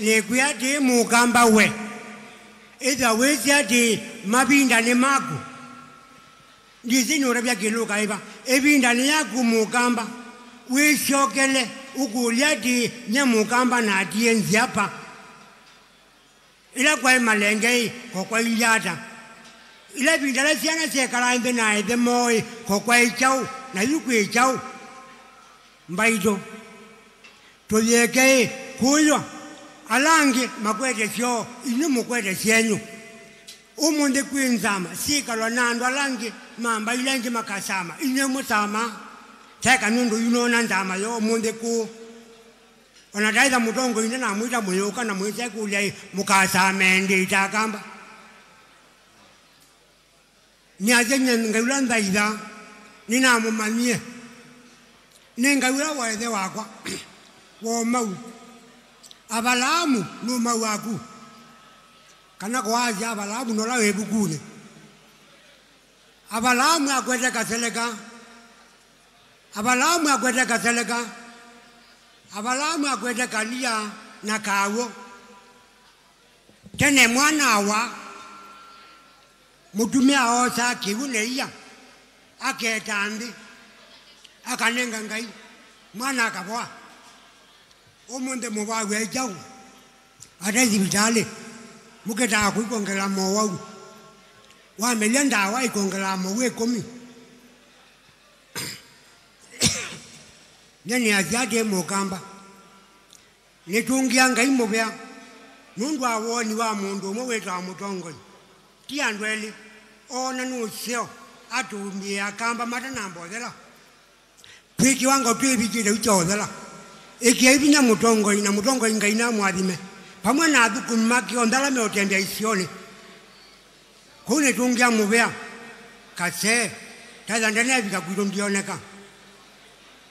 Leguiati Mugamba we. It's a Wesiati Mabinda Nemaku. Dizino Rabia Giluka Eva. Evinda Niaku Mugamba. We shokele Ukuliati Nyamugamba na Dienziapa. Ila kwa malenge kwa ilata. Ila bidala siana sekala inde na ide moi kwa ichau na yuku ichau. Mbaido. Toyeke kuyo. Alangi makwete sio inu mukwete sienyu. Umunde kuinzama sika lo nando alangi mamba ilengi makasama inu musama. Teka nundu yunona nzama yo umunde ku. Wanadaida mutongo ine na mwita muyoka na mwita kulia mukasama ndi itakamba. Nyazenye ngayulanda ida nina mumanie. Nengayula waede wakwa. Wo mau. Abalamu no mawaku. Kana kwaje abalamu no la webukune. Abalamu akwete kaseleka. Abalamu akwete kaseleka. Abalamu akwete kalia na kawo. Tene mwana wa mutumia osa kiune iya. Aketandi. Akanenga ngai. Mwana akabwa. Omonde mubawe ejau. Adezi bitale. Muketa kuikongela mowau. Wa melenda wa ikongela mowe komi. Nani azade mukamba. Nitungia ngai mobya. Mundu awoni wa mundu moweta mutongoi. Tiandweli ona nusio atumbi akamba mata nambodela. Piki wango twibikire uchodela. Ekiaibinya mutongo ina mutongo ingaina mwadime. Pamwe na aduku mmaki ondala me otembea isione. Kune tungia mubea. Kase. Taza ndene vika kuidondioneka.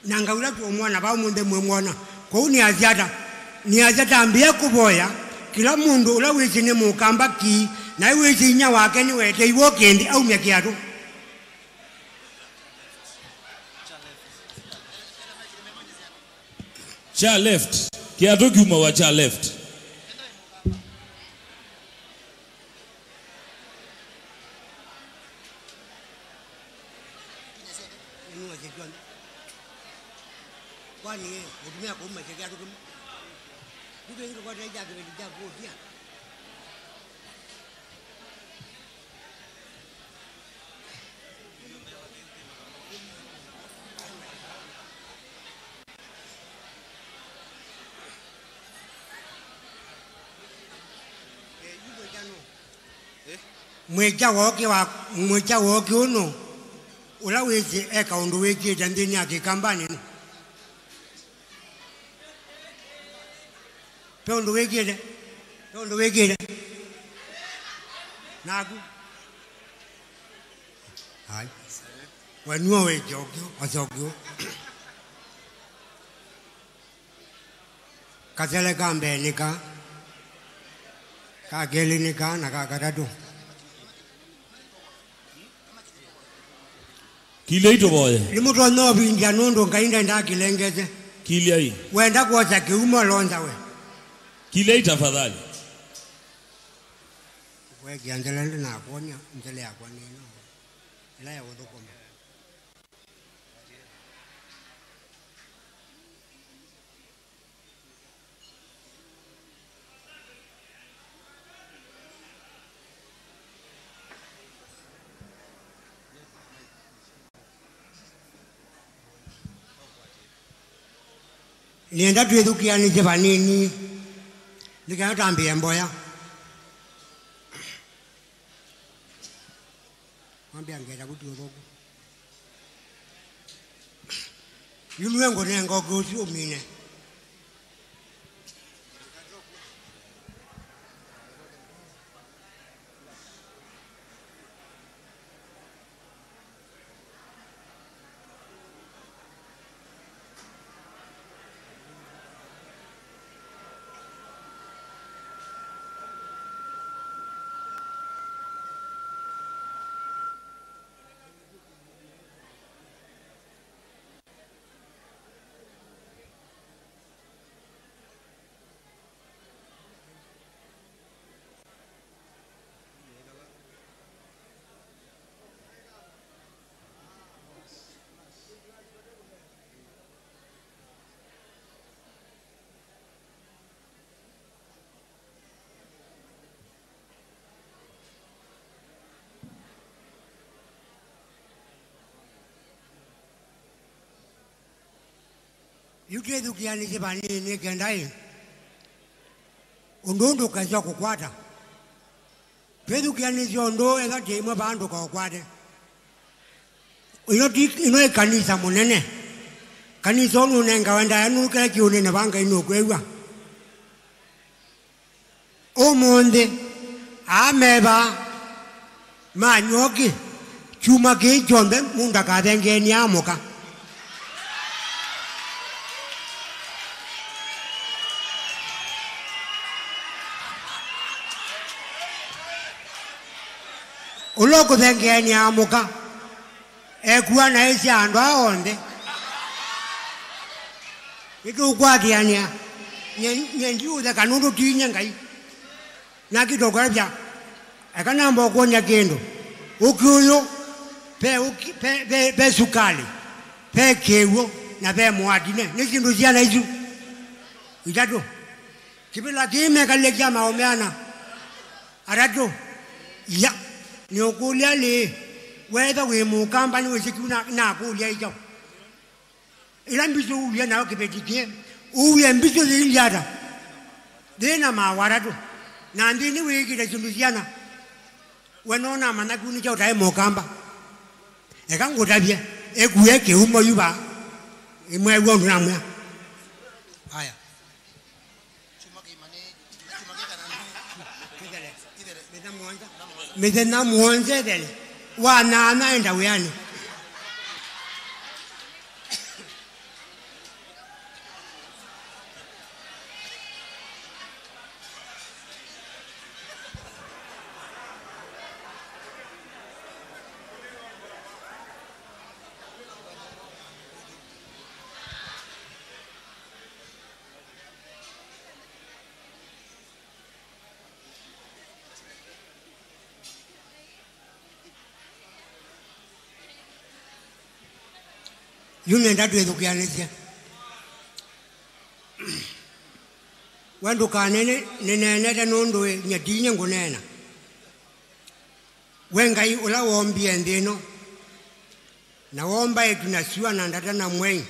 Nanga ulatu omwana bao munde mwemwana. Kune aziata. Ni aziata ambia kuboya. Kila mundu ula wechine mukamba ki. Na wechi inya wake ni wete iwokendi au miakiatu. Cha left. Kiatu kiuma wa cha left. Kwani hudumia kwa kiatu kuma. Ndio ndio kwa jaga dia. Mwecha woke uno ula wezi eka undu weki jandini yake kambani no. Pe undu weki Nagu hai wanuwa weki okyo kasele kambe nika kageli nika na kakatatu. Kileito boye. Limuto no binja nundo ngainda ndakilengeze. Kilia hii. Wenda kuoza kiumo lonza we. Kileita afadhali. We kianzela na kuonya mbele yako nini. Ila ya wodoko. Nienda tuedukia ni jevanini. Nika tambia mboya. Mwambia ngeda kutuodogo. Yuluengo nengo gozi umine. Yute dukiani jibani ni kendai. Undondo kaza kukwata. Dukiani jondo ega jema bando kwa kwate. Ino kanisa munene. Kanisa onu nenga wenda yanu kaya kione na banga ino kwewa. Omonde ameba manyoki chuma ke jombe munda ka denge ni amoka. Uloko denge ni amoka. Ekuwa na isi ando aonde. Itu kwa diania. Nyenju de kanundu tinya ngai. Naki to garabya. Akana mboko nya kendo. Ukuyo pe sukali. Pe kewo na pe muadine. Nikindu ziana izu. Ijado. Kibila kime kalekya maomeana. Arado. Ya. Ni okulia le. Whether we move company with na kulia ijo. Ilambisu uya na okipetikie. Uya mbisu iliada. Dena mawarado. Na ndini wiki da chunduziana. Wenona manakuni cha utae mokamba. Eka ngotabia. Ekueke umo yuba. Imwe wondu na mwe. Haya. Medena muonze dele. Wana enda wiani. Yune ndadu edukianesia. Wandu kanene nene nondoe nyadinya ngunena. Wengai ula wombi endino. Na womba etunasiwa na ndata na mwenyi.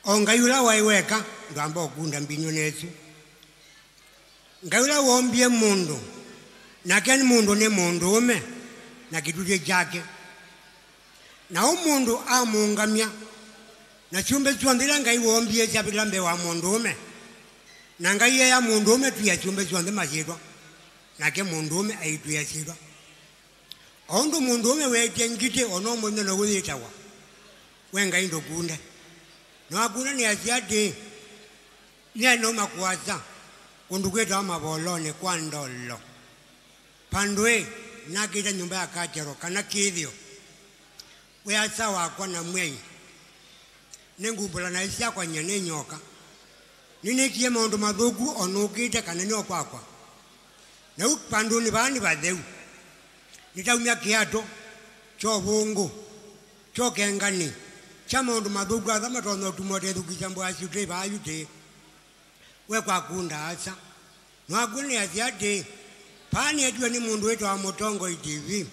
Ongai ula waiweka ndo amba okunda mbinyo nesu. Ngai ula wombi mundu. Na keni mundu ne mundu ume. Na kituje chake. Na umundu amungamya na chumbe chuandira ngai wombie chabilambe wa mundume na ngai ya mundume tuya chumbe chuande majidwa na ke mundume aitu ya chidwa ondo mundume wete ngite ono munne no witawa wenga indo kunde no akuna ni asiate ni no makwaza kundukweta mabolone kwa ndolo pandwe nakita nyumba ya kachero kana kidhio we sawa kwa na mwenyi nengubula na isia kwa nyane nyoka nine kie maundu mathuku onukite kana ni okwakwa na upandu ni bani batheu nitaumia kiato cho bungu cho kengani cha maundu mathuku athama tono tumote thukisha mbwa ciute bayute we kwa kunda asa no agune asiate pani etwe ni mundu wetu wa Mutongo TV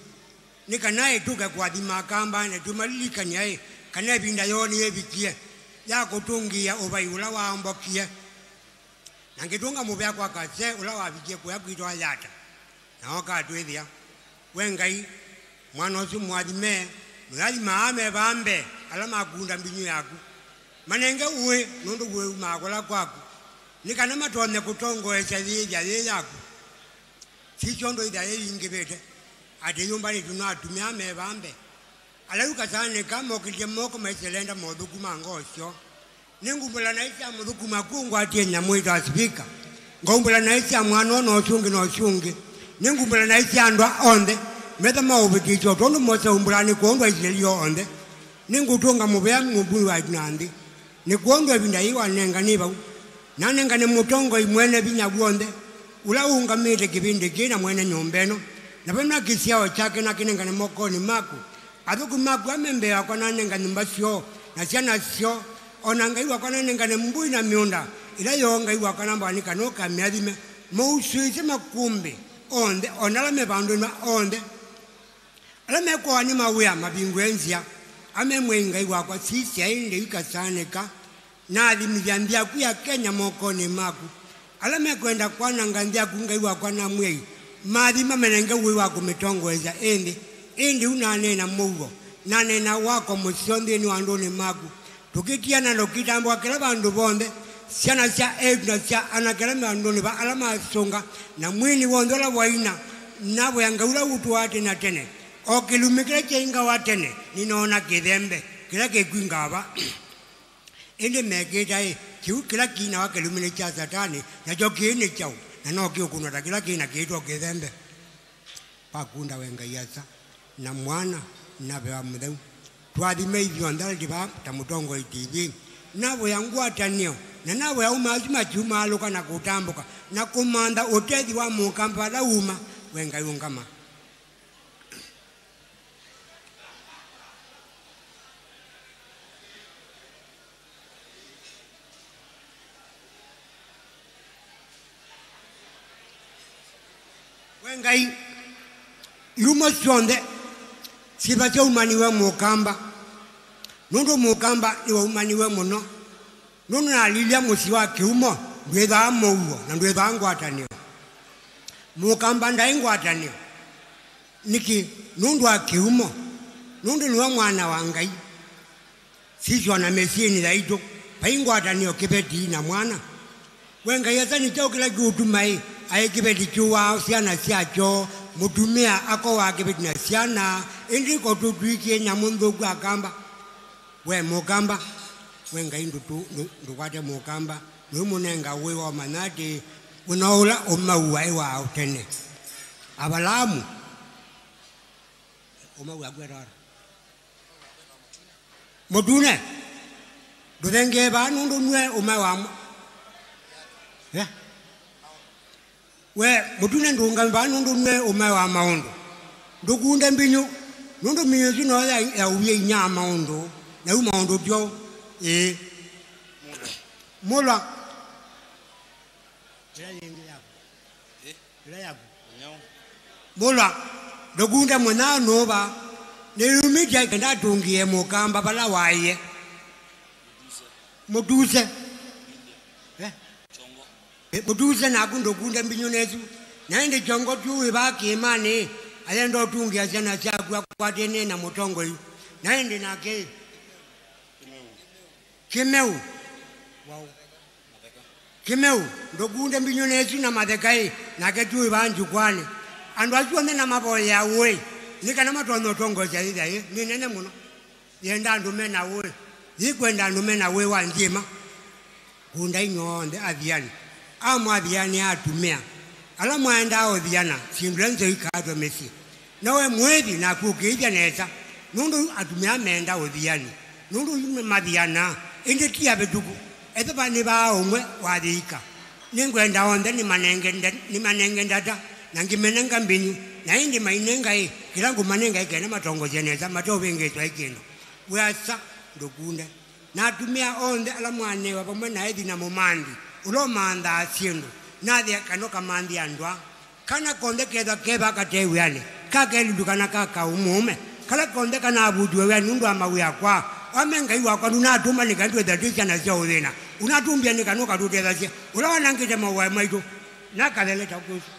nikanaye tuka kwa dimakamba ne tumalika nyae kana binda yoni ebikie ya kutungia obayula wa ambokie nangitunga mubya kwa kase ula wa bikie kwa kwitwa yata na okatwithia wengai mwana osu mwadime mulali maame bambe ala makunda mbinyu yaku manenge uwe nondo uwe makola kwako nikana matone kutongo echathija yaku chichondo ida yingibete ate yumbani tunatumia mebambe alayuka sana kama okije moko meselenda modhuku mangosho ningumbula naisha modhuku makungu ate nyamwita speaker ngombula naisha mwana no chungi ningumbula naisha ndwa onde meta maobiti chotondo mosa umbulani kuondwa iselio onde ningutunga mubya mubulu wa nandi nikuondwa binda iwa nenga niba nanenga ne Mutongo imwene binyabwonde ula ungamite kibindi kina mwene nyombeno na bena kisiao chake na kinenga ne mokoni maku aduku maku amembe yako nanenga nyumba sio na siana sio onangaiwa kwa nanenga ne mbui na miunda ila yongaiwa kwa namba anika noka miadime mousuise makumbi onde onalame bandu na onde alame kwa ni mawea mabingwenzia ame mwengaiwa kwa sisi ainde yukasaneka na limjambia kuya Kenya mokoni maku alame kwenda kwana ngandia kungaiwa kwana mwei madhima menenge wiwa kumitongweza indi unanena mugo nanena wako musiondi ni wandoni maku tukitiana no kitambo akela bandu bonde siana sia na sia anakela bandoni ba alama songa na mwini wondola waina nabo yangaula utu wate na tene okilumikira chenga watene ninaona kidembe kila kekwingaba ende megeta kiu kila kina wakelumile cha satani na jokine chao na noki okunota kila kina kiitwa kidembe pakunda wenga yasa na mwana na bewa mudeu twathime ithio ndala diba tamutongo TV nabo yangwatanio na nabo yaumazima chuma aluka na kutambuka na kumanda otethi wa mukamba la uma wenga yungama wengai yumo sonde sibacho umaniwe mukamba nundu mukamba ni umaniwe muno nundu na lilia musiwa kiumo ndwetha muwo na ndwetha ngwatanio mukamba ndai ngwatanio niki nundu akiumo nundu niwa mwana wa Ngai sisi na mesini dhaito pai ngwatanio kibeti na mwana wenga yatani chao kila kutumai ai kibeti chuwa siana siacho mutumia ako wa kibeti na siana indi ko tutwiki na mundu kwa kamba we mukamba wenga indu ndukwate mukamba numunenga we wa manati unaula umauwa ewa utene abalamu umauwa gwera modune dudenge ba nundu nwe umawa we modune ndunga ba nundu nwe umawa maondo ndukunde mbinyu nundu miyezu no ya uye nya maondo na umaondo dio mola mola ndukunde mwana nova nilumija kenda tungie mukamba bala waye muduse muduse nakundo kunde mbinyonezu naende chongo tuwe baki imani ayendo tungia sana chakwa kwatene na mutongo yu naende nake kimeu wow kimeu ndokunde mbinyonezu na mathekai nake tuwe banju kwane andu achuone na maboya we nika na matono tongo cha ida ni nene muno yenda ndume na we yikwenda ndume na we wanjima kunda inyonde aviani ama aviani atumia ala mwenda odhiana sindrenzo ikatwa mesi nawe mwedi na kukija neta nundu atumia menda odhiani nundu madhiana indi tia bedugu eto bani ba omwe wadika ningwenda onde ni manenge ndata nangimenenga mbinyu na indi mainenga kilangu manenga kena matongo jeneza matobenge twaikino wasa ndokunde na tumia onde ala mwane wa pamwe na edi na momandi ulo manda asiendo nadia kanoka mandi andwa kana konde keda keba katewe yale kakeli dukana kaka umume kala konde kana abudwe we nundu amawe akwa amenga iwa kwa unatuma nikandwe datisha na sio udena unatumbia nikanoka tuteza sia ulawa nangite mawa maito nakaleleta kusi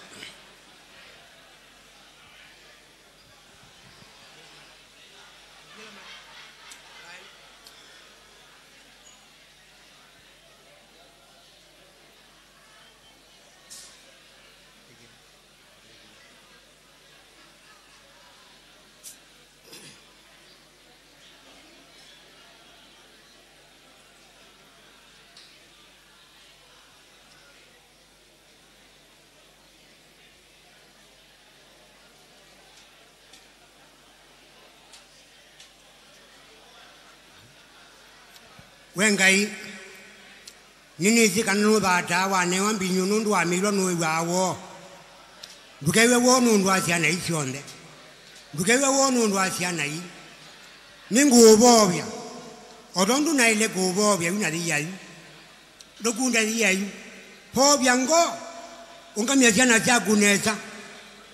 wengai nini zikanu bata wane wambinyu nundu wa milo nuwe wawo ndukewe wo nundu asiana isionde ndukewe wo nundu asiana i ningu ubobya odondu na ile kubobya unaliyayu ndokunda liyayu pobya ngo ungamya jana cha kuneza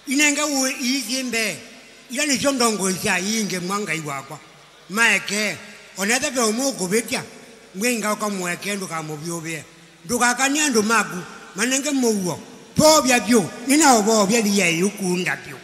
inenga uwe izimbe ila ni chondongo nsia inge mwanga iwakwa maeke oneta pe umuko betya mwenga ukamweke ndukamubyobye ndukakania ndu maku manenge muwo bobya byo nina bobya liye yukunda byo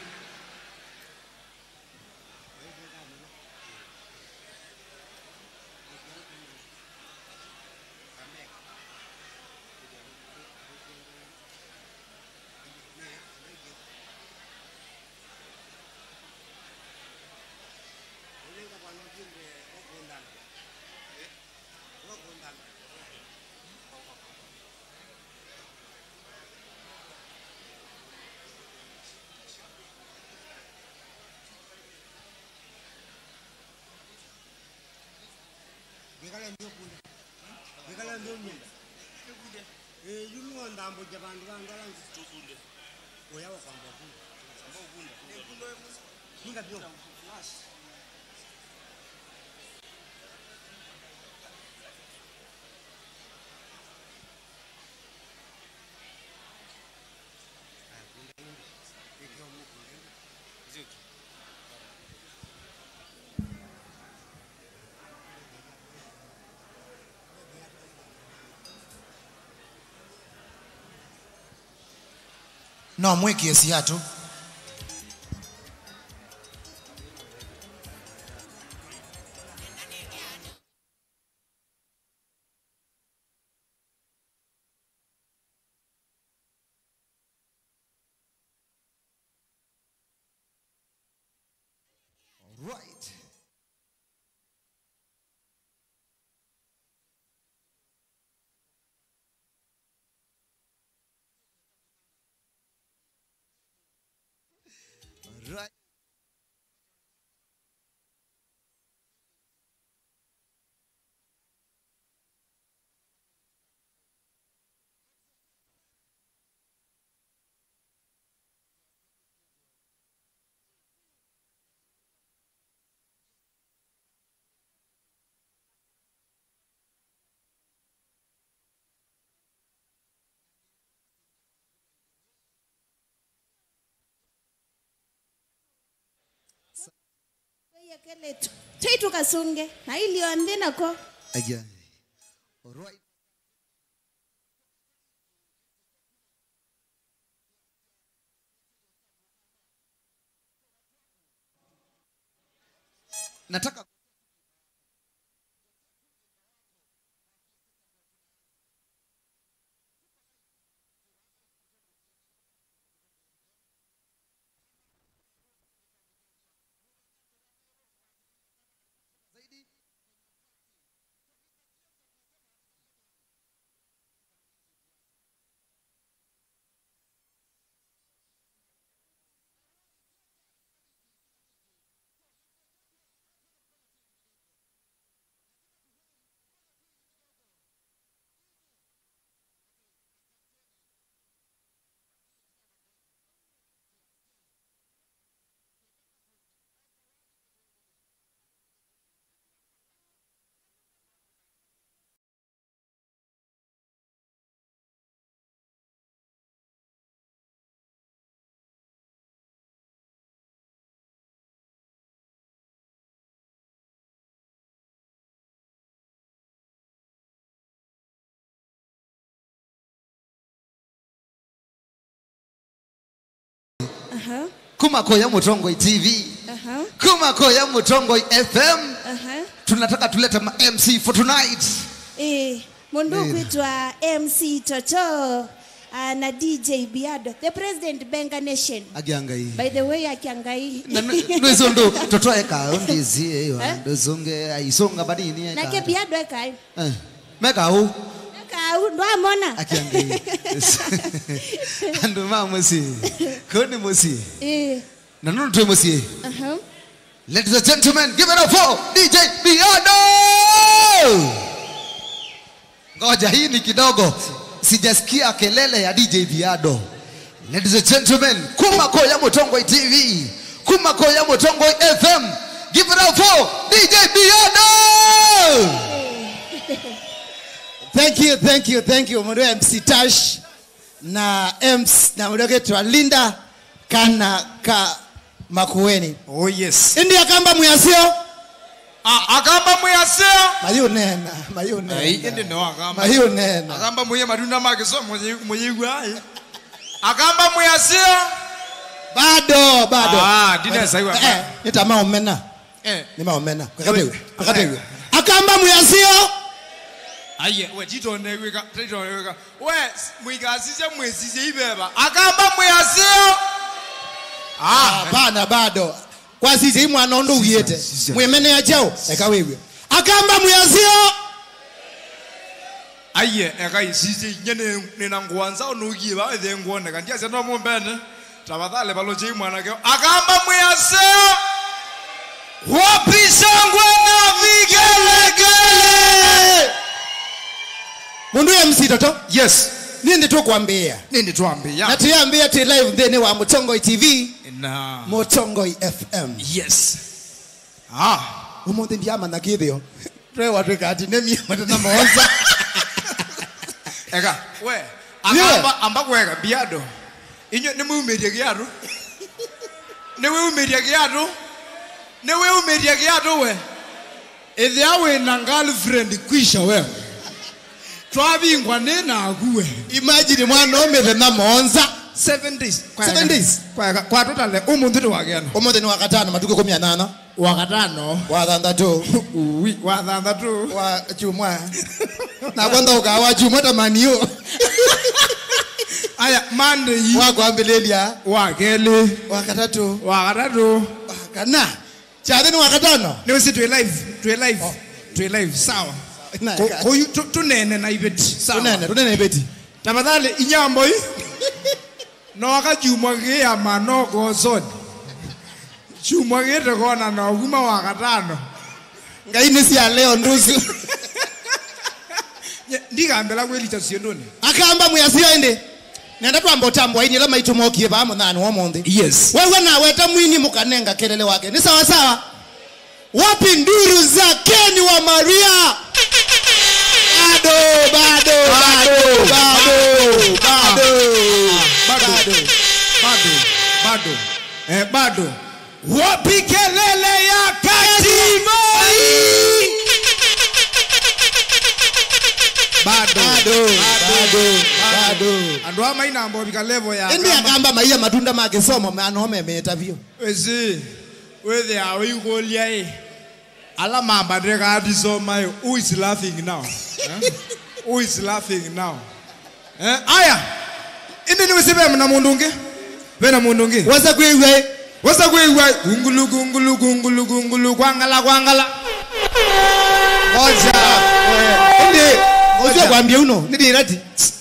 No mweki esiato. Right. Right. Taitu kasunge na ili onde nako Again. All right. Nataka Kumakoya Mutongoi TV. Kumakoya Mutongoi FM. Tunataka tulete ma MC for tonight. Mundu kuitwa MC Toto na DJ Biado, the President Benga Nation. Agiangai. By the way, akiangai. Nwezondo Toto eka ondizi eyo. Ndozonge aisonga badini eka. Nake Biado eka. Meka hu. Ndo amona akiangai ando mamusi koni musi na nono tu musi. Ladies and gentlemen, give it up for DJ Biado. Ngoja hii ni kidogo sijasikia kelele ya DJ Biado. Ladies and gentlemen, Kumakoya Mutongoi TV, Kumakoya Mutongoi FM, give it up for DJ Biado. Thank you Mwenye MC Tash na MC na mwenye tuwa Linda Kana ka Makueni. Oh yes. India kamba muyasio Akamba muyaseo. Mayunena. Indi no akamba. Mayunena. Akamba muye madunda make so muyigwa. Akamba muyaseo. Bado. Dina saiwa. Nitama omena. Nima omena. Kwakatewe. Akamba muyasio. Aye, we tito neweka. We muigasije mwesije ibeba. Akamba muyaseo. Bana bado. Kwa sisi mwana ndo uyete. Mwemene ya chao. Eka wewe. Akamba muyasio. Aye, eka isije nyene nina nguanza onugiba ethe nguone kandi ase no mumbene. Tafadhali baloje mwana ke. Akamba muyaseo. Wapishangwe na vigelegele. Mundu ya msitoto? Yes. Nindi tukwambia. Na tuyambia tu live ndene wa Mutongoi TV. Na Mutongoi FM. Yes. Umonde ndiyama na kithio. Twe watu kati nemi matana maonza. Eka, we. Amba kwega biado. Inyo ne mumedia giado. Newe umedia giado we. Ethi awe na girlfriend kwisha we. Twabingwa nena aguwe. Imagine mwana omele na maonza 7 days. 7 days. Kwa totale umuntu wagena. Umonde ni wakatano matuko 18. Wakatano. Wathandatu. Uwi, wathandatu. Wa chumwa. Na kwanda ukawa chumwa tamaniyo. Aya, Monday. Wakwambelelia. Wakele. Wakatatu. Wakana. Chade ni wakatano. Niwe si tuwe live. Sawa. Koyu tunene na ibeti. Sawa. Tunene ibeti. Tafadhali inyambo hii. No wakajumwage ya manoko zoni. Chumwage tekona na uguma wakatano. Ngaine si ya leo ndusu. Ndiga ambela kweli chasiondoni. Akamba muyasio ende. Nenda twamba utambo ini lama itumokie ba munani wa monde. Yes. Wewe na weta mwini mukanenga kelele wake. Ni sawa sawa. Wapi nduru za Keni wa Maria? Bado. Wapi kelele ya Katima? Bado. Ando ama ina ambo bika level ya. Endi akamba maiya matunda make somo manome metavio. Ezi. Whether are we golia ala mamba ndeka adi so my who is laughing now? Who is laughing now? Aya. Indi niwe sibe mna mundunge? Bena mundunge. Wasa kwewe. Gungulu kwangala. Oja. Oja kwambia uno. Nidi rati.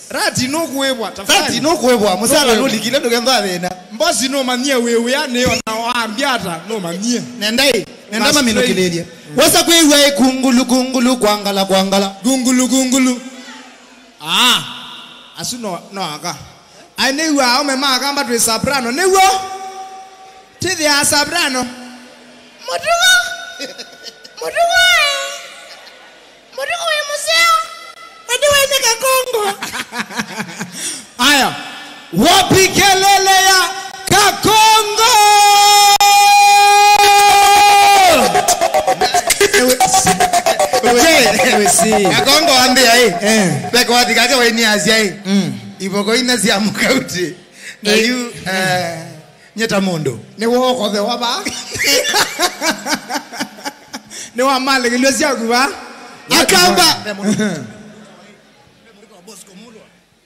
Rati no kuwebwa tafadhali. Rati no kuwebwa. Musala no likile ndo kemba bena. Mbozi no manie wewe yane ona waambiata no manie. Nenda mamino kilelia. Wasa kwewe gungulu kwangala. Gungulu. Asuno no aka. Anewa omema akamba twe soprano. Newo. Tithi a soprano. Mutugo we museo. Wewe Kakongo. Aya. Wapi kelele ya Kakongo? Ewe si. Kakongo ambia Beko wati kake weni azia Iboko ina siya mukauti. Na yu nyeta mondo. Ni woko the waba. Ni wa male kiliosi ya kuba. Akamba.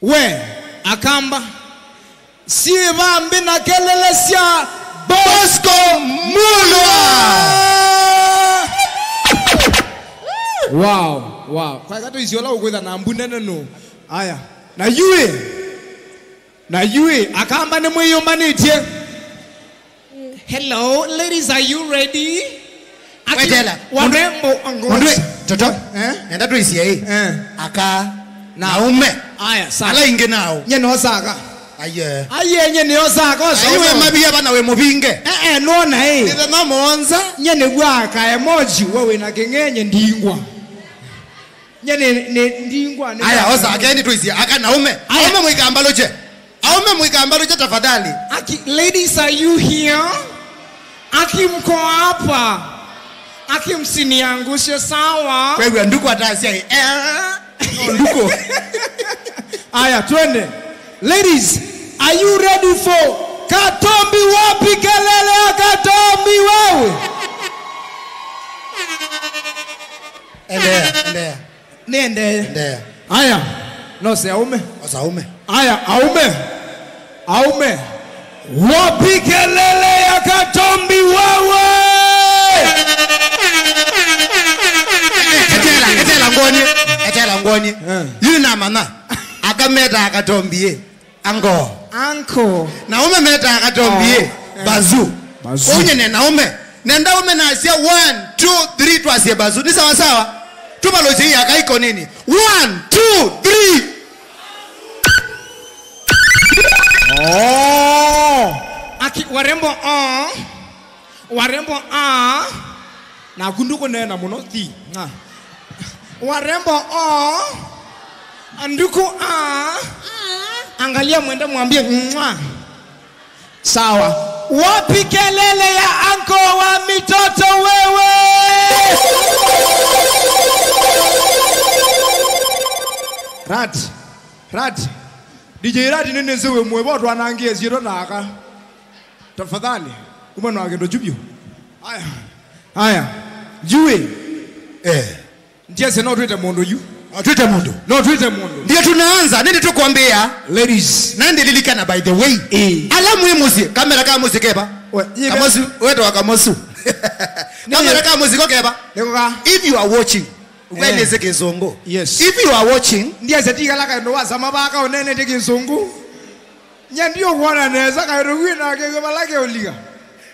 We akamba. Si vambi na kelele siya Bosco Mulwa. Wow. Kwa kato isiola ukweza na mbunene no. Aya. Na yue akamba ni mwiyomba nitie. Hello ladies, are you ready? Wetela. Warembo Mondwe toto. Nenda tu isi aka naume. Aya saka. Ala inge nao. Nye no saka. Aye nye no saka. Aye mabia bana we mubinge. No na Ida no monza. Nye ne waka emoji wewe na kengenye ndingwa. Nye ne ndingwa. Aya osa akeni tu isi aka naume. Aume mwikambalo je. Tafadhali. Ladies, are you here? Aki mko hapa. Akimsiniangushe sawa. Wewe nduko atasia Nduko. Aya, twende. Ladies, are you ready for Katombi? Wapi kelele ya Katombi wewe? Endea. Nende. Aya. No, se aume. Wasaume. Aya, aume. Wapi kelele ya Katombi wewe? Etela ngoni. Yuna mana. Akameta akatombie. Anko. Naume meta akatombie. Bazu. Unye ne naume. Nenda ume na asia 1, 2, 3 tu asia bazu. Ni sawa sawa. Tubaloje hii akaiko nini? 1, 2, 3. Oh. Warembo na kunduko nena muno ti. Warembo anduko angalia mwenda mwambie sawa. Wapi kelele ya anko wa mitoto wewe? Rat DJ Rat nene zewe mwebodo anangie ziro naka. Tafadhali umeno agendo jubyo. Aya juwe ndiye sena twete mondo yu. Twete mondo. No twete mondo. Ndio tunaanza. Nini tukwambia? Ladies. Nandi lilikana by the way. Alamu hii muzi. Kamera kama muzi keba. Kamosu. Weto wa kamosu. Kamera kama muzi keba. If you are watching. Wele zeke zongo. Yes. If you are watching. Ndiye zetika laka ndo wazama baka onene teki zongo. Nyandiyo kuwana neza kairuwi na kegeba lake oliga.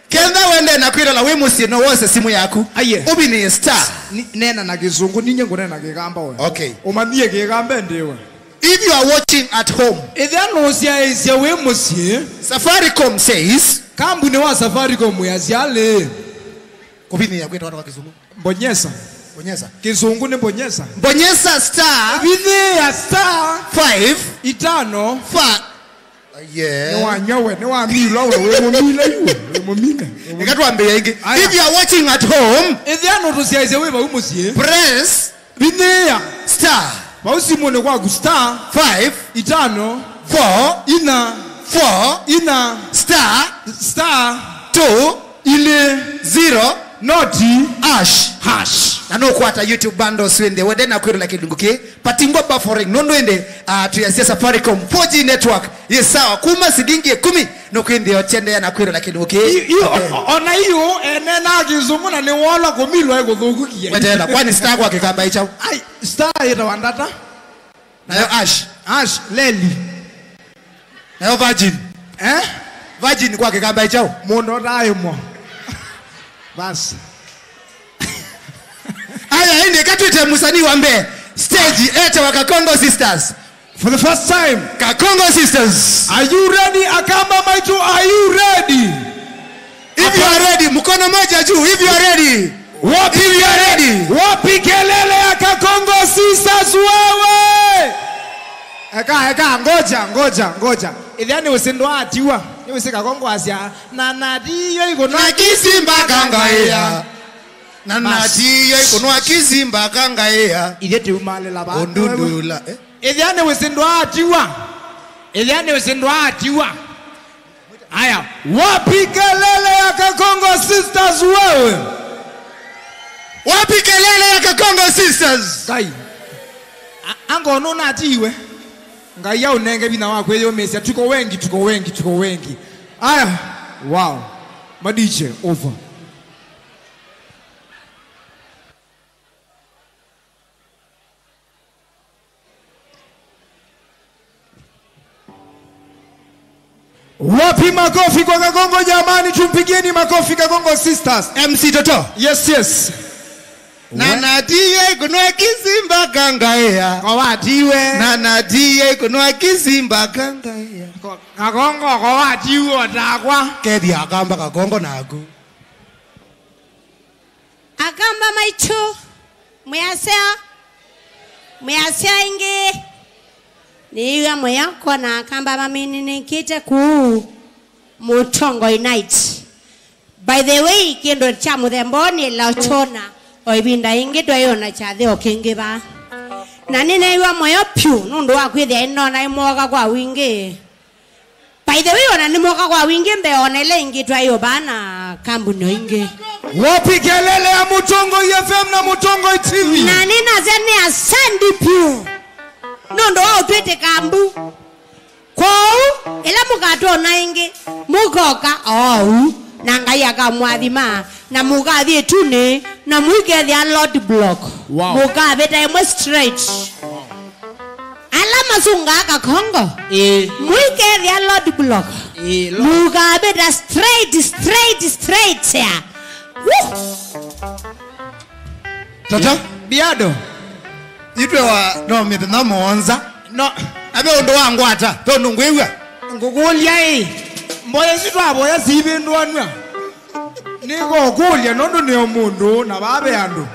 Kenda wende na kwira la wemusi no wose simu yaku. Ubi ni star. Nena na kizungu ninye ngone na kigamba we. Okay. Omamie kigambe ndiwe. If you are watching at home. Edano sia isia wemusi. Safaricom says. Kambuni wa Safaricom yaziale. Kubini ya kwita watu wa kizungu. Bonyesa. Kizungu ni bonyesa. Bonyesa star. Bine ya star. 5. Itano. 5. Yeah. Ni wa mila we momile. Nikatuambia ingi. If you are watching at home, edano rusia ise we ba umusie. Press bine star. Ba usimone kwa star 5 itano 4 ina star 2 ile 0 noti hash. Nano kwata YouTube bando swende wede na kwiro la kidunguke patingwa buffering nondo ende tuyasia Safaricom 4G network yes sawa kuma sidingi 10 no kwende otende ya na kwiro la kidunguke ona hiyo enena kizungu na ni wala komilwa ego thugukie wetela kwani star kwa kikamba hicho ai star ita wandata nayo ash leli nayo virgin kwa kikamba hicho mundo daimo basi. Aya inde katwite musani wambe stage ete wa Kakongo Sisters. For the first time, Kakongo Sisters. Are you ready? Akamba Maitu, are you ready? If you are ready, mkono moja juu. If you are ready. Wapi if you are ready. Wapi kelele ya Kakongo Sisters wewe? Eka ngoja. Idhani usindwa atiwa. Ni usika Kakongo asia na nadiyo iko na kisimba kangaya. Na nadiyo iko na kisimba kangaya. Idete umale la ba. Ondundula. Idhani usindwa atiwa. Aya, wapi kelele ya Kakongo Sisters wewe? Wapi kelele ya Kakongo Sisters? Kai. Ango nona atiwe. Ngai ya unenge bina wako hiyo mesia tuko wengi. Aya, wow. Madiche over. Wapi makofi kwa Kakongo jamani, tumpigieni makofi Kakongo Sisters. MC Toto. Yes. Na nadiye kunwa kisimba kangaya. Kwa watiwe. Na nadiye kunwa kisimba kangaya. Kakongo kwa watiwe watakwa. Kedi akamba Kakongo na aku. Akamba Maitu. Mwasea ingi. Niwa mwayako na akamba mamini nikite kuu. Mutongo Unite. By the way, kiendo cha muthemboni la chona oibinda ingi twayona cha thio kingi ba. Na nina iwa moyo pyu nundu wa kwithia ino na imoga kwa wingi. By the way, ona ni moga kwa wingi mbeona ile ingi twayo bana kambuni ingi. Wapi kelele ya Mutongo FM na Mutongo TV? Na nina zene ya Sandy pyu. Nundu wa utwete kambu. Kwau, ila mugato na ingi. Mugoka, na ngai akamwathima na mugathie tune na muigethia Lord Block. Wow. Mugabeta imwe straight. Alama sunga Kakongo. Muigethia Lord Block. Mugabeta straight ya. Toto Biado. itwe wa no mite na monza No. abe ondo wangu ata to ndungwewa Ngukulia Mboya sitwabo sibindu anwa. Niko kulya nondo ne omundu na babe andu.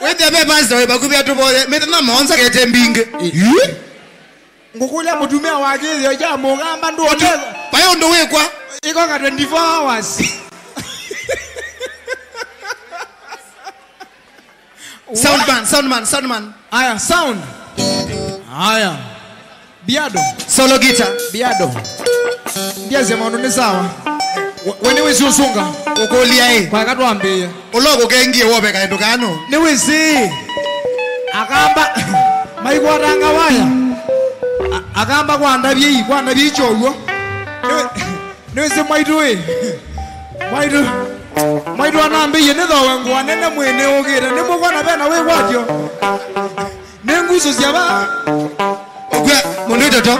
wete be basa we bakubya tubole mite na monza kete mbinge Ngukulya mutumia wakithio ja mugamba ndu oteza. payo ndo wekwa Iko ka 24 hours. Soundman. Aya, sound. Aya. Biado. Solo guitar. Biado. Ndiye sema ndo ni sawa. Wene wisi usunga. Ukolia Kwa katwambia. Ulogo kengie wobe kaendo kano. Ni wisi. Akamba maikwatanga waya. Akamba kwandabye ichogwo. Ni wisi mwaitwe. Mwaitu anambiye nithowe ngwanene mwene ugire nimugwana bena we watyo. Nenguzo syaba. Ogwa mundu toto.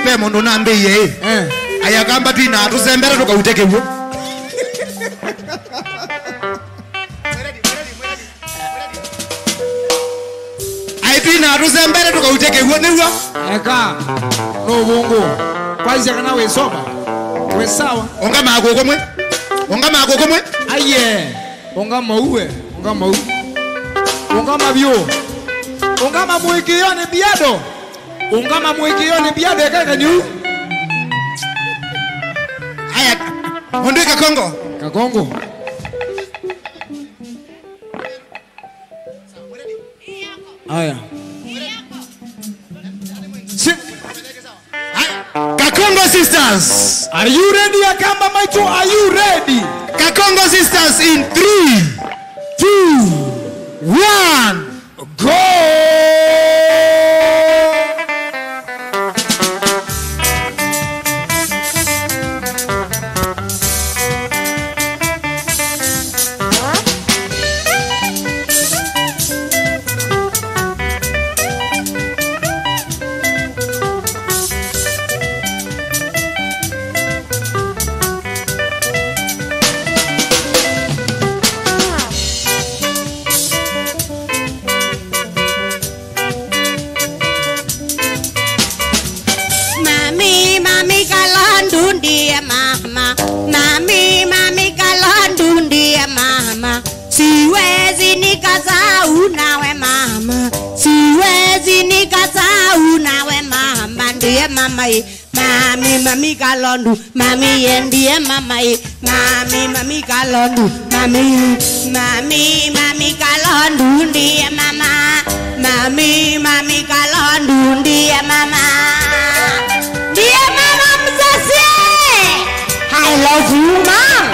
Be mundu nambiye. Ayakamba twina tuzembera tukautekewo. Twina tuzembera tukautekewo niwa. Eka. No bongo. Kwaisha kana we soba. We sawa. Onga mako komwe. Aye. Onga mauwe. Onga mabio. Onga mamwikiyone Biado. Onga mamwikiyone Biado kaka nyu. Aya. Mundu Kakongo. Aya. Kakongo sisters. Are you ready Akamba Maitu? Are you ready? Kakongo sisters in 3, 2, 1, go! Mami kalondu, mami yendiye mamae, mami kalondu, mami kalondu ndiye mama, mami kalondu ndiye mama, mzazi. I love you, mom.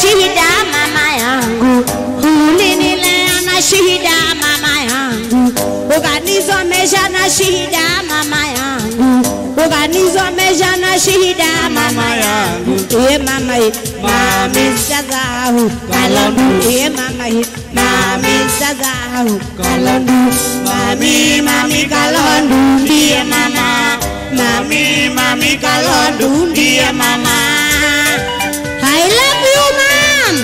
Shida mama yangu, ulinilea na shida mama yangu, ukanizomesha na shida mama yangu, ukanizomesha na shida mama yangu. Mama mami sazau kalondu, mami sazau kalondu, mami kalondu ndiye mama, mami kalondu ndiye mama. I love you, Mom.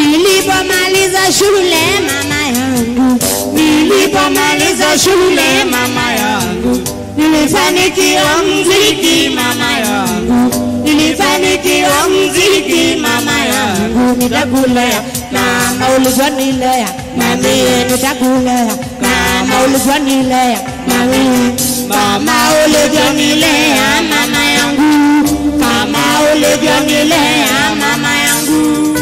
Nilipomaliza shule mama yangu, yangu. Nilipomaliza shule mama yangu, nilifanikiwa mziki mama yangu. Nilifanikiwa mziki mama yangu. Nitakulea mama ulivyonilea, mami nitakulea mama ulivyonilea, mami. Mama ulivyonilea mama yangu, mama ulivyonilea mama yangu.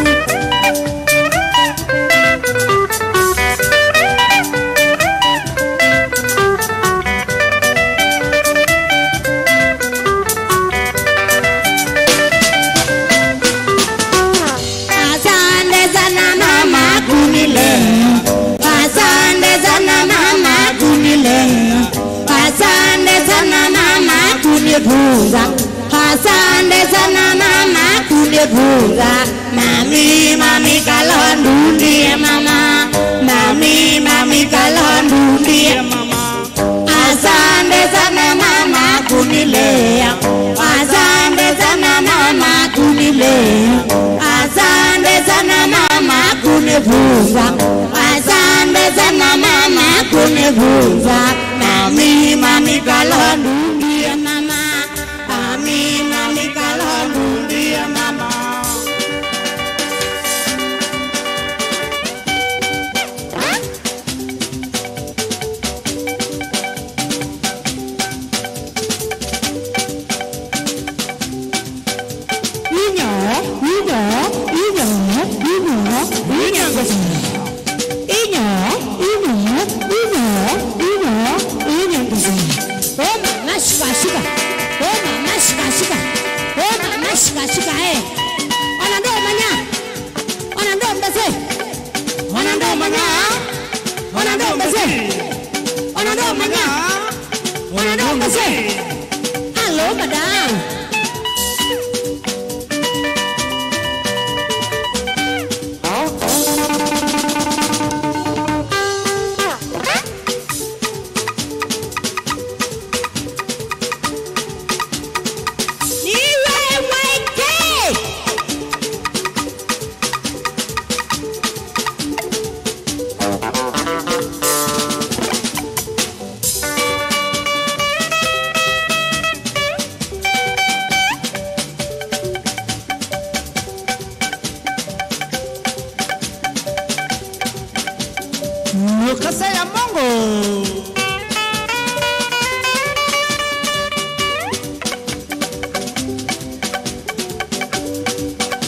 Asante sana mama kunilea, asante sana mama kunilea, asante sana mama kunifunza, asante sana mama kunifunza. Mami mami Kalondu ndiye mama, mami Kalondu ndiye mama. Asante sana mama kunilea, asante sana mama kunilea, asante sana mama kunifunza, asante sana mama kunifunza. Mami Kalondu ndiye mama, mami Kalondu ndiye mama. Hello, madam. Kasa ya Mungu.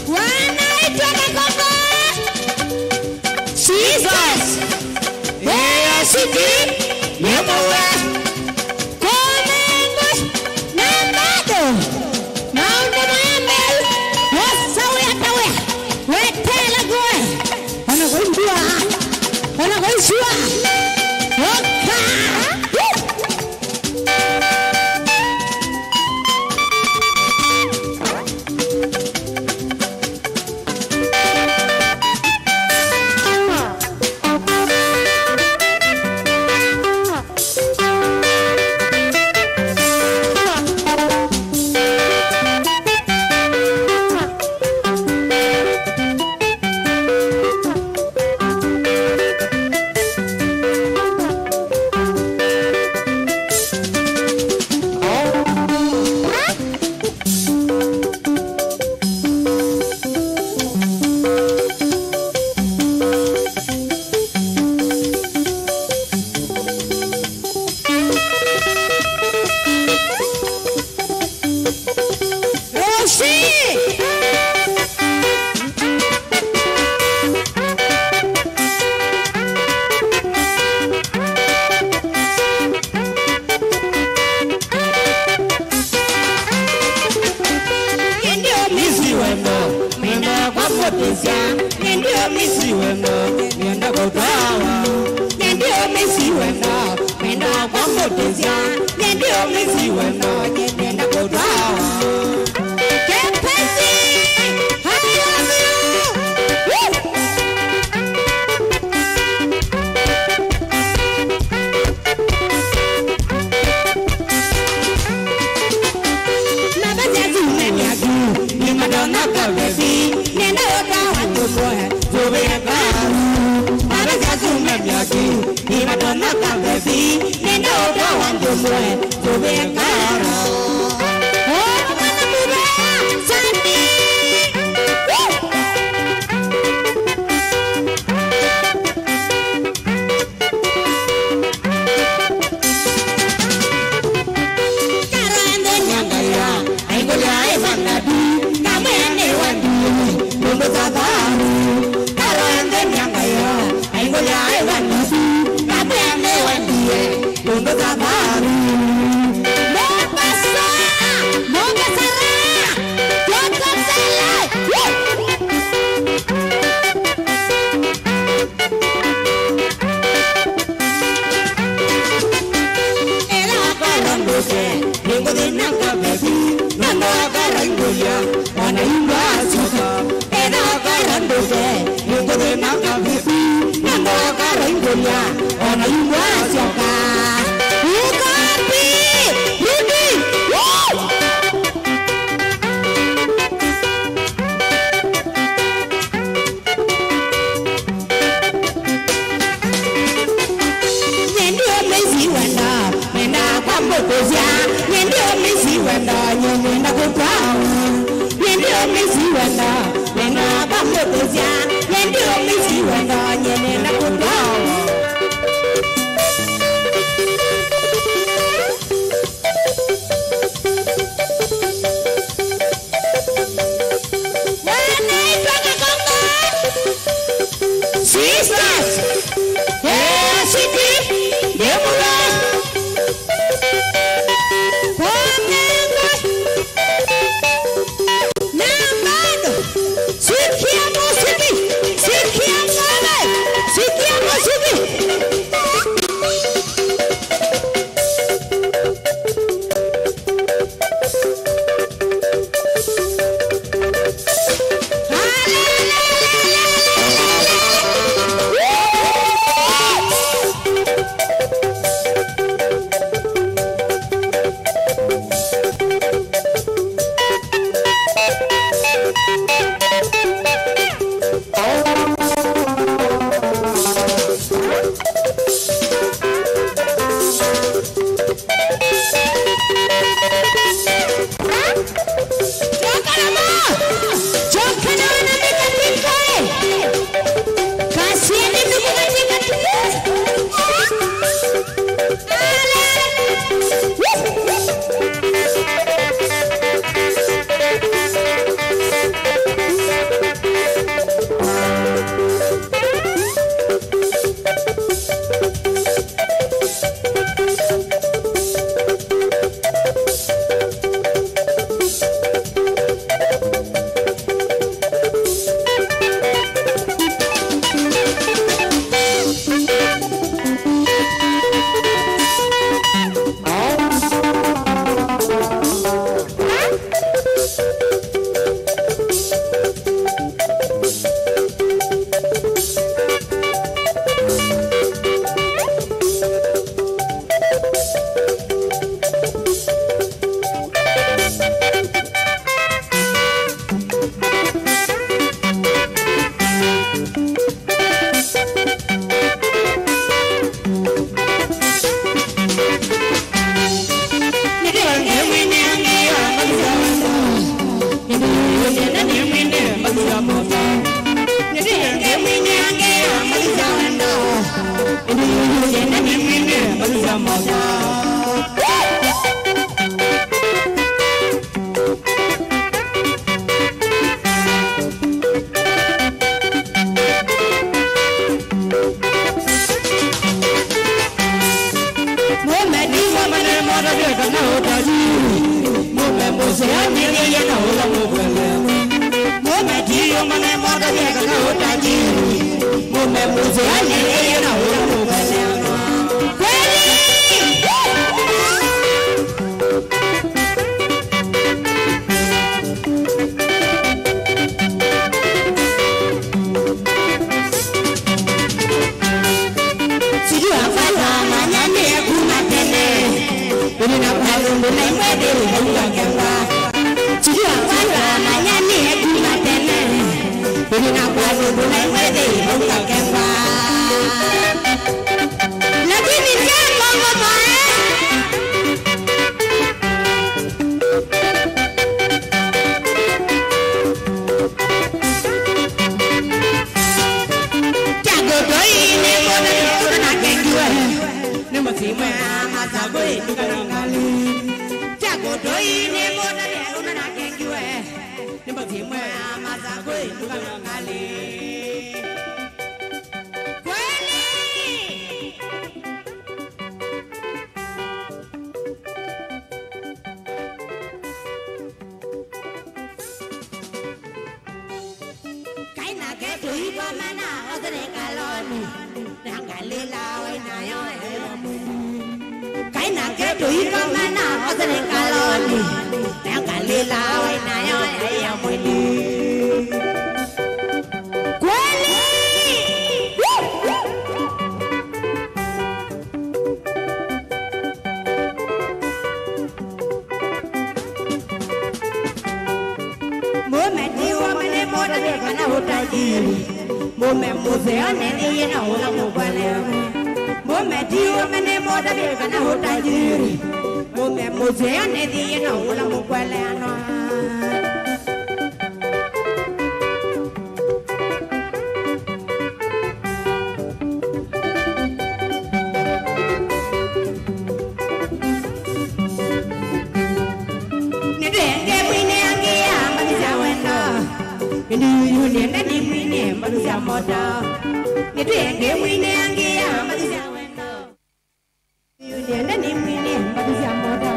Wanaitwa Makongo. Jesus. Wewe siki. Yemowe. Komengo. Nambado. Maunde mayamel. Wasawe atawe. Wetela goe. Wanagoindua. Wanagoishua. Oka. Nenda yoka watu bohe, zobe ya karu. Mara jazu memyaki. Let mazagwe tukanangali chakotoi nemona yeruna nakengiwe nimbatimwe mazagwe tukanangali kweli kaina ketu ipa mana odre kaloni nangalila wainayo kaina ketu ipa mana odre kaloni nangalila wainayo ya mwili kweli momenti wamene moda kana utajiri mume muzeone niye na ula mugwale momenti wamene moda kana utajiri mume muzeone niye na ula mugwale ano Nienda ni mwine maruza moda Nitenge mwine angia maruza wendo Nienda ni mwine maruza moda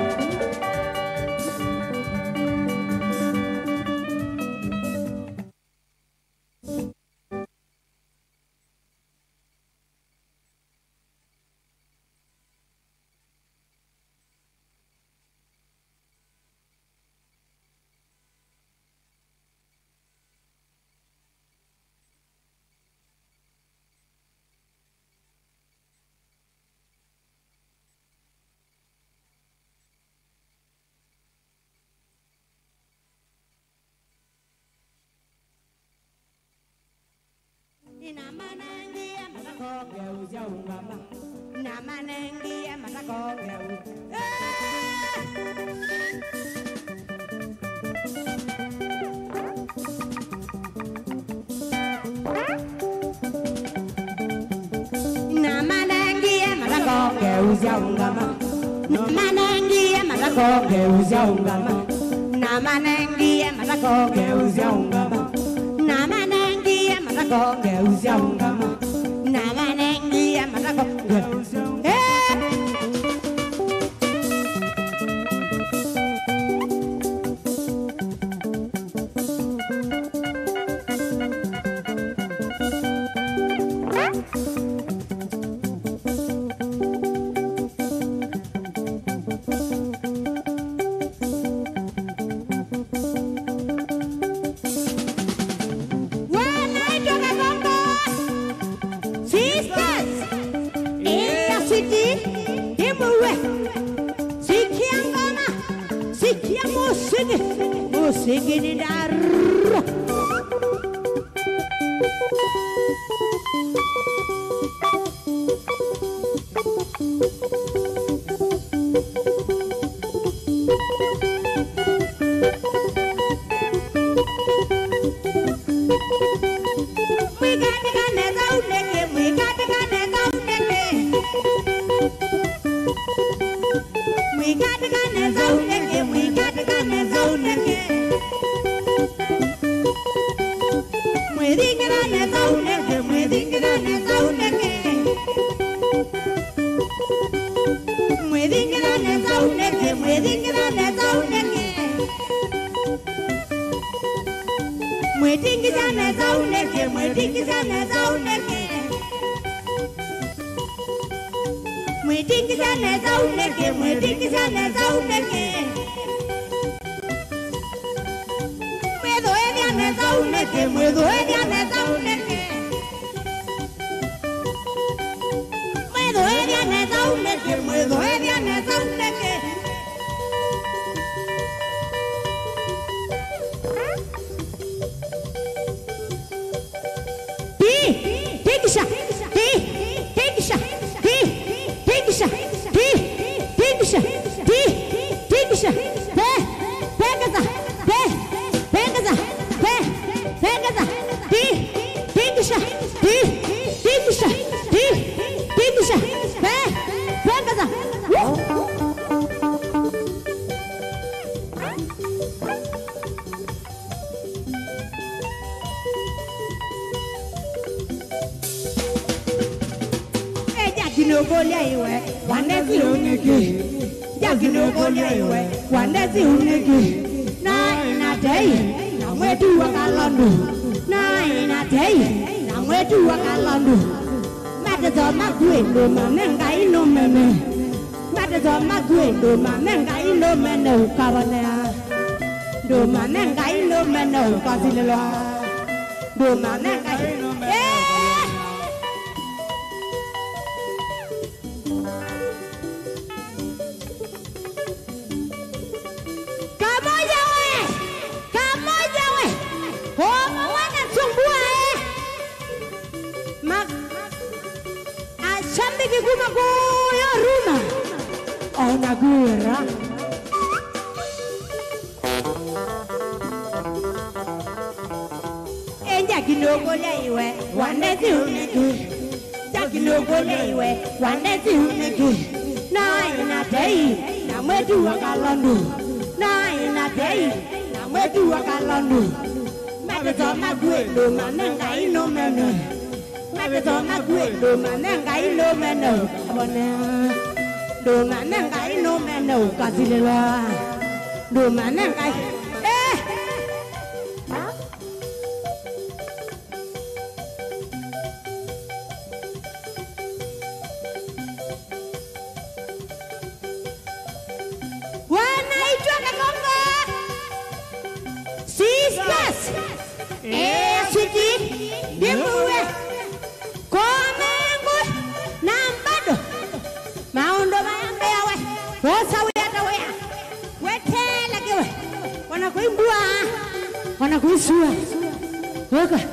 Namanengia matakoge ujaungama Namanengia matakoge Namanengia matakoge ujaungama Namanengia matakoge ujaungama Namanengia matakoge ujaungama Namanengia matakoge ujaungama Namanengia matakoge Musik di darah Jakinogolia iwe Wandezi uniki Jakinogolia iwe Wandezi uniki Na inatei Na mwetu wakalandu Na inatei Na mwetu wakalandu Matezo magwendo manenga ino mene Matezo magwendo manenga ino mene ukawanea Do manenga ino mene ukasilelwa Do manenga ino mene Kamoja we Homo wana sumbua Ashambiki kuma kuyo ruma Ona guera Jakinogolia iwe Wandezi uniki Jakinogolia iwe Wandezi uniki Na inatei Na mwetu wakalandu Na inatei Na mwetu wakalandu Matezo magwendo manenga ino mene Matezo magwendo manenga ino mene Kabonea Do manenga ino mene ukasilelwa Do manenga Sweetie, Dimuwe, Komengu, Nambado, Maundo Mayambe, Rosa Wea, Wetela Giwe, Wanakuimbua, Wanakuisua, okay.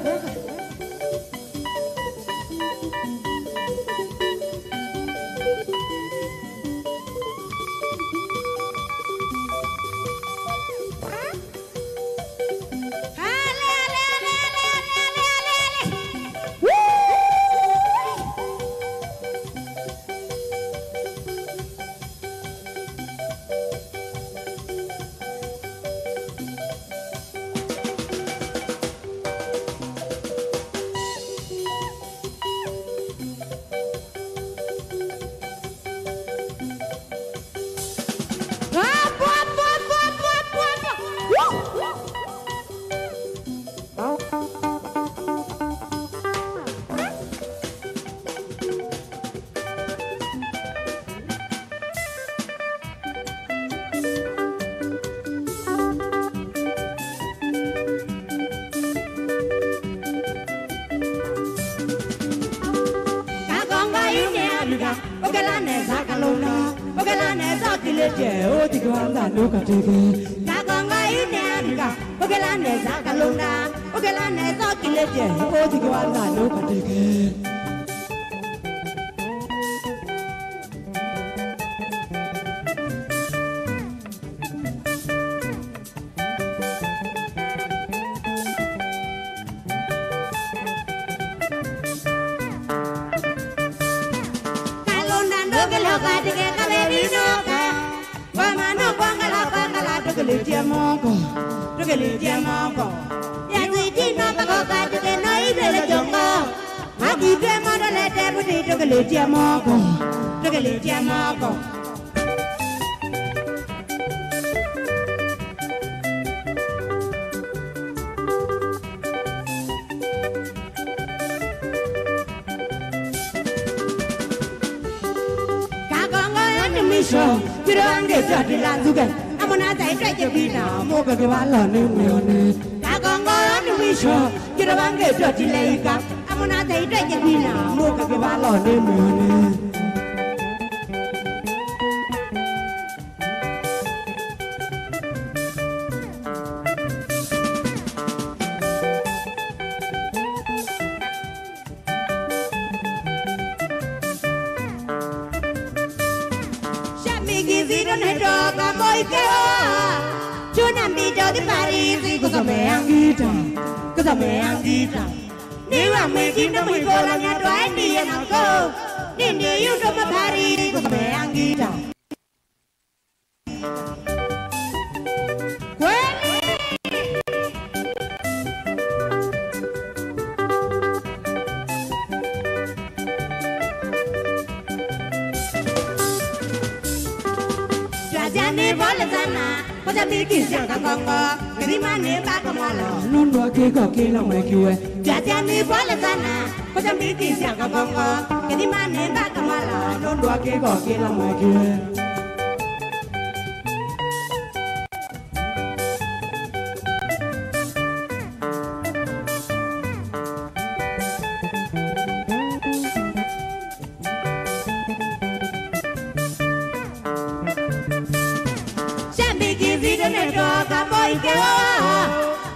pole sana koja mikisia kakongo kirimani baka mala nundwa kiko kila mwekiwe jajani pole sana koja mikisia kakongo kirimani baka mala nundwa kiko kila mwekiwe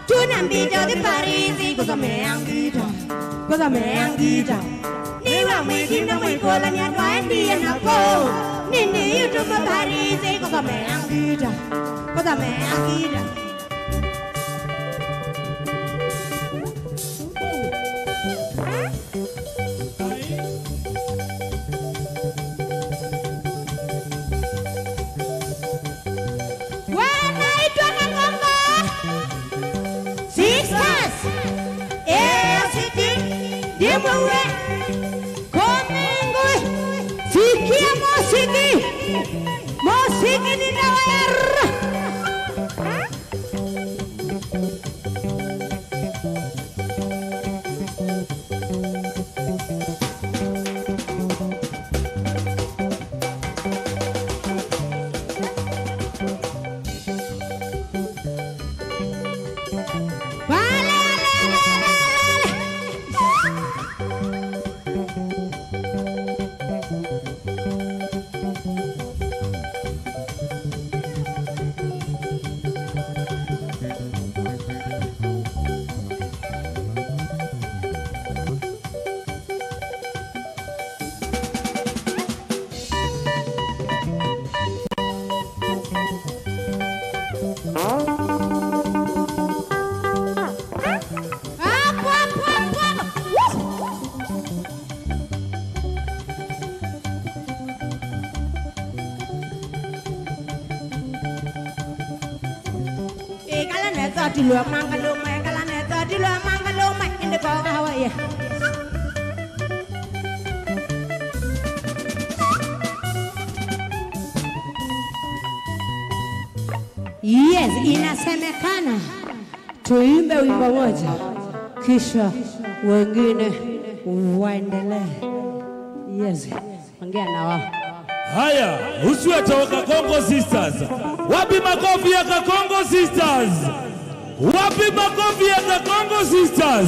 Tunambito di Parisi, cosa me anghita? Niwa mwikina mwikola nyatwa endi enako. Nini YouTube Parisi, cosa me anghita? Mwe komengwe sikia musiki ninawera Dilua mangaloma kalaneta dilua mangaloma inde ko hawaye Yes, inasemekana tuimbe wimbo moja kisha wengine waendelee. Yes, ongea na wao. Haya, usiwe toka Kongo Sisters. Wapi makofi ya Kongo Sisters? Wapi makofi ya Kakongo Sisters?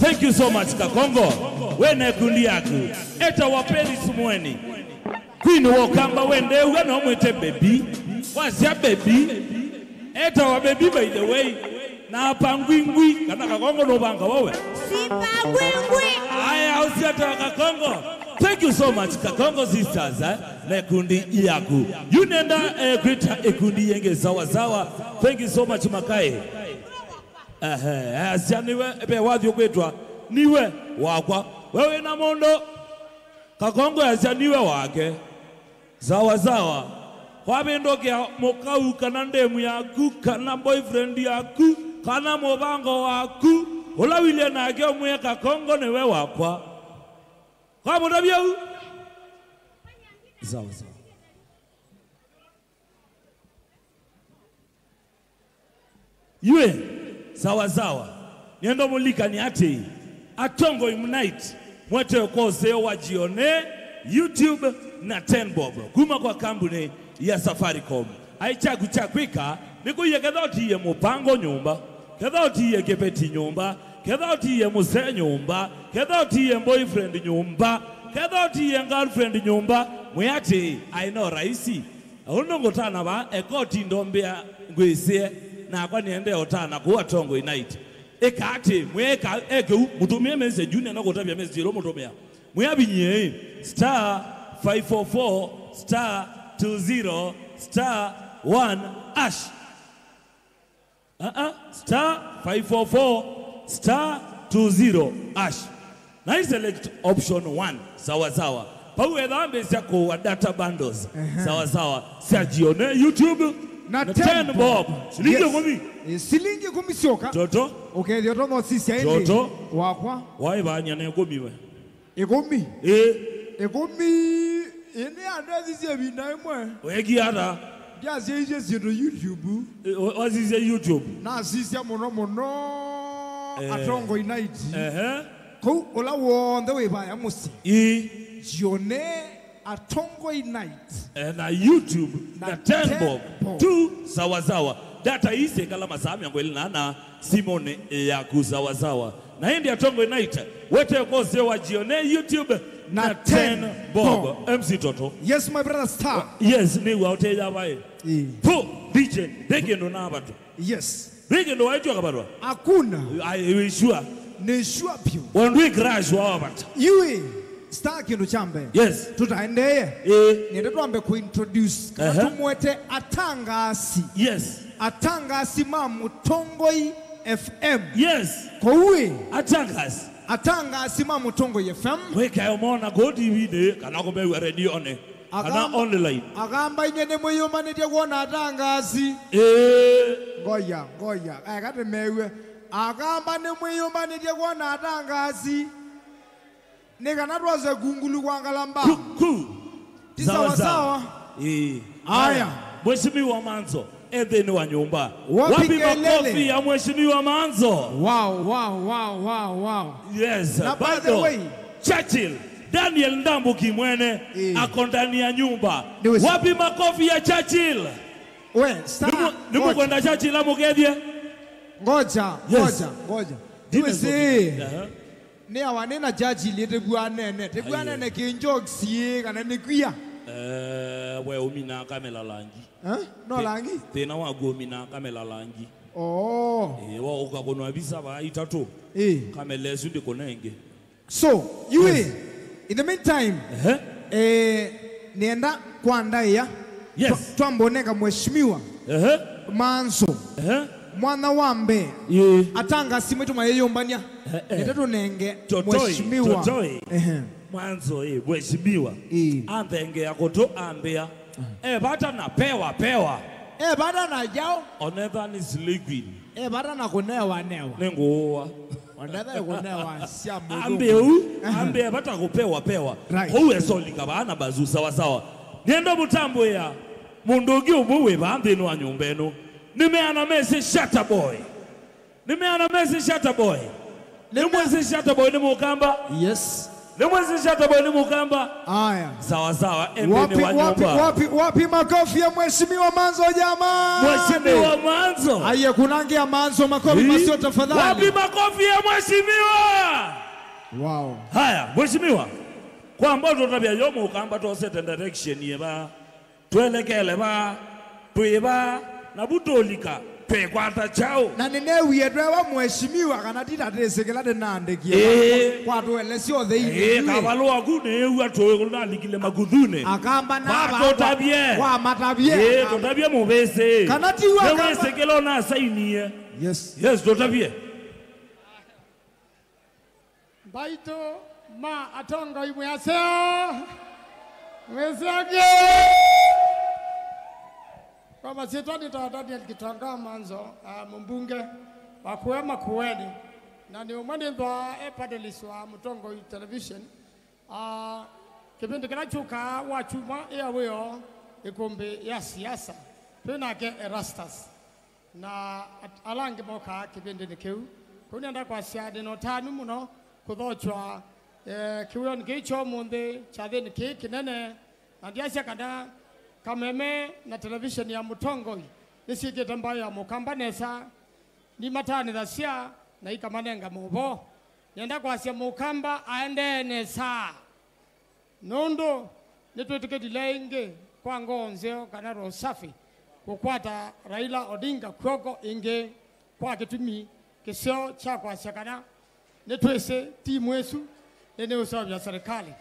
Thank you so much Kakongo. Wene kundi yaku. Eta wapeli sumweni. Queen wakamba wende ugana umwete baby. Wazia baby. Eta wa baby by the way. Na pangwingwi. Kana Kakongo no banga wawe. Si pangwingwi. Aya usiata Kakongo. Thank you so much Kakongo Sisters. Nekundi yaku. You nenda greater ekundi yenge sawa sawa. Thank you so much Makai. Asianiwe ebe wadhi kwetwa niwe wakwa wewe na mondo Kakongo asianiwe wake sawa sawa kwa bendo kya mokau kana ndemu yaku kana boyfriend yaku kana mobango waku ola wile na kyo mwe Kakongo niwe wakwa kwa mudabia sawa sawa Yue sawa sawa niendo mulika ni ati atongo imnite mwete kose wajione YouTube na 10 bob kuma kwa kampuni ya Safaricom aichagu chakwika nikuye kedoti ye mupango nyumba kedoti ye kepeti nyumba kedoti ye muse nyumba kedoti ye boyfriend nyumba kedoti ye girlfriend nyumba mwati I know raisi unongotana ba ekoti ndombea ngwese na kwa niende otana kuwa tongo inite ekati mweka eke mutumie message june na kotabia message ro mutumia mwabinye *544 *20 *1 ash *544 *20 ash na select option 1 sawa sawa pawe dhambe zako wa data bundles sawa sawa siajione YouTube na 10 bob shilingi ngumi silingi ngumi soka toto okay the other not sisi aende toto wakwa wai banya na ngumi we ngumi ene anda sisi ebina imwe wegi ara dia zije ziro YouTube wazize YouTube na zizia mono atongo unite ko ola wonde we ba ya musi jione atongo unite na YouTube na Tenbob tu sawasawa data ise kala masami yangu na Simone ya kusawasawa na hindi atongo unite wete kose wajione YouTube na Tenbob MC Toto. Yes my brother Star. Yes ni wa uteja bae po DJ Regendo na abatu. Yes Regendo wa itoka barua hakuna I sure ne sure pio wandui crash wa abatu yue Star kindu chambe. Yes tutaendeye niende tuambe kuintroduce kama tumwete atangasi. Yes atangasi mamu Tongoi FM. Yes kowe atangasi atangasi mamu Tongoi FM weka yomona go TV de kana ko be radio ne kana online agamba inyene moyomanite kuona atangasi ngoya akati mewe agamba ne moyomanite kuona atangasi nikana twaze gungulu kwangalamba sawa haya mheshimiwa Manzo Edeni wa nyumba wapi makofi ya mheshimiwa Manzo. Wow. Yes by the way Churchill Daniel Ndambu Kimwene ako ndani ya nyumba. Wapi makofi ya Churchill? We Star nimu kwenda Churchill amugethie ngoja diwese ni awanena jaji letebua nene kinjoksie kana nikwia we umina kamela langi no langi tena wago umina kamela langi wa ukagonwa bisa ba itatu kamela sundi konenge. So you in the meantime nienda kuandaia twamboneka mheshimiwa Manzo mwana wambe atanga simwetu mayeyombania nitatu nenge mheshimiwa Manzo mheshimiwa andenge yakoto ambia bata na pewa bata na jao onetha ni liquid bata na kunewa nengoa onetha kunewa sia ambe bata kupewa kowe solika bana bazu sawa niendo mutambo ya mundogi ubuwe bambe no anyumbeno nimeana message shatter boy nimwezi shatter boy ni mukamba. Yes nimwezi shatter boy ni mukamba. Aya sawa endeni wa nyumba wapi makofi ya mheshimiwa Manzo jamani. Mheshimiwa Manzo aye kunangia Manzo makofi masio tafadhali. Wapi makofi ya mheshimiwa? Wow haya mheshimiwa kwa mbozo tabia yomo ukamba to set direction yeba tuelekele ba tuiba na butolika pekwata chao na ninewi edwa mheshimiwa kana titatesekela denandekie kwa tuelesio the kabalo akune ewa to nalikile maguthune akamba na totabie kwa matabie totabie mubese kana tiwa wewe sekelo na sainie. Yes totabie baito ma atonga imwaseo mwesage kwa masitani Daniel Kitanga Manzo mbunge wa kuema kuweni na ni umwani ndo panelis wa Mutongo television kipindi kinachuka wachuma weo ikumbi ya siasa tunake Erastus na alangi moka kipindi nikiu kunenda kwa siadi no tanu muno kuthochwa kiwon gicho munde chathini kinene andiasia kada kameme na television ya Mutongo nisikete mbayo ya mukambanesa ni matani dasia na ikamanenga mubo yenda kwasia mukamba aende nesa nondo nitwetiketi lenge kwa ngonzeo kana rosafi kukwata Raila Odinga kwoko inge kwa kitumi kisio cha kwasia kana nitwese timu yesu nene usabya serikali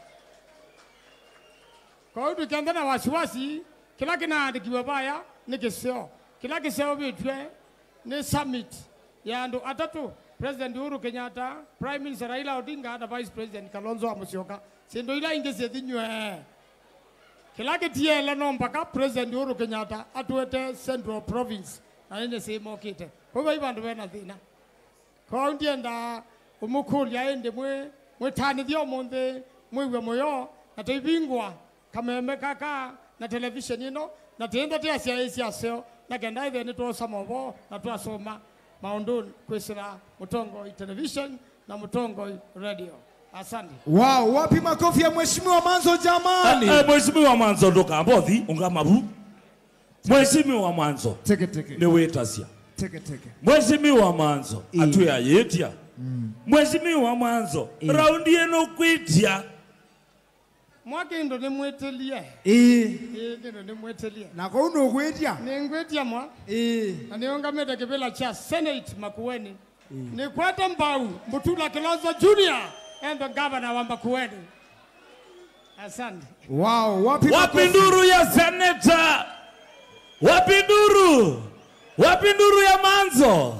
kwa hiyo tukiandana wasiwasi kila kinaandikiwa baya ni kisio kila kisio bitwe ni summit ya ndo atatu President Uhuru Kenyatta, Prime Minister Raila Odinga na Vice President Kalonzo Musyoka sindo ila ingeze thinywe kila kitiela no mpaka President Uhuru Kenyatta atuete Central Province na nene simo kite kwa hivyo ibandu bena thina kwa ndienda umukuli aende mwe tani dio monde mwe moyo na tibingwa kameme kaka na television ino na tienda tia cia sio na kenda ithe ni twosa mobo na twasoma maundu kwisira Mutongo television na Mutongo radio. Asante. Wow, wapi makofi ya Mheshimiwa Mwanzo jamani? Mheshimiwa Mwanzo ndoka mbothi ungamabu. Mheshimiwa Mwanzo. Teke. Ni wetasia. Teke. Mheshimiwa Mwanzo atuya yetia. Mheshimiwa Mwanzo raundi eno kwitia. Mwake ndo ni mwetelia. Ndo ni mwetelia. Na kwa uno kwetia? Ni ngwetia mwa. Na niongameta kibela cha Senate Makueni. Ni kwata mbau Mutula Kilonzo Junior and the governor wa Makueni. Asante. Wow, wapi nduru ya senator? Wapi nduru ya Manzo?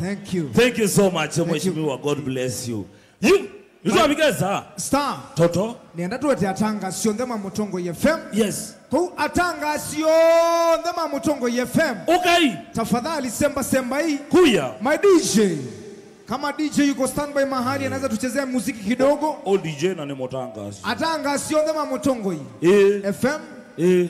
Thank you so much, Mheshimiwa. God bless you. You abigeza star toto nienda tuwete atanga sio ndema Mutongo FM. Yes. Kwa atanga sio ndema Mutongo FM. Okay. Tafadhali semba hii. Kuya. My DJ. Kama DJ yuko standby mahali anaweza tuchezea muziki kidogo. O DJ na ni Motanga. Atanga sio ndema Mutongo hii. FM.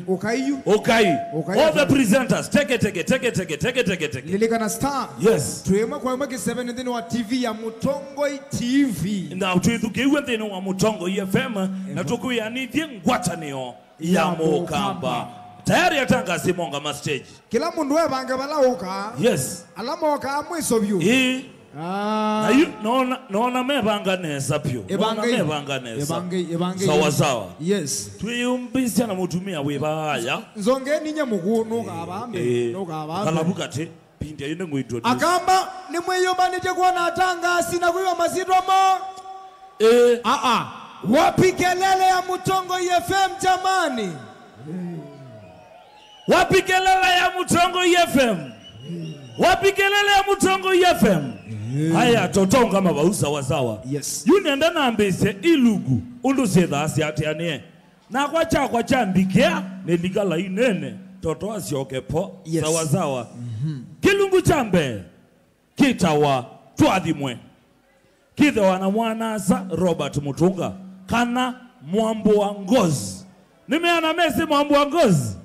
Ukaiyu. All the presenters take it. Nilika na star. Yes. Tuema kwa mwaka 7 ndini wa TV ya Mutongo TV. Na tuithukiwe ndini wa Mutongo FM na tukuya nithie ngwatanio ya Mukamba. Tayari atanga simonga ma stage. Kila mundu we bange balauka. Yes. Alama waka mwiso byu. Na yu naona mebanga nesa pyo. Mebanga nesa. Sawa. Yes. Tuyumbisya na mutumia webaya. Nzonge ninye mugu nugabambe. Kalabuka te. Pindia yune nguitu. Akamba ni mweyomba nije kuona atanga sina kuiwa mazidwa mo. Wapi kelele ya Mutongo FM jamani? Wapi kelele ya Mutongo FM? Wapi kelele ya Mutongo FM? Haya totonga mabausa wasawa. Yes. Yunenda na ambese ilugu unduseda asiatianie. Na kwa cha mbikea neligala inene toto asiokepo. Yes. Sawasawa. Kilungu chambe kitawa twathimwe. Kithawa na mwanasa Robert Mutunga kana Mwambo wa Ngozi. Nimeana mesi Mwambo wa Ngozi.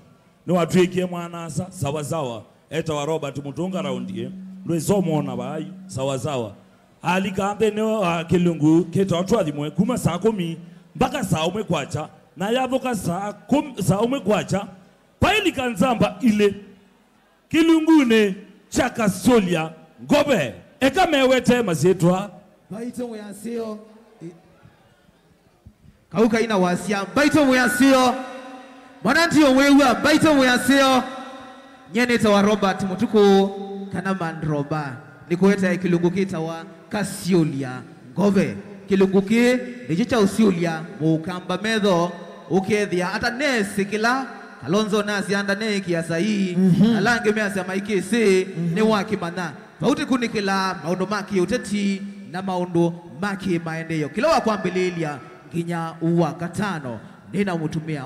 Ni watuikie mwanasa sawasawa. Eta wa Robert Mutunga raundie. Lwezomo na bayi sawasawa. Alikambe ne kilungu kitawa twathimwe kuma saa 10 mpaka saa 1 kwacha na yathuka saa 1 kwacha paili kanzamba ile kilungune chaka solia ngobe eka mewete mazetwa baito muyasio kauka ina wasia baito muyasio mwananti wewe baito muyasio nyeneta wa Robert Mutuku kana mandroba nikueta kilungu kita kasiolia ngobe kilungu ki nijicha usiolia Mukamba medho ukethia hata nesi kila Kalonzo nasi anda neki ya sahi alange measa maiki si ni wakimana bauti kunikila maondo maki uteti na maondo maki maendeleo kila wakwambililia nginya uwa katano nina mutumia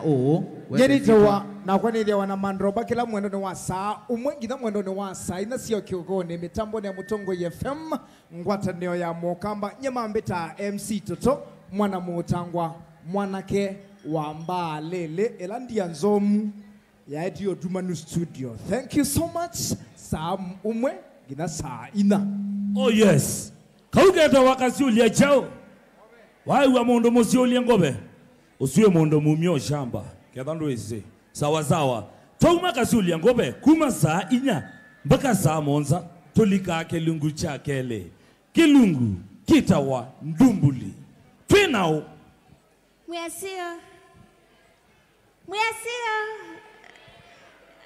Yenitewa na kwanithia wana mandroba kila mwendo ni wasa umwengitha mwendo ni wasa ina sio kiogoni mitambo ni ya Mutongo FM ngwatanio ya Mukamba nyemambita MC Toto mwana mutangwa mwanake wamba lele elandia nzomu ya edio Dumanu studio. Thank you so much. Saa umwe gina saa ina. Oh yes. Kaugeta wakasi ulia chao. Wai wa mondo mosi ulia ngobe. Usiwe mondo mumio shamba. Kedhandu ese. Sawasawa. Toma kasi ulia ngobe. Kuma saa inya. Mpaka saa monza. Tolika kelungu cha kele. Kilungu. Kitawa ndumbuli. Twinao. Mwasio.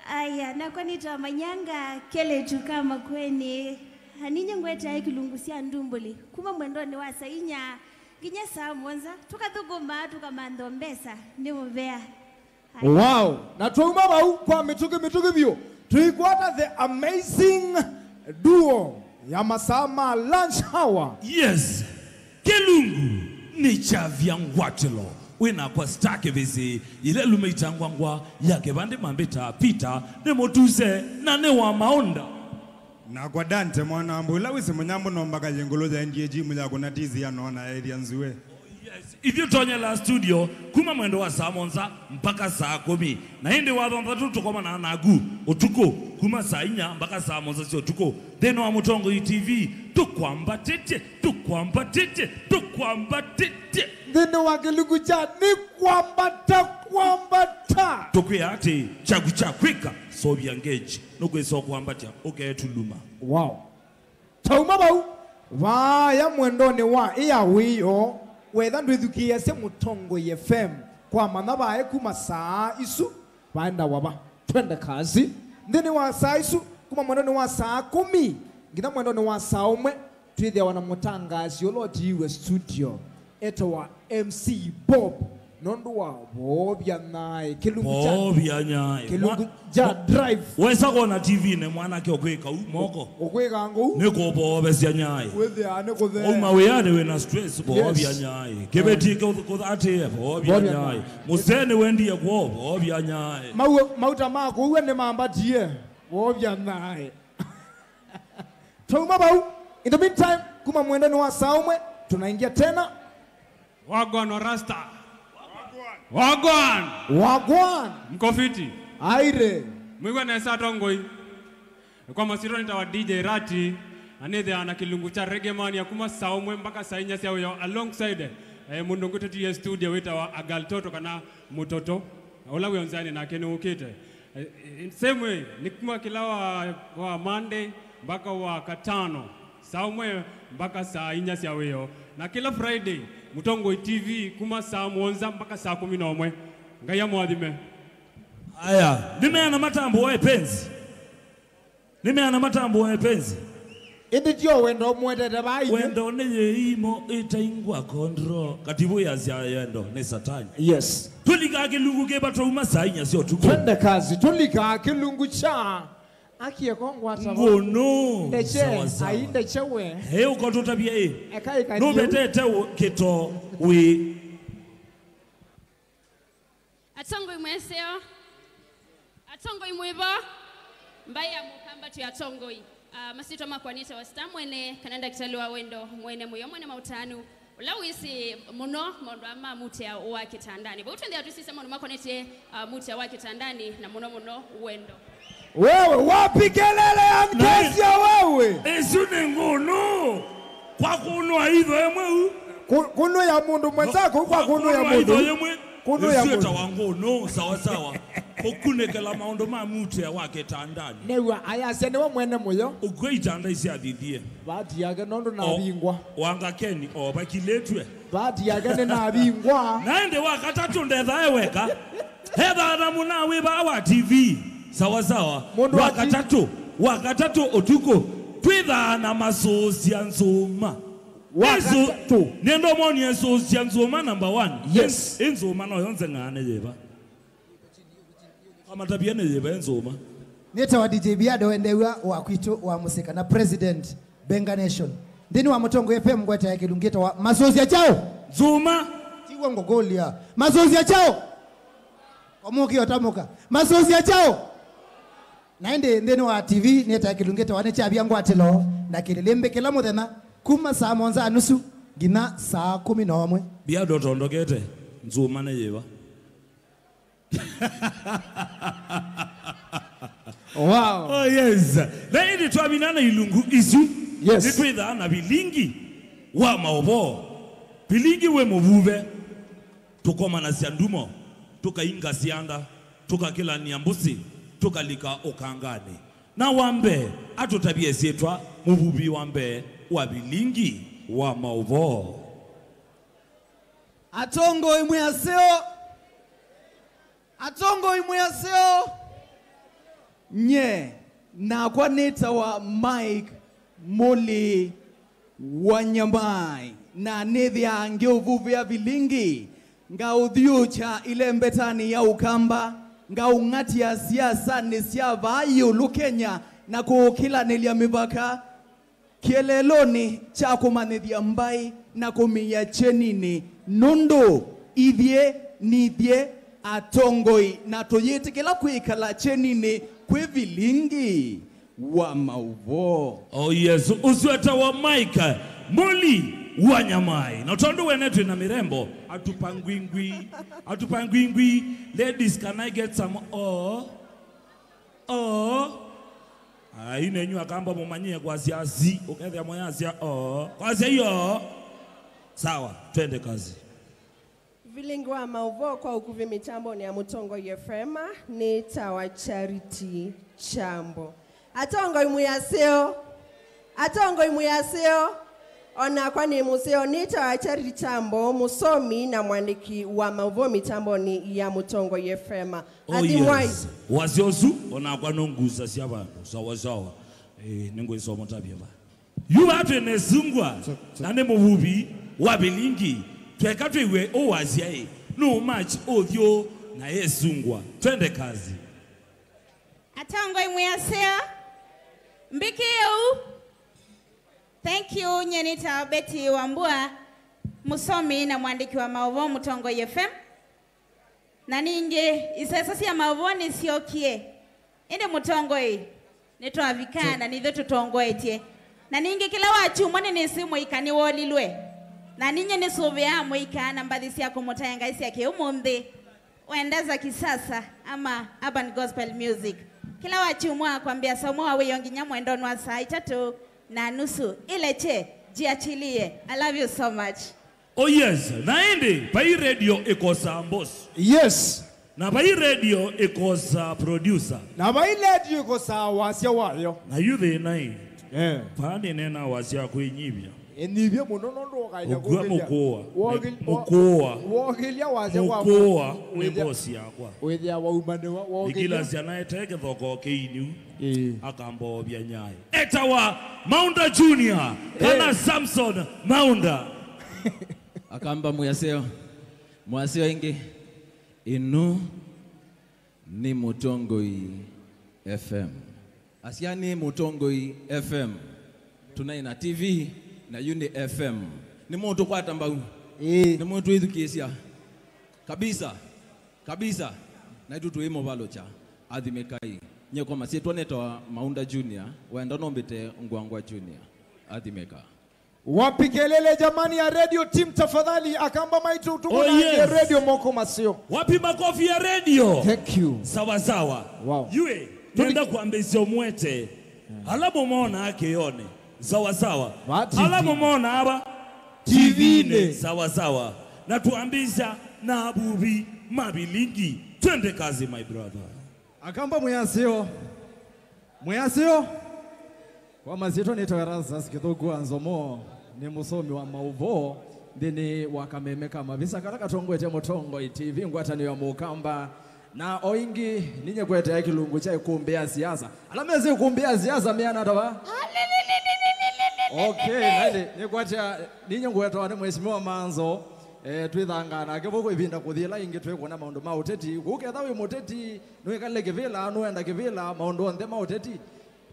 Aya, na kwa nita manyanga kele tukama kweni. Haninye ngweta kilungu sia ndumbuli. Kuma mwendoni wasa inya. Ginya saa monza. Tukadhuguma tukamandombesa. Ni mubea. Wow. Na tuuma bau kwa mituki bio. Tuikwata the amazing duo ya Masama lunch hour. Yes. Kilungu ni chavya ngwatelo. Wina kwa stake vizi ile lumeitangwangwa yake bande mambeta pita ne motuse na ne wa maonda na kwa Dante mwana ambula wise mnyambo nomba kajengoloza NDG mula kuna tizi ya nona area nzue. If tonya la studio kuma mwendo wa saa monza mpaka saa 10 na hindi wadhonza tu tukoma na nagu otuko kuma saa 4 mpaka saa monza sio tuko then wa Mutongo TV tukwamba tete then wa Kilungucha ni kwambata tukwe ati chagucha kwika so byangage nokwe so kwambata tuluma. Wow. Tauma bau va ya mwendo ni wa iya wiyo wetha ndwithukia se Mutongo FM kwa mana bae kuma saa isu baenda waba twende kazi ndini wa saa isu kuma mwendo ni wa saa 10 ngina mwendo ni wa saa 1 twithia wana mutangazi olotiwe studio eto wa MC Bob nondo wa bobya nae Kilungucha drive wesa kona TV ne mwana ke okweka moko okweka ngo neko bobe sia nyaye wethia ne ko the uma weyane we na stress bobya nyaye kebeti ko ate bobya nyaye musene wendi ekwo bobya nyaye mauta mako uwe ne mamba die bobya nae Tuma bau in the meantime kuma mwendo ni wa saume tunaingia tena Wagwan Rasta Wagwan Mkofiti Aire Mwigwa na esa tongoi kwa masiro nita wa DJ Rati anethe ana Kilungucha reggae man ya kuma saumwe mpaka sainya sia yo alongside mundungu tetu ya studio wita wa agaltoto kana mutoto ola we onzani na kene ukite in same way ni kuma kilawa wa Monday mpaka wa katano saumwe mpaka sainya sia yo na kila Friday Mutongo TV kuma saa 1 mpaka saa 11 ngaya mwadhime aya nimeana matambo wa penzi Indijo wendo mwedede bayi wendo ne imo itaingwa kondro katibu ya zia yendo ne satani yes tulika Kilungu ke bato umasainya sio tuko twende kazi tulika Kilungucha akie kongwa taba ngono ndeche ainde chewe he uko tabia ekai no betete kito we Atongo imweseo Atongo imwebo mbaya mukamba tu Atongo masito makwanita wastamwene kananda kitalua wendo mwene moyo mwene mautanu ulawisi muno mondo ama mutia wa kitandani bo twende atusisa mondo makonete mutia wa kitandani na muno wendo wewe wapi kelele ya mtesia wewe esune ngono kwa kuno hivyo yemwe kuno ya mundu mwenzako kwa kuno ya mundu kuno ya mundu wangono sawa okunekela maondo mamutia wake tandani newa ayase newa mwene moyo ugweitanda isi adithie bati yake nondo na bingwa wanga keni obakiletwe bati yake na bingwa naende wakatatu ndetha eweka hedha na munawe bawa TV sawa wakatatu otuko twitha na masosia nzoma wakatatu nendo moni esosia nzoma number 1 yes nzoma no yonze ngane yeba amatabia ne yeba nzoma neta wa DJ Biado endewa wa kwito wa musika na president Benga Nation ndini wa Mutongo FM ngweta yake lungeta wa masosia chao nzoma tiwa ngogolia masosia chao omuki otamuka masosia chao naende ndeni wa TV neta kilungeta wane chabia ngwatelo na kilembe kila muthena kuma saa 1:30 gina saa 11 Biado tondokete nzuma ne yeba wow oh yes naende twabinana ilungu isu yes nitwitha na bilingi wa maobo bilingi we mubuve tukoma na siandumo tukainga sianga tukakila niambusi tukalika okangane na wambe atotabie sietwa mububi wambe wa bilingi wa maovo Atongo imwaseo nye na kwa neta wa Mike Moli Wanyamai na nethia ngeuvuvia bilingi nga uthiucha ile mbetani ya ukamba nga ungati ya siasa ni sia vayo lukenya na kukila nelia mibaka kieleloni cha kumanithia mbai na kumia chenini nondo ithie nithie atongoi na tuyitikila kwikala chenini kwi vilingi wa mauvo oh yes usweta wa Mike Moli Wanyamai. Na tondo wenetu na mirembo. Atupangwingwi. Ladies, can I get some ine nyua kamba mumanyia kwa ziazi. Ukethia moya zia kwa zia yo. Sawa, twende kazi. Vilingi wa mauvo kwa ukuvi mitambo ni ya Mutongo Yefrema ni tawa Charity Chambo. Atongo imuyaseo ona kwa ni museo ni tawa Charity Chambo musomi na mwandiki wa mauvo mitambo ni ya Mutongo Yefrema. Yes. Waziozu ona kwa nonguza siaba sawa. Ningo isomo tabia ba. Yu atu nezungwa nane muvubi wabilingi. Twekatwe iwe owaziae no match othio na yezungwa twende kazi. Atongo imuyaseo mbikio. Thank you Nyenita Betty Wambua musomi na mwandiki wa maovo Mutongo FM. Na ninge isasasi ya maovo ni siokie ende Mutongo netwa vikana nitho tutongo etie na ninge kila wachu mwone nisimu ikani wolilwe na ninye nisuvea muikana mbathisi ya kumutanga isi yake umundi wendaza kisasa ama urban gospel music kila wachumwa kwambia somo wa weyongi nyamwendo nwa saa 3:30 ileche jiachilie. I love you so much. Oh yes, naende pai radio ikosa boss. Yes. Na pai radio ikosa producer. Na pai radio ikosa wasia wayo. Na yuthe nai. Pani nena wasia kuinyibia. Enibia muno ndo kaida mukoa. Wogilia wasia kwa. Mukoa ni boss yakwa. Wethia wa umane wa Ikila ziana eteke thoko keinu. Akambo bia nyai. Etawa Maunda Junior. Kana Samson Maunda. Akamba muyaseo ingi inu ni Mutongoi FM. Asiani Mutongoi FM. Tunaina TV na Uni FM. Ni mtu kwa tambau. Ni mtu hidu kiesia. Kabisa. Na hidu tuwemo valocha. Adhimekai. Nye kwa masietu waneto Maunda Junior. Waenda nombete Ngwangwa Junior. Adhimeka. Wapikelele jamani ya radio team tafadhali akamba maitu tukunange radio moko masio. Wapi makofi ya radio? Thank you. Sawa. Wow. Yue, tuenda kuambizio mwete. Alamu mona ake yone. Sawa. Alamu mona haba. TV ne. Sawa. Na tuambiza na abubi mabilingi. Twende kazi my brother. Akamba muyasio. Kwa mazito ni toeraza sikithugu anzomo ni musomi wa mauvo ndini wakamemeka mavisa karaka tongwete Mutongo TV ngwatani ya mukamba na oingi ninye kwete ya kilungu cha kumbea siasa alameze kumbea siasa miana tawa. Okay naende ni kwacha ninye ngwete wane mheshimiwa manzo twithangana kivoko ibinda kuthila ingi twekona maundu ma uteti uketha wi muteti nwekale kivila nwenda kivila maundu onthe ma uteti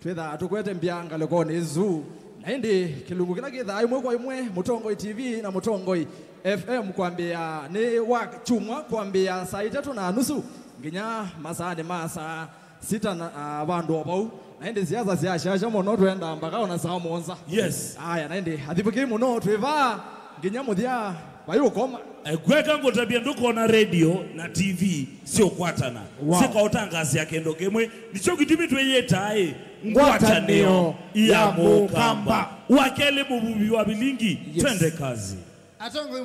twitha tukwete mbianga lekone zu naindi kilungu kila kitha imwe kwa imwe Mutongo TV na Mutongo FM kwambia ni wachumwa kwambia saa 3:30 nginya masaa masa 6 na bandu obau naindi siasa siashasha muno twenda mpaka ona saa monza. Yes. Aya naindi athibuki muno twiva nginya muthia bayo koma. Kweka ngotabia nduko na radio na TV sio kwatana. Sika utangazi yake ndo kemwe nicho kitimi tweyetae ngwataneo ya mukamba. Wakele mububi wa bilingi twende kazi. Atongo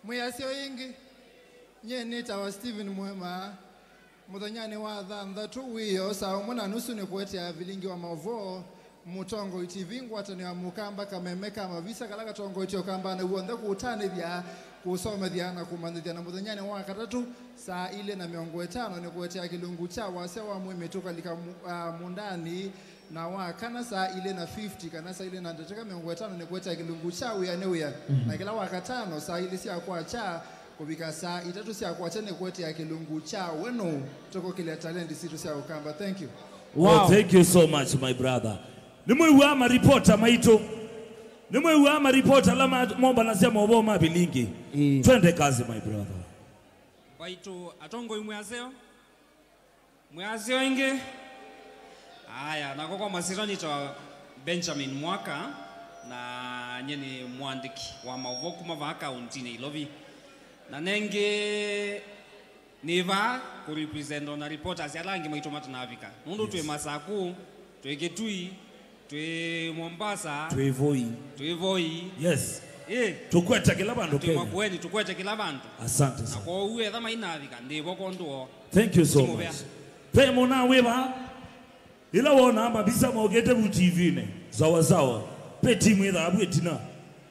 muyasio ingi nye nita wa Steven Muhema muthanyani wa thantatu wiyo saa 1:30 ni kuetea bilingi wa mavo Mutongo TV ngwataneo ya mukamba kamemeka mavisa kala Katongo itio kamba na uonde kutanithia kusomethia na kumanithia na muthanyani wa katatu saa 4:50 ni kuetea kilungu cha wase wa mwemetoka lika mundani na wa kana saa 4:50 kana saa 4:50 ni kuetea kilungu cha uya na kila wakatano saa 4 sia kwa cha kubika saa 3 sia kwa cha ni kuetea kilungu cha weno toko kile talent situ sia ukamba. Thank you. Wow. Thank you so much my brother. Nimwe uama reporter maito. Nimwe uama reporter lama momba nasema oboma bilingi. Twende kazi my brother. Baito Atongo mwazio ingi. Aya nakoko masirani to Benjamin Mwaka na nyeni mwandiki wa maudhui kuma va kaunti ni Ilovi na nenge niva ku represent on reporters ya rangi mwaito matunavika nundu twe Masaku twe Kitui twe Mombasa twe Voi yes tukwete kila bandu Kenya twakweni tukwete kila bandu asante sana kwa uwe thama inavika ndivo konduo thank you so much pe mona weba ila wona mabisa mogete bu TV ne zawa pe timu ida abwetina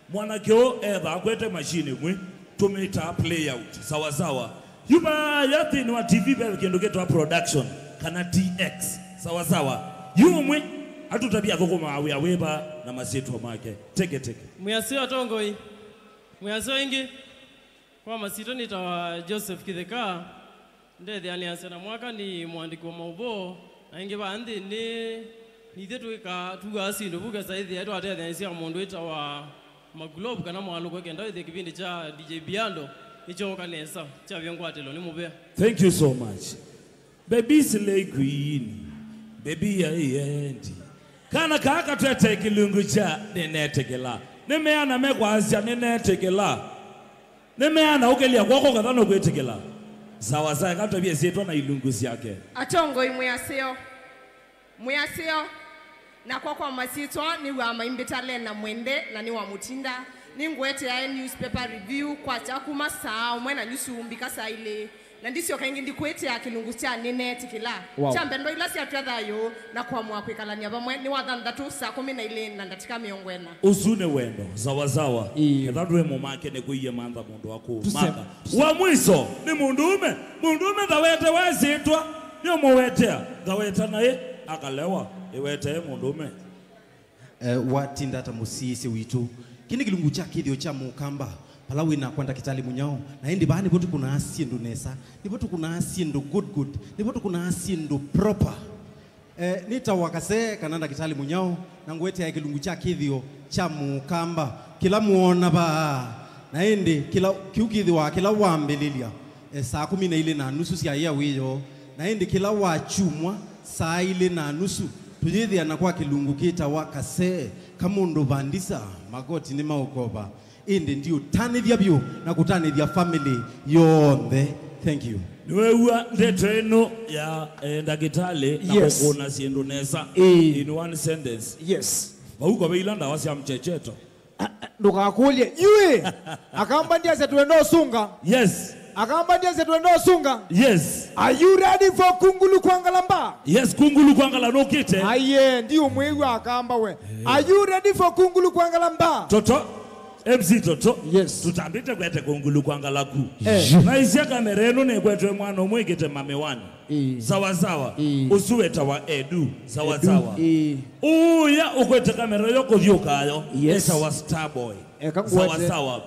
mwana kyo eba kwete machine mwe tumeta play out zawa yuba yathi ni wa TV be kendo keto production kana DX zawa yumwe atutabia koko mawe aweba na masetu make teke Muyasio Atongoi Muyasio ingi kwa masito nitawa Joseph Kitheka ndethe alianza na mwaka ni mwandiko maudhui na ingi baadhi ni tuka tugasi ndubuka saizi yetu atethe isia mundu itawa maglobe kana mwaluko kenda ithe kipindi cha DJ Biando nicho kanesa cha vyongwatelo ni mubea. Thank you so much baby slay queen baby ya yendi kana kaka twete kilungu cha nenetekela nemeana mekwazia nenetekela nemeana ukelia kwako kadhano kwetekela sawa kata bia zetu na ilunguzi yake Atongoi muyasio na kwa masitwa ni wa maimbitale na mwende na ni wa mutinda ni ngwete ya newspaper review kwa chakuma saa mwena nyusu mbikasa ile na ndisio kaingi ndikwete ya kilungu cha nenetekela chambe ndo ila si atwathayo na kwa mwakwikala bamwe ni wathandatu saa 12 na ndatika miongwena usune wendo zawa kedadwe mumake ne kuiye manda mundu wako maka wa mwiso ni mundume thawete wazitwa ni muwetea thaweta naye akalewa iwete mundume watinda ta musisi witu kini kilungu cha kithio cha mukamba palawi na kwenda kitali munyao na hindi bani botu kuna asiendo nesa ni botu kuna asiendo good ni botu kuna asiendo proper nita wakase kananda kitali munyao na ngwete ya kilungu cha kithio cha mukamba kila muona ba na hindi kila kiukithio kila wambelilia saa 12:30 cia ya wiyo na hindi kila wachumwa saa 2:30 tujithia na kwa kilungu kita wakase kamundu bandisa magoti ni maukoba indi ndio tanithia bio na kutanithia family yonthe. Thank you. Niwewa ndeteno ya ndagitale na kukuna siendo nesa in one sentence. Yes. Bauko beilanda wasi amchecheto. Ndukakulie yue akamba ndia zetu ndo sunga. Yes. Akamba ndia zetu ndo sunga. Yes. Are you ready for kungulu kwangalamba? Yes, kungulu kwangala no kite. Aye ndio mwewe akamba we. Are you ready for kungulu kwangalamba? Toto MC Toto yes tutambite kwete kungulu kwangala ku na isia kamera eno ne kwetwe mwana omwegete mame wani sawa usuweta wa edu sawa uya ukwete kamera yoko vyokayo esa wa Starboy sawa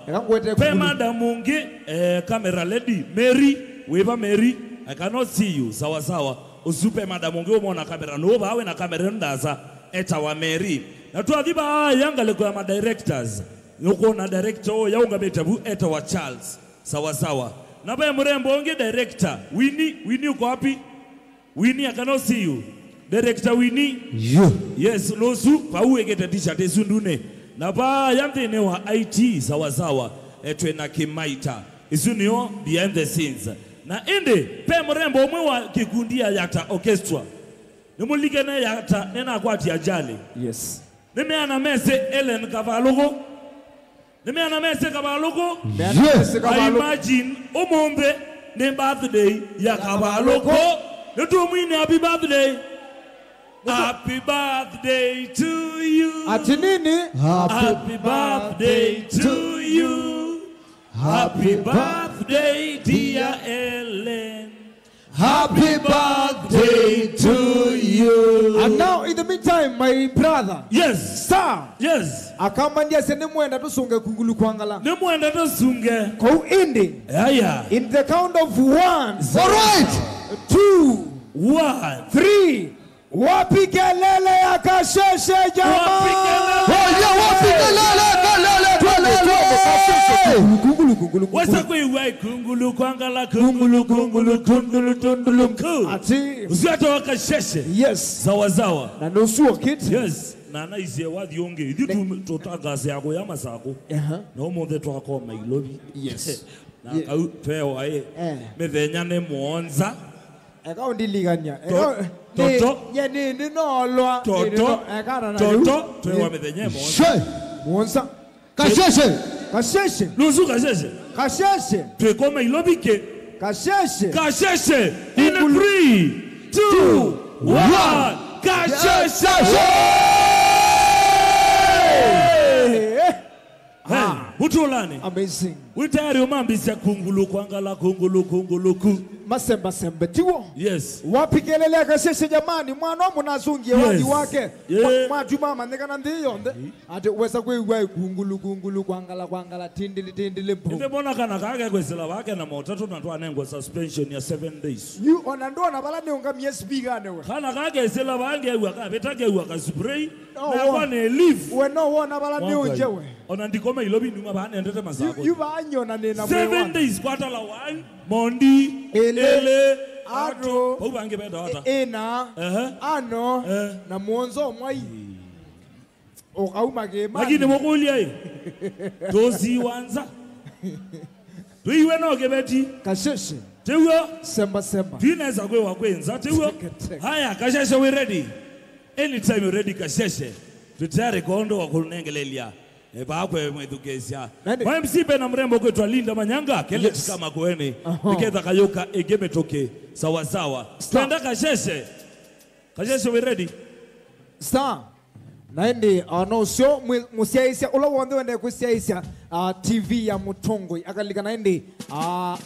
pema damungi kamera lady Mary weva Mary I cannot see you sawa usupe madamungi umona kamera no bawe na kamera ndaza eta wa Mary na tuadhiba yanga leko ya ma directors yoko na director ya unga betabu eta wa Charles sawa na bae mrembo onge director Winnie uko wapi Winnie I cannot see you director Winnie yes losu pa uegete t-shirt esundune na ba yamte ne wa IT sawa etwe na kimaita isunio behind the scenes na ende pe mrembo omwe wa kikundia yata orchestra nimulike na yata nena kwati ajali yes nimeana mese Ellen Kavalugo nimeana mese Kavalugo yes I imagine umombe ne birthday ya Kavalugo netu mwini happy birthday to you ati nini happy birthday to you happy birthday dear Ellen happy birthday to you. And now in the meantime my brother yes sir yes akamba ndia sene mwenda tusunge kungulu kwangala ne mwenda tusunge ko indi in the count of 1 all right 2 1 3 wapikelele ya kasheshe jamaa kungulu wasa kuiwai kungulu kwangala kungulu ati usiato wakasheshe yes zawa na nusu kit yes nana izie wathi ungi ithu tutangase yako ya masako no mothe twakoma mailobi yes na kau feo ai methenya ne monza eka undiliganya toto ye ni nolwa toto ekana na toto twewa methenya monza monza kasheshe lusu kasheshe twekoma ilobike kasheshe in 3 2 1 kasheshe Utolani. Amazing. Witari umambisa kungulu kwangala kungulu. Masemba tiwo. Yes. Wapikelele kasheshe jamani mwana munazungie wadi wake. Majuma manekana ndiyo nde. Ate wesa kwe kungulu kwangala tindili mpu. Nde bona kana kage kwesela wake na motatu na twanengwa suspension ya 7 days. You onandona bala ne unga miezi bigane we. Kana kage sela wange waka betage waka spray. Na wane leave. We no wona bala ne unjewe. Onandikoma ilobi numa bana ndete masako. You banyona nena 7 days kwata la 1 Mondi ele ato ubange beda wata ena ano na muonzo mwai okauma lakini mokulia tozi wanza tuiwe no gebeti kasheshe tewo semba pineza kwe wakwenza tewo haya kasheshe we ready anytime you ready kasheshe tutare kondo wakunengelelia Ebakwe mwedukesya. Mwemsipe na mrembo kwetu Linda Manyanga kele kama kuene. Nikeza kayoka egeme toke sawa. Twenda kasheshe. Kasheshe we ready? Star. Naende no sio musiaisia ula wande wende kusiaisia TV ya Mutongoi akalika naende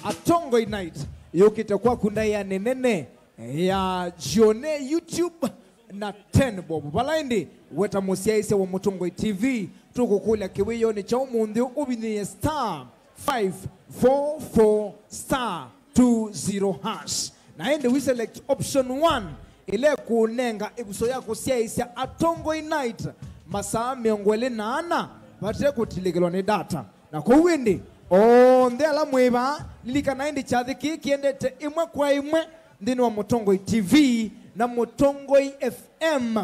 Atongoi night yokita kwa kunda ya nenene ya Jione YouTube na 10 bob balaindi weta musiaisia wa Mutongoi TV tukukula kiwiyo ni cha umundi ubini star 544 star 20 hash naende we select option 1 ile kunenga ibuso yako siaisia Atongoi night masaa miongwele nana bate kutilegelwa ni data na kwa windi onde ala mweba lilika naende chathiki kiendete imwe kwa imwe ndini wa Mutongoi TV na Mutongoi FM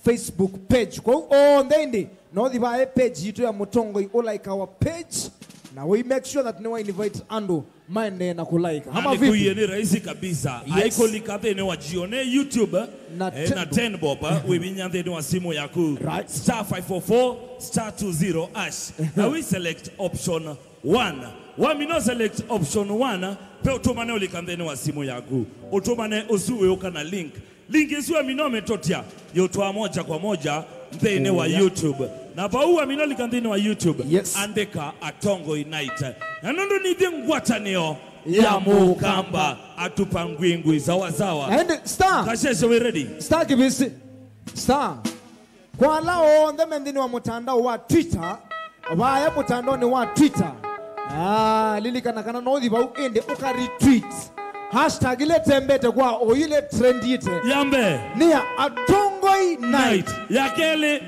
Facebook page kwa onde ndi no the page yitu ya Mutongoi like our page na we make sure that no one invite ando mande na kulike hama vipi kuye ni rahisi kabisa haiko likate ne wajione YouTube na 10 bob we binyande ni wasimu yaku star 544 star 20 hash now we select option 1 we no select option 1 pe utomane ulikande ni wasimu yaku utomane usuwe ukana link isiwe minome totia yotwa moja kwa moja mthene wa YouTube na pauwa minoli kandini wa YouTube andika Atongoi night na nundu nidhi ngwatanio ya Mukamba atupangwingwi zawa and star kasheshe we ready star kibisi star kwa lao ndeme ndini wa mutandao wa Twitter waya mutandao ni wa Twitter lili kana nodhi bau ende uka retweet hashtag ile tembete kwa oile trendite yambe ni ya Atongoi night yakele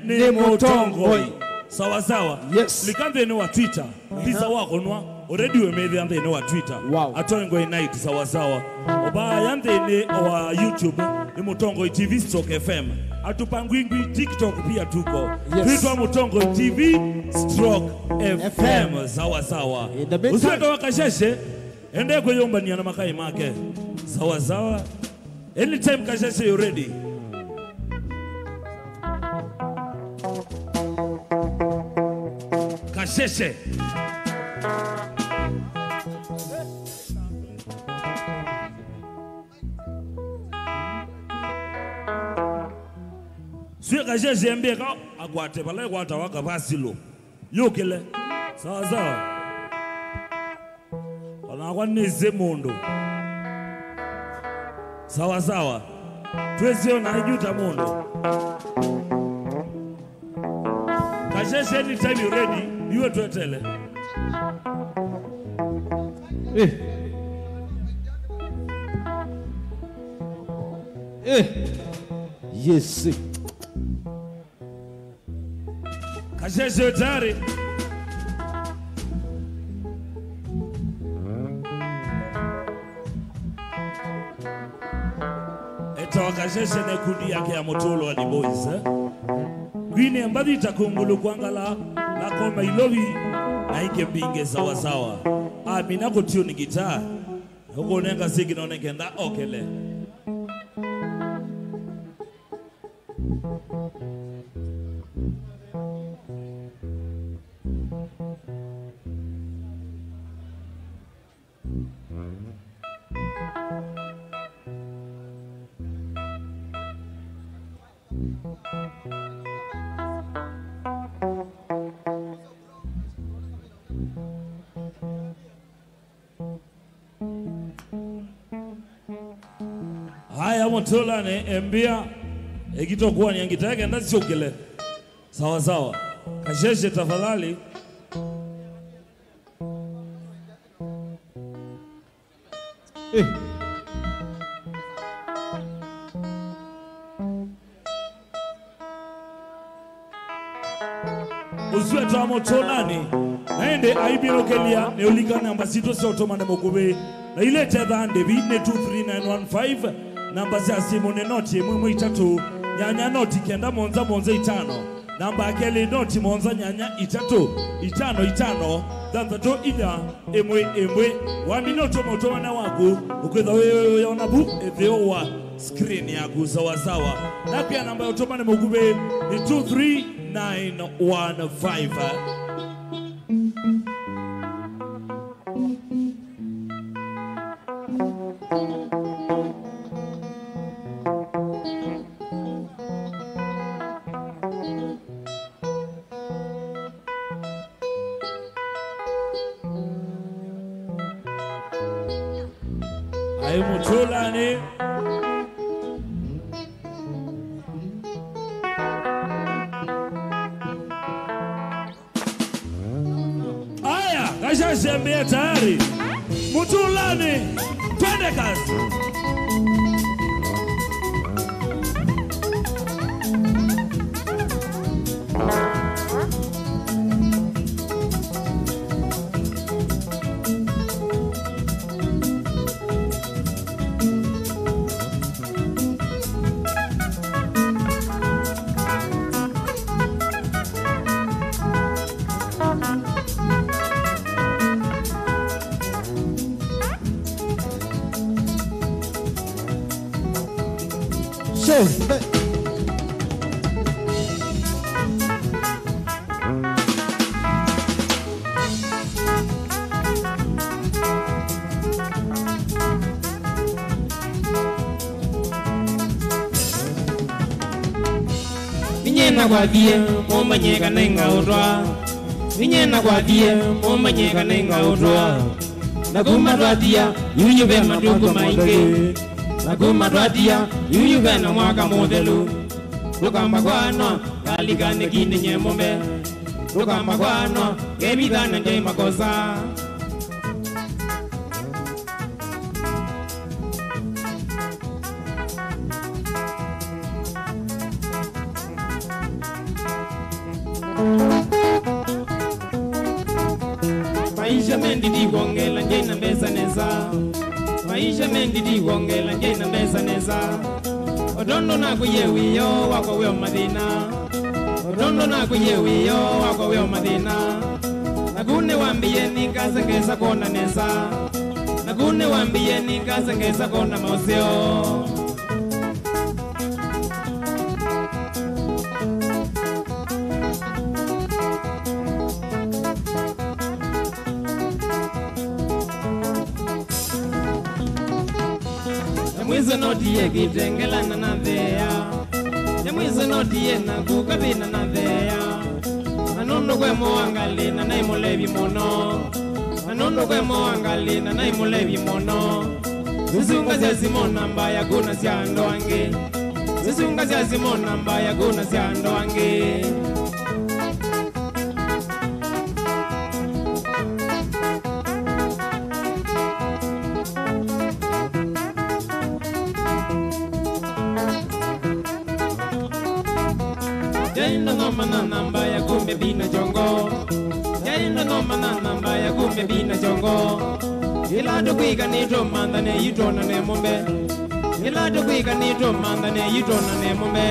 ni Mutongoi sawa yes likande ni wa Twitter pisa wako nwa already we made ande ni wa Twitter Atongoi night sawa oba yande ni wa YouTube ni Mutongoi TV stroke FM atupangwingwi TikTok pia tuko Twitter Mutongoi TV stroke FM sawa usiweto wakasheshe ende kwa yomba ni anamakai make sawa anytime kasheshe you ready kasheshe Sio kasheshe mbeka akwate pala kwata waka basilo yokele sawa wanakwanise mundu sawa twezio na juta mundu kasheshe anytime you ready you twetele yes kasheshe tayari kasheshe ne kundi yake ya Motolo ali boys Gwine mbadi takungulu kwangala na koma ilovi na ike binge sawa sawa. Mina ko tune guitar. Huko nenga sigi na nengenda okele. Haya Motola ne embia ekitokuwa ni angitaka ndazi chokele. Sawa sawa. Kasheshe tafadhali. Uzwe ta Motolani naende aibirokelia neolika namba sito sotomane mokube na ile tedha ndevi ne 23915 namba za simu ne noti mwimu itatu nyanya noti kenda monza monza itano namba akele noti monza nyanya itatu itano dantato ida emwe wa minoto motomana waku ukweza wewe yonabu etheo wa screen yaku sawa sawa na pia namba ya otomane mokube ni 23915 Ayo Motola ne Aya kashashembea tayari Motola ne twende kazi Vinyena kwa die momanyeka nenga utwa Vinyena kwa die momanyeka nenga utwa Naguma twatia yuyu be maduku maingi Naguma twatia yuyu be na mwaka modelu Tukamba kwano kaligane kine nyemombe Tukamba kwano kebidana njei makosa Maisha mendi di gongela njei na mbesa neza Maisha mendi di gongela njei na mbesa neza Odondo na kuyewiyo wako weo madina Odondo na kuyewiyo wako weo madina Nagune wambiye ni kaza ngeza kona neza Nagune wambiye ni kaza ngeza kona mauseo Mwizo notiye kitengela na nadhea Mwizo notiye na kukabina na dhea Anondo kwe moangali na naimulevi mono Anondo kwe moangali na naimulevi mono Zisunga zya simona mbaya kuna siando wange Zisunga zya simona mbaya kuna siando wange Jaindo no manana mbaya kumbe bina jongo Jaindo no manana mbaya kumbe bina jongo Ila do kwiga ni to manda ne yitona ne mombe ila tukwika nitumantha neyitona nemume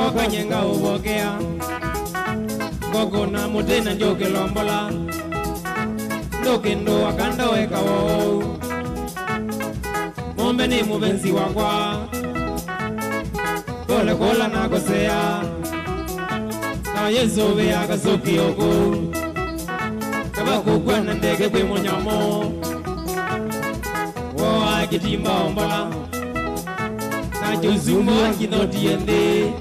okanyenga uvokea ngogona mutena njokilombola ndokindo akandoweka wou mombe ni muvenzi wakwa kole kola nakosea na yesu ve akasokioko kabakukwana ndege kwi munyamo wo akitimba ombola na jozumo akinotiende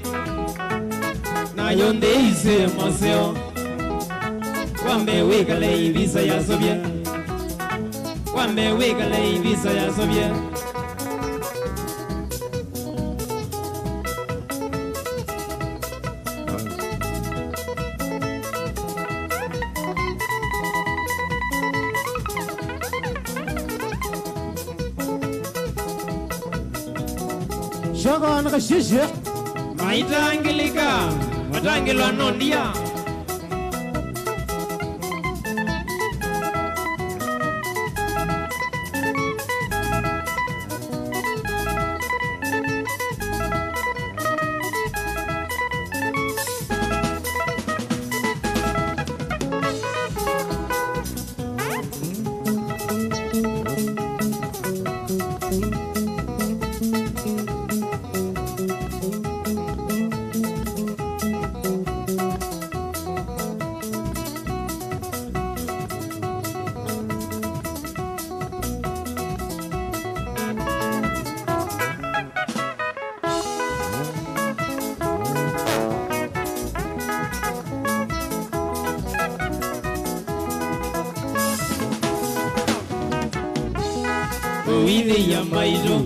na yonde ise moseo wamewekale ivisa ya Soviet wamewekale ivisa ya Soviet Shoga nakashishe maitangilika matangilwa nondia Uwile ya maido,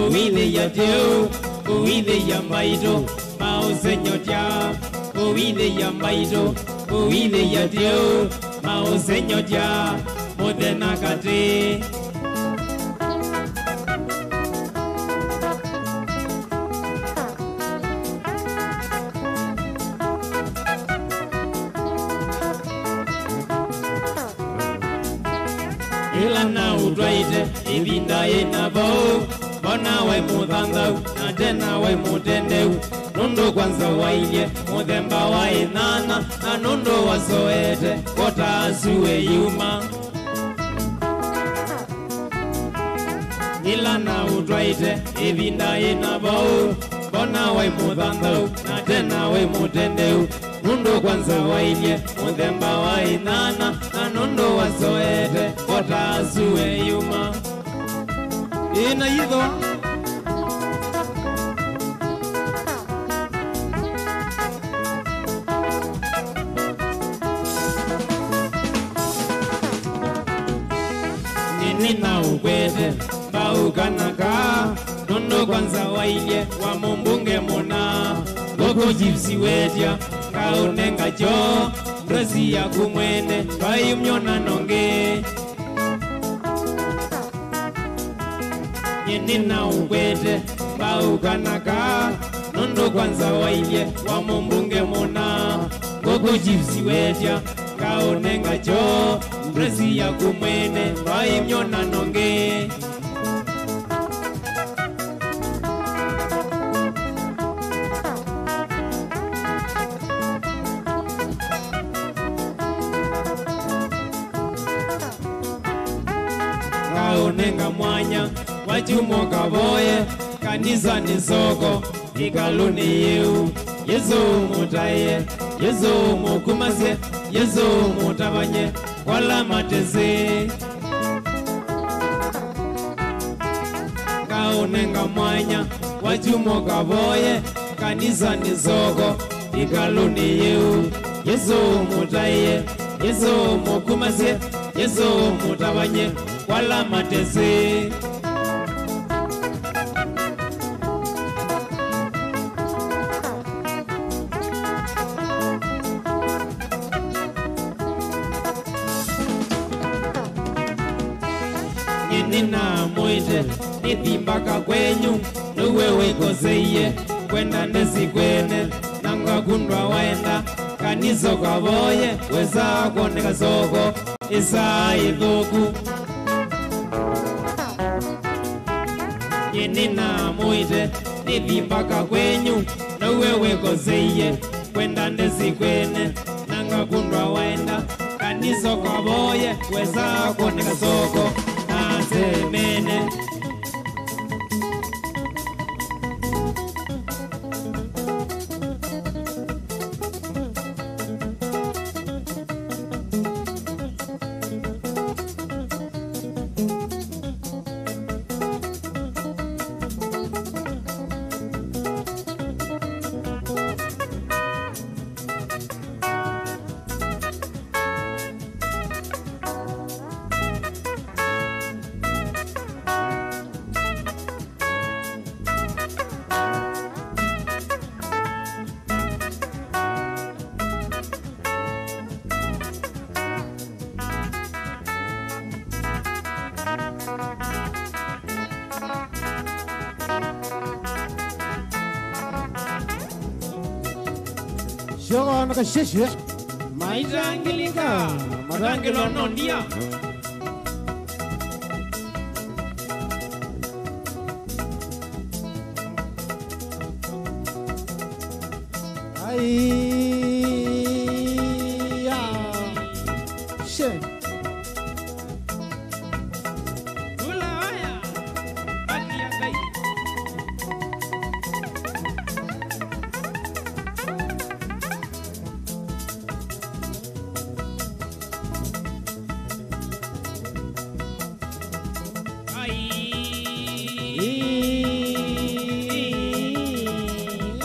uwile ya deo, uwile ya maido, mao senyotia. Uwile ya maido, uwile ya deo, mao senyotia, modena kate. Ila na udwaite ibinda inabo bona we mudhandau na tena we mutendeu nundo kwanza waile muthemba wa inana na nundo wasoete kota asuwe yuma ila na udwaite ibinda inabo bona we mudhandau na tena we mutendeu nundo kwanza waile muthemba wa inana na nundo wasoete kota asuwe yuma ina yitho nini na ukwete mbaukanaka nundo kwanza waile wa mumbunge muna goko jipsi wetia kaunenga jo mrezi ya kumwene bayumnyona nonge nini na ukwete mbaukanaka nundo kwanza waile wa mumbunge muna goko jipsi wetia kaunenga jo mrezi ya kumwene bayumnyona nonge kaunenga mwanya wachumo kavoye kanisa ni soko ikaluni yeu yesu mutaye yesu mukumase yesu mutabanye wala matese kaunenga mwanya wachumo kavoye kanisa ni soko ikaluni yeu yesu mutaye yesu mukumase yesu mutabanye wala matese nina mwite nithimbaka kwenyu nuwe wikoseiye kwenda ndesi kwene nanga kundwa waenda kanizo kavoye weza kuoneka soko isa ithuku nina mwite nithimbaka kwenyu nuwe wikoseiye kwenda ndesi kwene nanga kundwa waenda kanizo kavoye weza kuoneka soko asemene Shoga nakasheshe maitangilika matangilo nondia Aiya she Ulaya Akia kai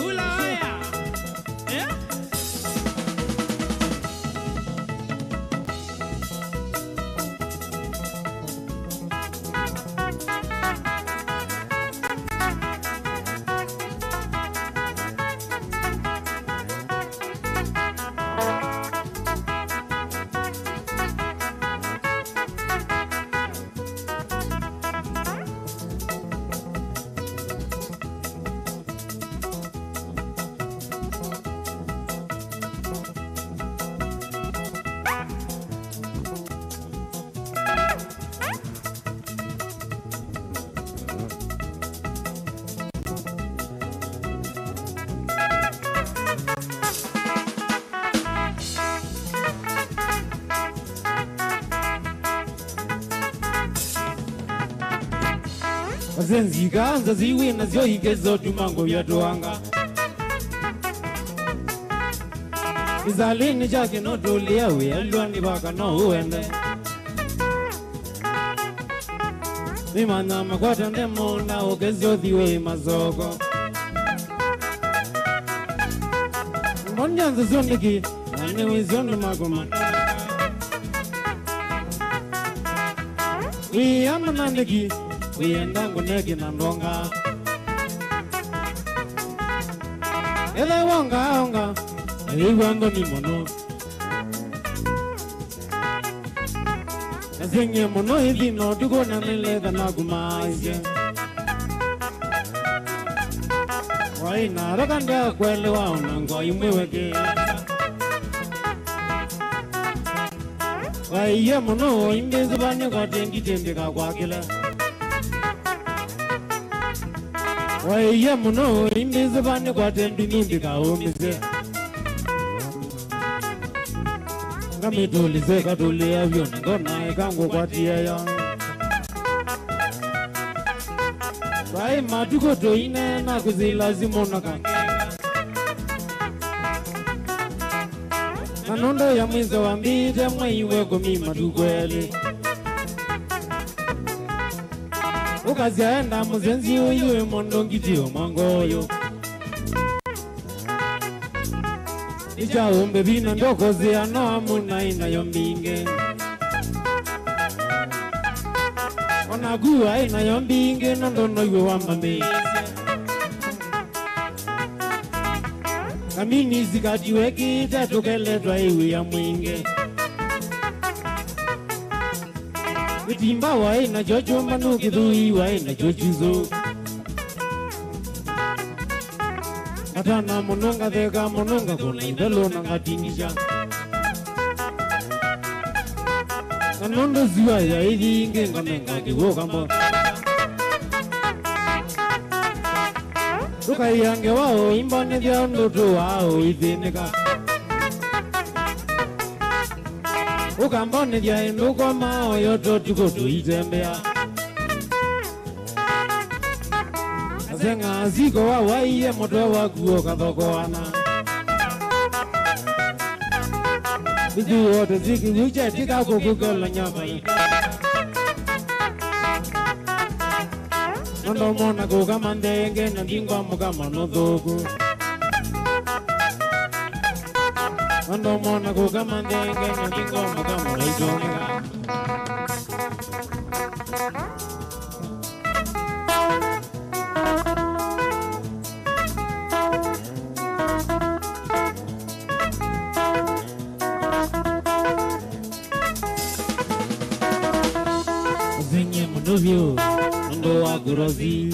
Ulaya eh Wazenziga nzaziwe nazyo igezo tumango vyatuanga Izalini chake no tulia we alwani baka no uende Mimana makwata ndemona ugezo dhiwe mazoko Mbonjanza zondiki nane wizondo magoma Wiyama nandiki Wiyendangu negi na ndonga Ele wonga Iwando ni mono Zinge mono hivi no Tuko na nileza na kumaise Waina rakanda kwele waunango imweweke Waiye mono imbezi banyo kwa tengi tembeka kwa kila Waiye mono imbezi banyo kwa tengi tembeka umize Kami tulize katuli avion Ngona ikangu kwa tiaya Wai matuko to ine na kuzilazimu nakangeka Manondo ya mwizo wa mbite mwaiwe kumi matukweli Ukaziaenda muzenzi uyiwe mondo ngitio mangoyo Icha umbe bina ndoko ziano amuna ina yombinge Onagua ina yombinge nondono iwe wambambe Kamini zikatiwe kita tukeletwa iwe ya mwinge Kitimba wae na jojo manu kidui wae na jojuzo. Atana mononga dega mononga kuna idalo nanga tingisha. Kanondo ziwa ya idi inge nganenga kiwoka mbo. Ruka yange wao imbane dia ndoto wao idineka. Ukambone dia nduko mao yoto tuko tuitembea. Azenga ziko wa waiye moto wa kuo kathokoana. Bidu wote ziki wuje tika kukukola nyama. Nondo mona kukamandenge na ndingwa mukama nothoku. Nondo mona kukamandenge na ndingwa mukama loitonega. Zenye monovyo, nondo wa gurozi.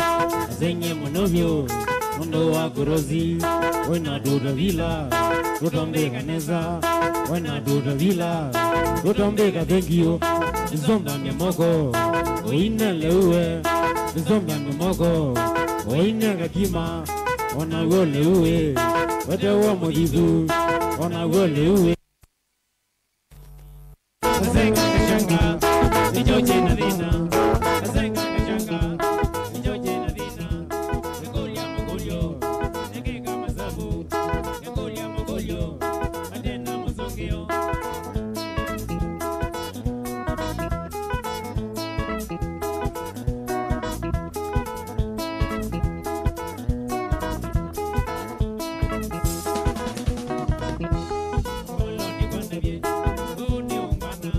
Zenye monovyo, nondo wa gurozi. Wena duda vila, utombeka neza. Wena duda vila, utombeka thank you. Zomba moko, oine lewe. Zomba moko, oine kakima. Ona go lewe, wete wa modizu. Ona go lewe. Zenga kashanga, nijoche na dina. Zenga kashanga, nijoche na dina. Negolia mogolyo, negeka mazabu. Negolia mogolyo, adena mozongeo. Oloni kwa nebye, uni ungana.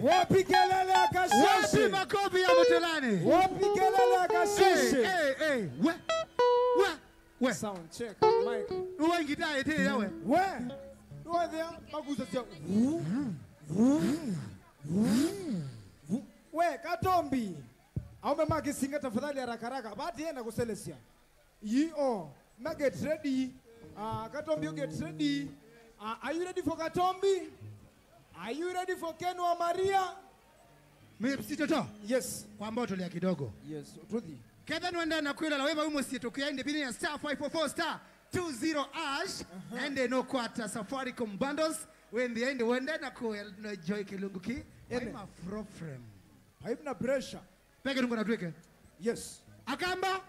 Wapi kelele ya kashishi? Wapi makofi ya mtelani? Wapi kelele ya kashishi? Hey, we. Sound check, mic. Uwe ngita ete yawe. We. Uwe there, maguza sia. We, Katombi. Aume maki singa tafadhali haraka haraka. Bati yena kuselesia. Yo, ma get ready. Katombi, you get ready. Are you ready for Katombi? Are you ready for Ken wa Maria? Msitoto? Yes. Kwa mboto ya kidogo. Yes, truthi. Kevin wenda na kwela la weba umo sito kuyaende bini ya star 544 star 20 ash. Ende no kwata Safaricom bundles. Wende ende wenda na kuel no joy kilunguki. Haima fro frame. Haima pressure. Peke nungo na tuweke. Yes. Akamba.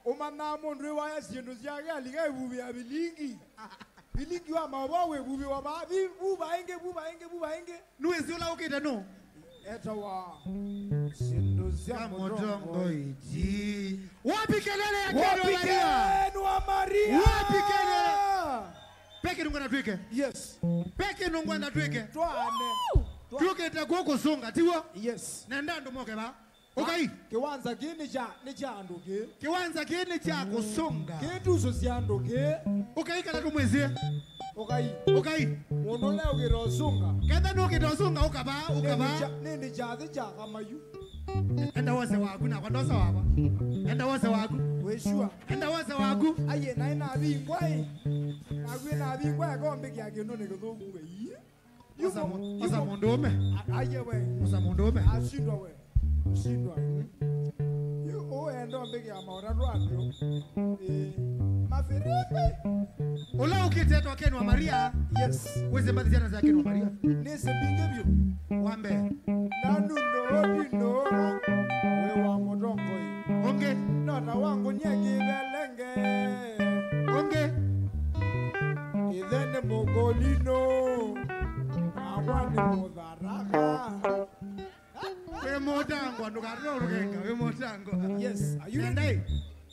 Umanamo ndwe ya siendo ziage aliga bubi ya bilingi. Bilingi wa mawawe bubi wa babi buba enge. Nuwezi ula ukita no. Eta wa siendo ziage modongo iji. Wapi kelele ya Ken wa Maria? Wapi kelele? Peke nungo na tuweke. Yes. Peke nungo na tuweke. Tuane. Tuweke itakuwa kusonga tiwa. Yes. Nenda ndo moke ba. Okay. Kiwanza kini cha anduke. Kiwanza kini cha kusunga. Kitu so si anduke. Okay kala tumwezie. Okay. Mundu leo kirosunga. Kenda no kirosunga ukaba. Nini cha kama yu. Enda wose waku na kwandosa waba. Enda wose waku. We sure. Enda wose waku. Aye na ina bingwai. Na bingwai ko mbiki yake no ne ko ngwe yi. Osa mundume. Aye we. Osa mundume. Ashindwa we. Shindwa. Endo mbiki ya maora rwado. Maferepe. Ola ukiteto Ken wa Maria. Yes. Weze mbadizana za Ken wa Maria. Nese bingebyo. Wambe. Nanu no. We wa Mutongo yi. Onge. Nota wangu nyegi belenge. Onge. Idhene mogolino. Awani mudaraka. We motango ndukaro rugenga we motango. Yes. Are you ready?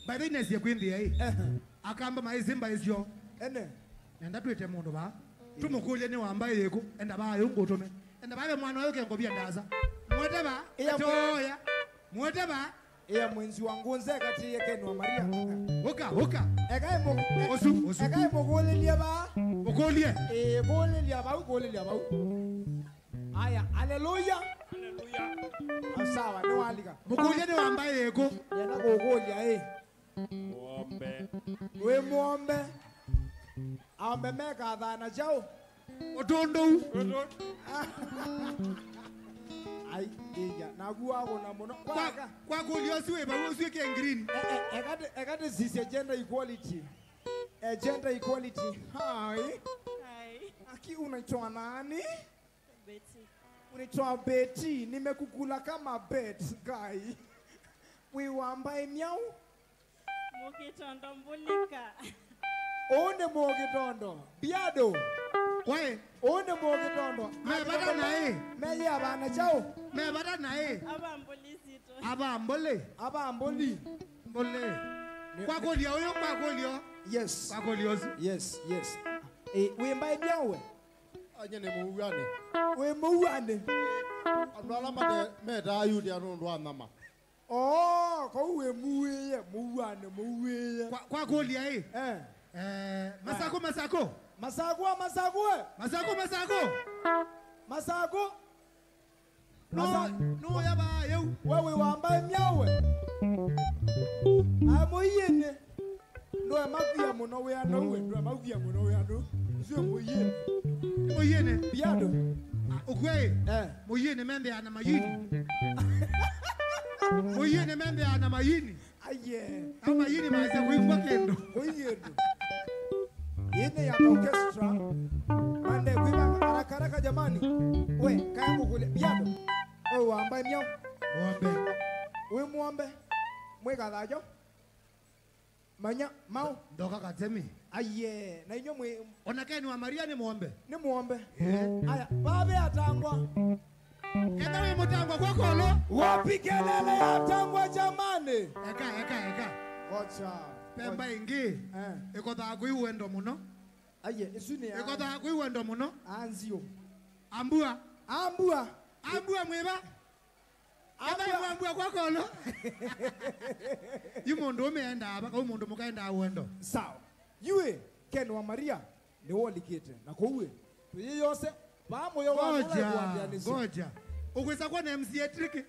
By the next year kwindi ai. Akamba maizimba izyo. Ene. Nenda twete mundu ba. Tumukulye ni wamba yeko enda ba yo ngotome. Enda babe mwana wayo kengo bya ndaza. Mwete ba. Etoya. Mwete ba. Iya mwenzi wangu nze kati ye Ken wa Maria. Oka. Ekai mo. Osu. Ekai mo golelia ba. Ogolie. Golelia ba. Aya, haleluya. Sawa, ni walika. Mukulye ni wamba yeko. Yenda gogolia Muombe. We muombe. Ambe meka dhana chao. Otondo. Ai, ija. Nagua ako na mono. Kwa kuliosi ba usi ke green. Ekate sisi gender equality. Gender equality. Hi. Aki unaitwa nani? Betty. Unaitwa Betty. Nimekukula kama bet guy. Wiwambaye miau. Mukitondo mbulika. One Mugitondo. Biado. Why? One Mugitondo. Mebada nae. Meya abana chao. Mebada nae. Abamboli zito. Abamboli. Mbole. Kwa kolio yo kwa kolio. Yes. Kwa kolio. Yes. Wimbaye miau. Anye ne muwane. We muwane. Anwala made meda ayudi anu anama. Oh, ko we muwane. Kwa kolia Masako. No ya ba yo. Wewe wambaye miawe. Amoyene. No amagia muno we anu we. No amagia muno we anu. Zio moyene. Moyene. Biado. Ukwe. Moyene membe ana mayini. Moyene membe ana mayini. Aye. Ama yini maza kuimba kendo. Moyene. Yene ya orchestra. Mande kuimba karaka jamani. We, kaya kukule. Biado. Wewe wambaye miao. Muombe. We muombe. Mweka dhajo. Manya mau ndoka katemi. Aye, na inyo mwe ona Ken wa Maria ni muombe. Ni muombe. Aya, babe atangwa. Kenda we mutangwa kwa kolo. Wapi kelele atangwa jamani. Eka. Ocha. Pemba ingi. Eko ta kuiwendo muno. Aye, isuni ya. Eko ta kuiwendo muno. Anzio. Ambua mweba. Ambua kwa kolo. Yumondo umeenda hapa kwa umondo mukaenda uendo. Sawa. Yue Ken wa Maria ni wolikite na kuwe. Tuyi yose bamo yo Goja. Ukwesa kwa na MC tricky.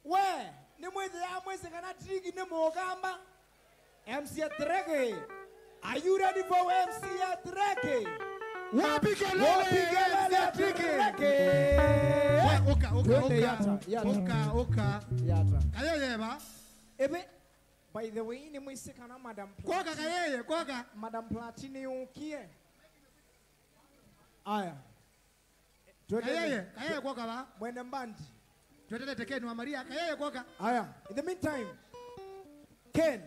We, ni mwezi ya mwezi kana tricky ni mogamba. MC Treke. Are you ready for MC Treke? Wapi kelele Treke. Oka. Yata. Kayeye ba. Ebe, by the way, ni mwisi kana Madam Platini. Koka kayeye. Madam Platini ukie. Aya. Kayeye koka ba. Mwene mbandi. Tuendelee Ken wa Maria. Kayeye koka. Aya. In the meantime, Ken,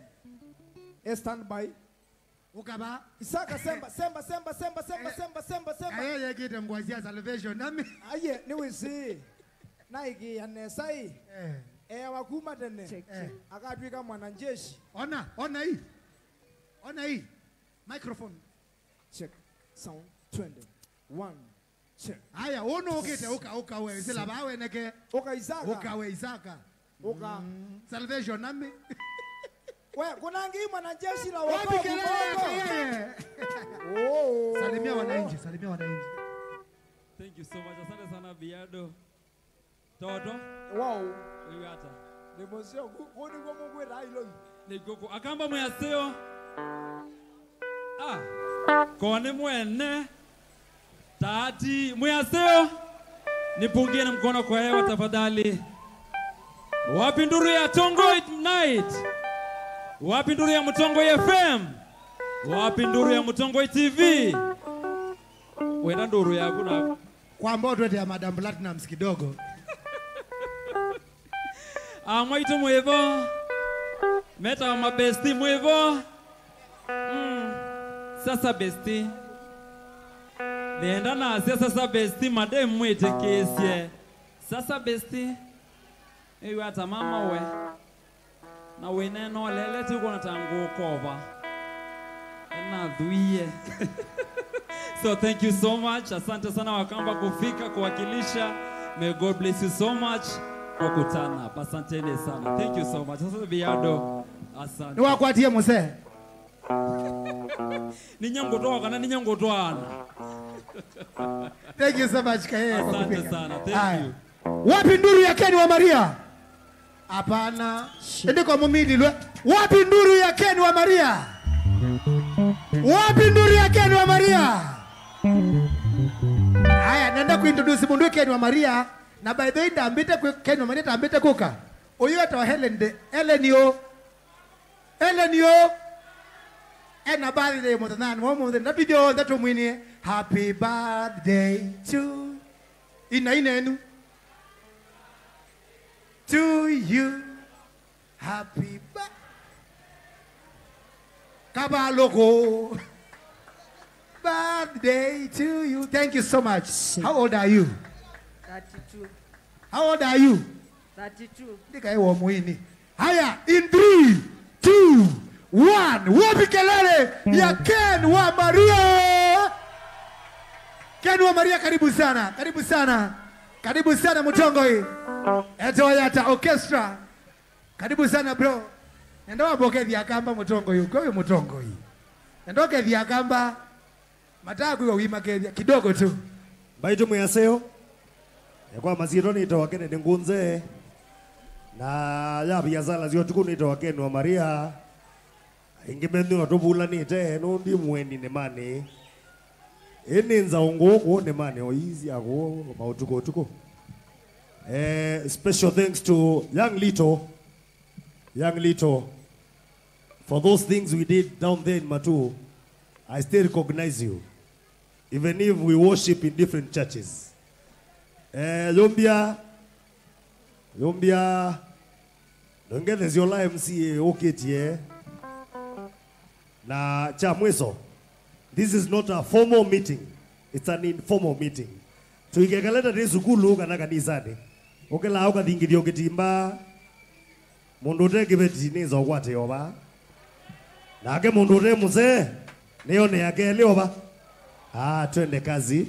stand by. Ukaba. Isaka semba. Kayeye kite mgwazia salvation nami. Aye, niwe si. Naiki anesai. Wakuma tene. Akatwika mwananjeshi. Ona hii. Microphone. Check. Sound 20. 1. Check. Aya, ono okete uka we. Sila bawe neke. Uka Isaka. Uka we Isaka. Uka. Salvation nami. We, kuna ngi mwanajeshi la Wapi wokovu. kelele? Oh. Salimia wananchi, salimia wananchi. Thank you so much. Asante sana Biado. Toto. Wow. Wewe hata. Nemosio kuni kwa Mungu era ilo. Nigoko akamba mwaseo. Kone mwene. Tati mwaseo. Nipungie na mkono kwa hewa tafadhali. Wapi nduru ya Tongoi Night? Wapi nduru ya Mutongoi FM? Wapi nduru ya Mutongoi TV? Wenda nduru ya kuna kwa mbodo ya Madam Platinums kidogo. Mwaitu mwevo. Meta wa mabesti mwevo. Sasa besti. Nenda na sasa besti madem mwete kesye. Sasa besti. Ewe hata mama we. Na we neno lele tuko na tangu kova. Na dhuie. So thank you so much. Asante sana Wakamba kufika kuwakilisha. May God bless you so much. Kwa kutana. Asanteni sana. Thank you so much. Asante Biado. Asante. Ni wakwatie muse. Ni nyango toka na ni nyango toana. Thank you so much Kaye. Asante sana. Thank you. Wapi nduru ya Ken wa Maria? Hapana. Ndiko mumidi lwe. Wapi nduru ya Ken wa Maria? Wapi nduru ya Ken wa Maria? Haya, nenda kuintroduce mundu Ken wa Maria. Na by the way ndambite Ken wa Maria tambite kuka. Oyo atawa Helen yo. Ena birthday mo tanan mo mo na video ndato mwini. Happy birthday to inu. To you. Happy birthday. Kabaloko. Birthday to you. Thank you so much. How old are you? 32. How old are you? 32. Ndika ewo muini. Haya, in 3, 2, 1. Wapi kelele ya Ken wa Maria. Ken wa Maria, karibu sana. Karibu sana. Karibu sana Mutongoi. Etoyata Orchestra. Karibu sana bro. Nenda waboke vyakamba Mutongoi. Uko Mutongoi. Nenda waboke vyakamba. Mataka kuwa wima kidogo tu. Baitu mwaseo. Kwa maziro nito wakene ngunze. Na ya biazala zio tuku nito wakene wa Maria. Ingimendu na tobula nite nundi mweni nemane. Eni nza ungo nemane oizi ako mautuko. Special thanks to Young Lito, for those things we did down there in Matu. I still recognize you, even if we worship in different churches. Yombia, don't get this your life MCA okay na chamweso. This is not a formal meeting, it's an informal meeting. Tuigekaleta desukulu kana kanisani. Okela auka dhingirio gitimba. Mundu teke beti nizo kwate yoba. Nake mundu te muse nione yake lioba. Twende kazi.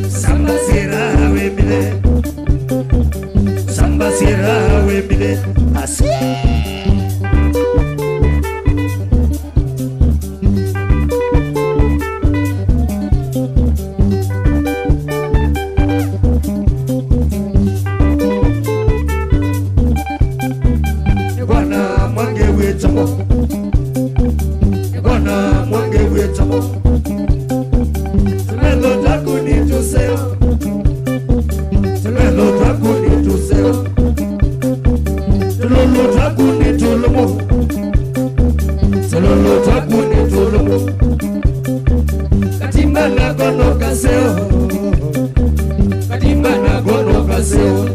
Samba sera we bile wembile asi Bwana mwange wetamo Bwana mwange wetamo Tulelo takuni tuseo Tulelo takuni tuseo Tulelo takuni tulumu Tulelo takuni tulumu Katimba na gono kaseo Katimba na gono kaseo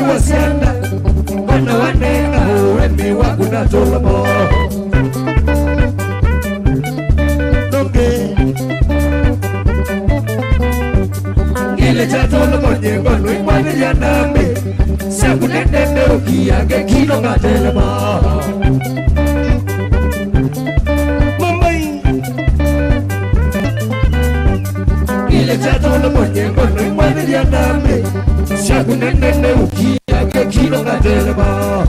wasianda Wana wanenga uremi wakuna tolamo Nonge Gile chatolo monye gono imwane yaname Sakunendende ukiage kilo ngatelema Mamai Gile chatolo monye gono imwane yaname Sakunendende ukiage kilo ngatelema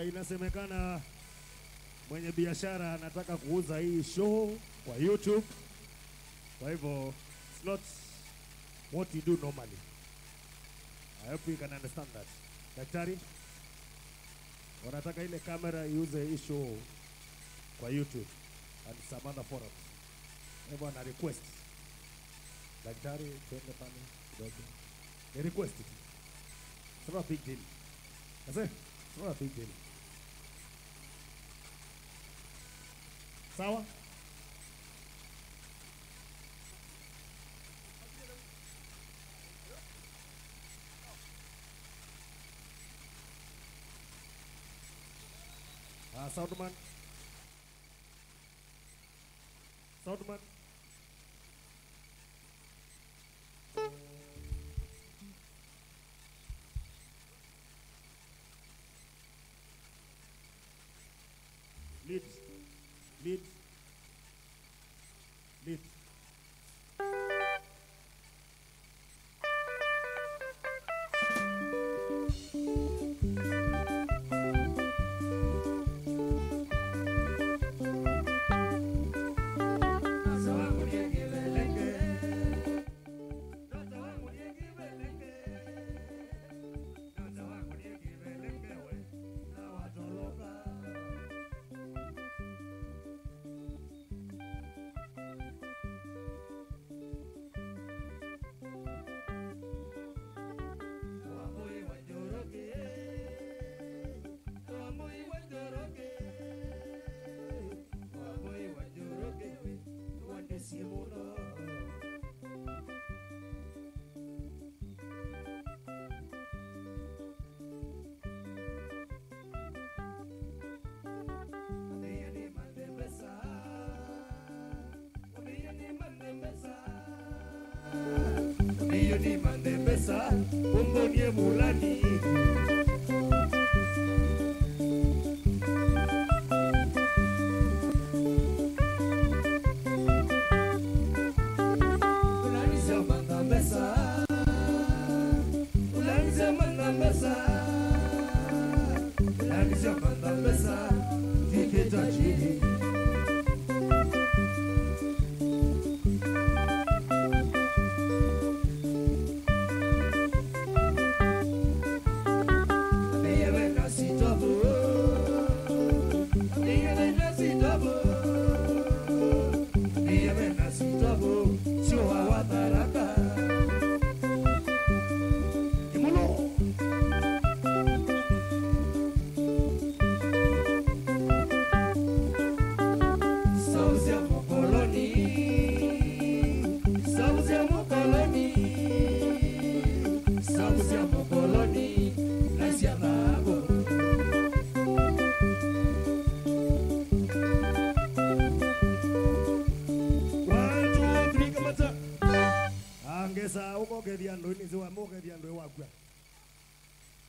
Inasemekana mwenye biashara anataka kuuza hii show kwa YouTube. Kwa hivyo it's not what you do normally. I hope you can understand that. Daktari? wanataka ile kamera iuze hii show kwa YouTube and some other forums. Hebu ana request. Daktari twende pale kidogo. Ni request. It's not a big deal. That's it. It's not a big deal. Sawa? Soundman. Soundman. Lead. Lead. Lead. Ni mande pesa, umbo nie mulani. Ulani se manda pesa, ulani se manda pesa, ulani se manda pesa, tiketa chini.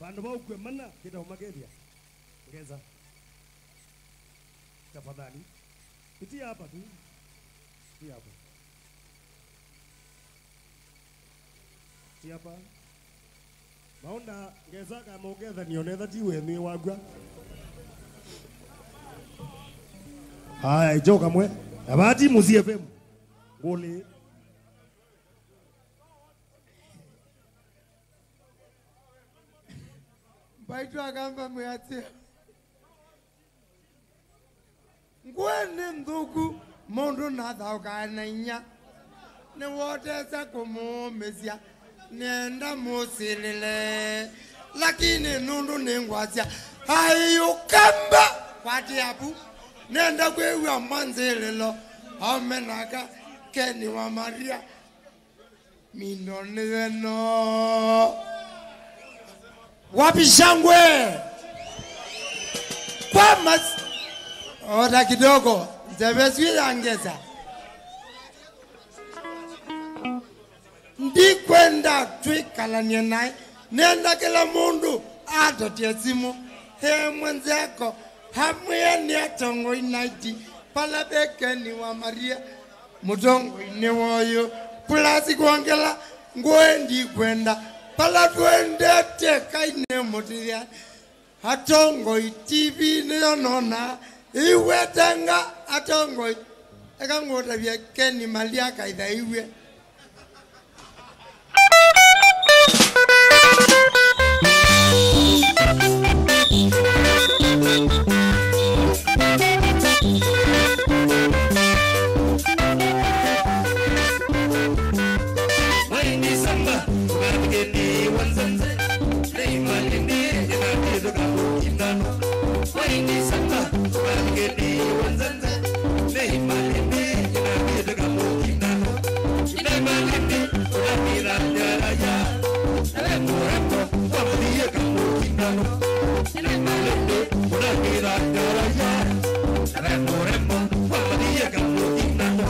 Bandu baukwe mana kita umagedia. Ngeza. Tafadhali. Pitia hapa tu. Pitia hapa. Pitia hapa. Maunda ngeza kama ugeza nioneza tiwe mi wagwa. Haya ijoka mwe. Abati muzie FM. Ngole. Baitu agamba mwatia. Ngwene ndugu mundu nathauka inya. Ni wotesa kumumisia. Nenda musilile. Lakini nundu ningwasia. Ayukamba kwati apu. Nenda kwewa manzililo. Amenaka Keni wa Maria. Minoneno. Wapi shangwe? Kwa mas... Oda kidogo. Zebeswi angeza. Ndi kwenda twikala nyenai. Nenda kila mundu. Ato tiesimu. He mwenzeko. Hamwe ni atongo inaiti. Pala Keni wa Maria. Mutongo inewoyo. Pulasi kuangela. Ngwendi kwenda. Pala tuende teka ine motiria. Atongoi TV nionona. Iwe tanga atongoi. Eka ngota vya Keni Malia kaitha iwe. mokindano waini sanga wangeni wanzanza nei malende na bide ka mokindano nei malende na bida ya ale morembo wabadiye ka mokindano nei malende na bida ya ale morembo wabadiye ka mokindano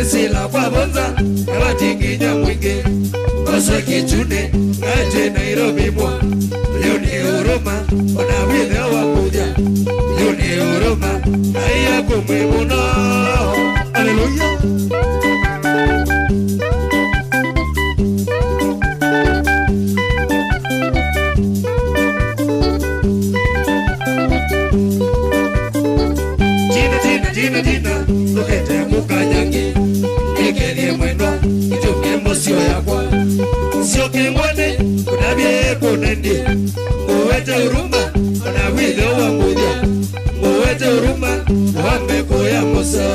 sila kwa bonza abatinginya mwingi kosa kichune aje Nairobi mwa leo ni huruma ona wile wakuja leo ni huruma haya kumwimuna haleluya Jina lokete mukanyangi ekerie mwendo itoke mosio yakwa sio kengwane kunabye konendi uwete huruma na wile wa mudia uwete huruma wa mbeko ya mosa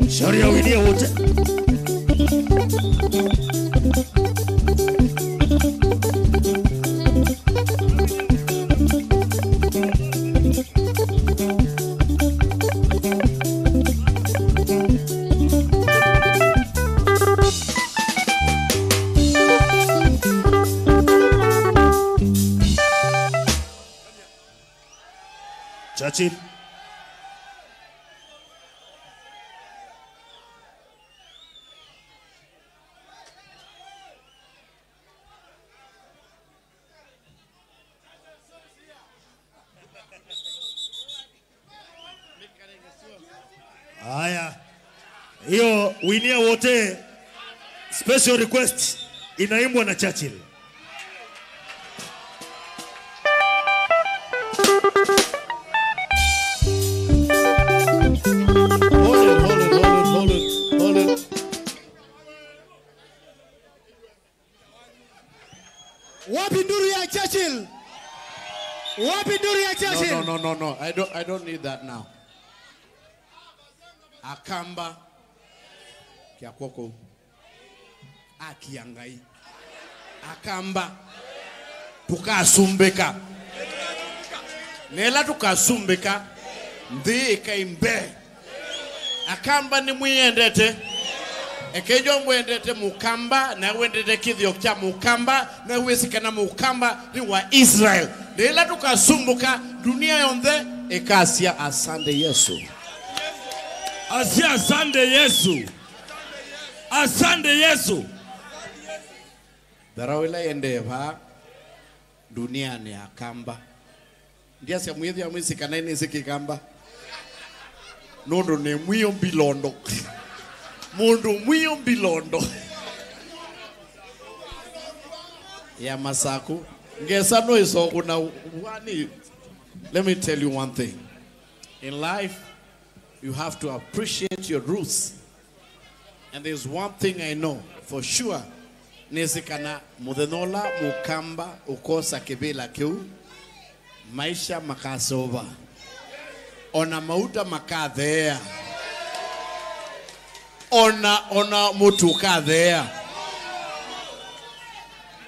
Sharia winia wote Churchill. Haya, hiyo winia wote special request inaimbwa na Churchill. Hold it. Wapi nduru ya Churchill? Wapi nduru ya Churchill? No. I don't need that now. Akamba kiakoko akiangai akamba tukasumbeka nela tukasumbeka ndi kaimbe akamba ni mwendete ekejo mwendete mukamba na wendete kithio kya mukamba na wesikana mukamba ni wa Israel nela tukasumbuka dunia yonde ekasia asante Yesu. Asia asante Yesu. Asante Yesu. Darawila yendeva dunia ni akamba. Ndia sia mwithi ya mwisi kaneni sikikamba. Nondo ne mwiyo bilondo. Mundu mwiyo bilondo. Ya masaku. Ngesa no iso kuna wani. Let me tell you one thing. In life, you have to appreciate your roots. And there's one thing I know for sure. Nezikana mudenola mukamba ukosa kibela kiu. Maisha makasova. Ona mauta makadhea. Ona mutu kadhea.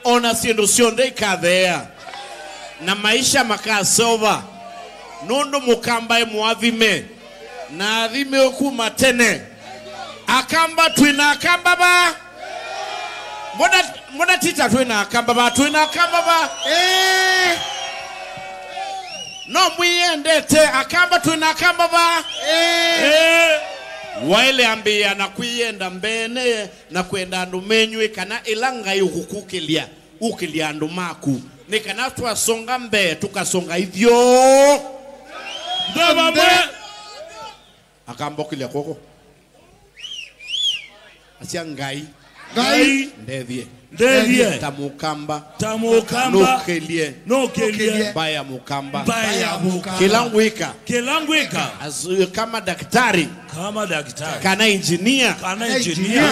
Ona siendo sionde kadhea. Na maisha makasova. Nondo mukamba muadhime. Na adhime okuma tene. Akamba twina akamba ba. Mbona tita twina akamba ba. Twina akamba ba. No mwiyendete akamba twina akamba ba. Waile ambia na kuyenda mbene na kwenda andu menywe kana ilanga yukukukilia ukilia andu maku nikana twasonga mbele tukasonga ithyo ndabamwe akambokilia koko acia ngai ndethie tamukamba nokelie baya mukamba kilangwika kama daktari kana engineer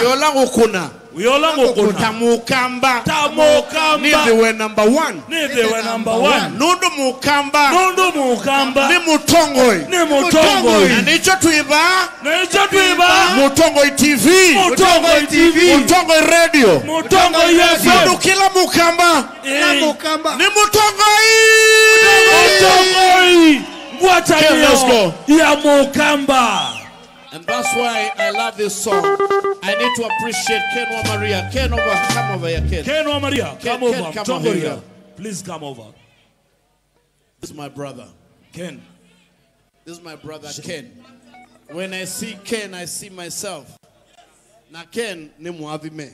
yola ngukuna tamukamba niwe number one nundu mukamba ni mutongoi na nicho tuiba mutongoi TV mutongoi radio nundu kila mukamba ni mutongoi ngwatanio ya mukamba. And that's why I love this song. I need to appreciate Ken Wa Maria. Ken, come over here, Ken. Ken Wa Maria, come over. Come over here. Please come over. This is my brother, Ken. This is my brother, Ken. When I see Ken, I see myself. Na Ken ni muavime.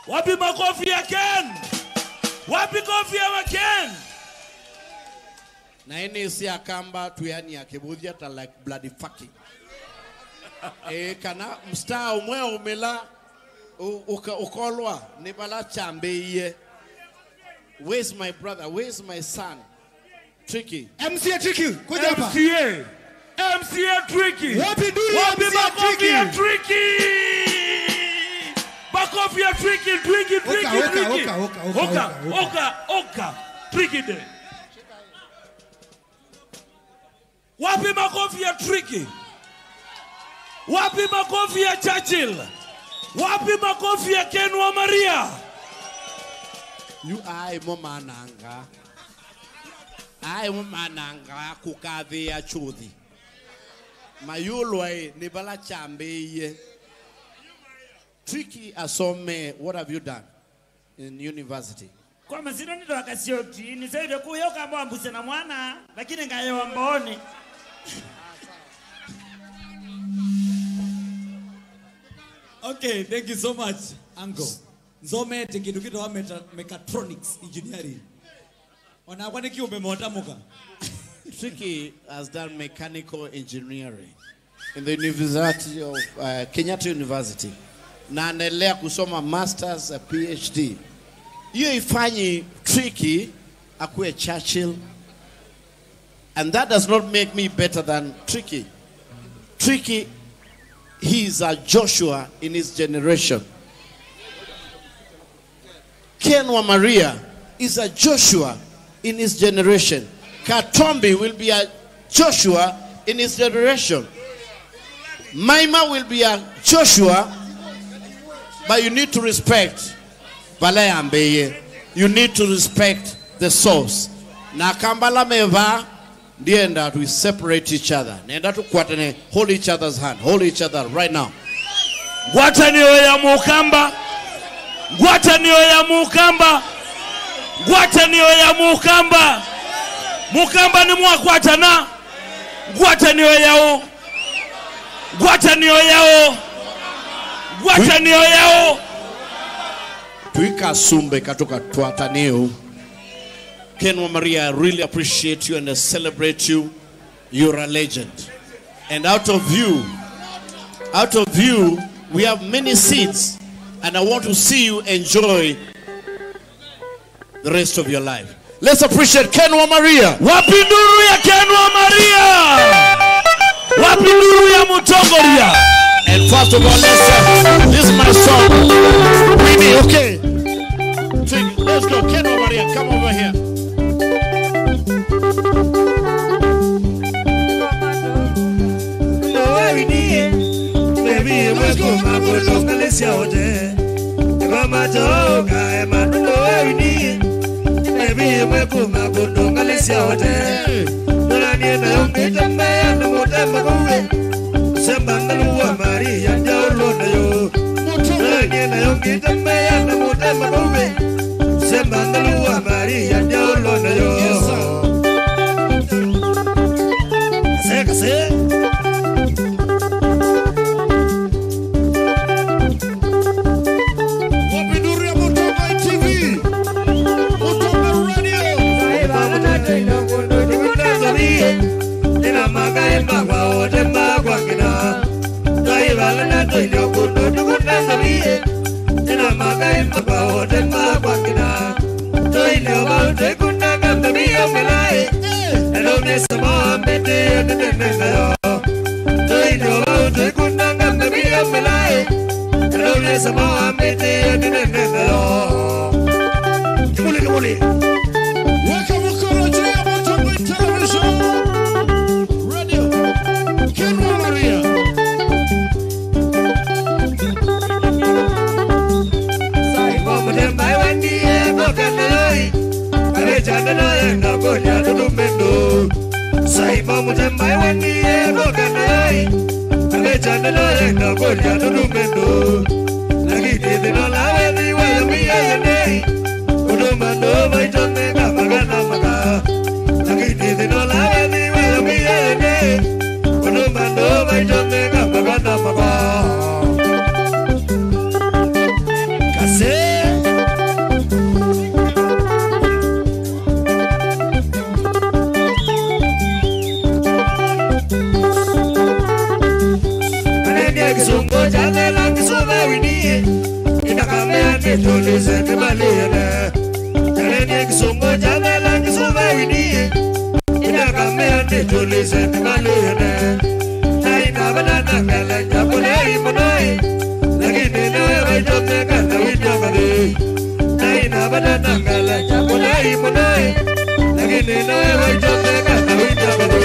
Wapi makofi ya Ken? Wapi kofi ya Ken? Na ini isi akamba tuyani ya kibudhi ata like bloody fucking. Kana mstaa umwe umela ukolwa nibala chambe iye. Where's my brother? Where's my son? Tricky. MCA Tricky, kuja hapa. MCA Tricky. Wapi duri Wapi MCA makofi ya Tricky? Makofi ya Tricky. Oka. Tricky de. Wapi makofi ya Tricky? Wapi makofi ya Churchill? Wapi makofi ya Ken Wa Maria? You ai momananga. Ai momananga kukadhi ya chudhi. Mayulwe ni bala chambe ye. Tricky asome, what have you done in university? Kwa mazino nito wakasioti, nisaide kuyoka mbo ambuse na mwana, lakini ngayewa mboni. Okay, thank you so much, Uncle. Nzome tekidukido wa mechatronics engineering. Wanakwani kiumbe motamuka. Tricky has done mechanical engineering in the University of Kenyatta University. Na anaendelea kusoma masters, a PhD. Hiyo ifanyi Tricky akuwe Churchill. And that does not make me better than Tricky. Tricky, he is a Joshua in his generation. Ken Wa Maria is a Joshua in his generation. Katombi will be a Joshua in his generation. Maima will be a Joshua, but you need to respect Balayambeye. You need to respect the source. Na kambala meva ndienda we separate each other. Nenda tukwatane, hold each other's hand. Hold each other right now. Gwatanio ya mukamba. Gwatanio ya mukamba. Gwatanio ya mukamba. Mukamba ni mwakwatana. Gwatanio yao. Gwatanio yao. Gwatanio yao. Tuika sumbe katoka tuataneo. Ken Wa Maria, I really appreciate you and I celebrate you. You're a legend. And out of you, we have many seats. And I want to see you enjoy the rest of your life. Let's appreciate Ken Wa Maria. Wapi nduru ya Ken Wa Maria? Wapi nduru ya Mutongoria? And first of all, listen. This is my song. Winnie, okay. Let's go. Ken Wa Maria, come over here. ina magai magwa ote magwa kina Toi valana toi nyokuno tukuna sabiye ina magai magwa ote magwa kina Toi nyoba ote kuna kanda miyo melai Elo mesa maambete nenenga yo Toi nyoba ote kuna kanda miyo melai Elo mesa maambete nenenga yo Kimuli kimuli Weka mkono juu ya Motongoi Television Radio Kenwa Maria Saibo mutembai wandiye bokaneloi Karejandana na gonya tulumendo Saibo mutembai wandiye bokaneloi Karejandana na gonya tulumendo Lagiti dinola wedi wayamiya yendei Udumando vaitone kamagana maga Lagiti dinola wedi wayamiya yendei Udumando vaitone kamagana maga Kase Kisongo jale la kisoma winie Inakamea netole zete malele Jale kisongo jale la kisoma winie Inakamea netole zete malele Taina banana kala japone imonoi Lakini newe wajote kata winyamade Taina banana kala japone imonoi Lakini newe wajote kata winyamade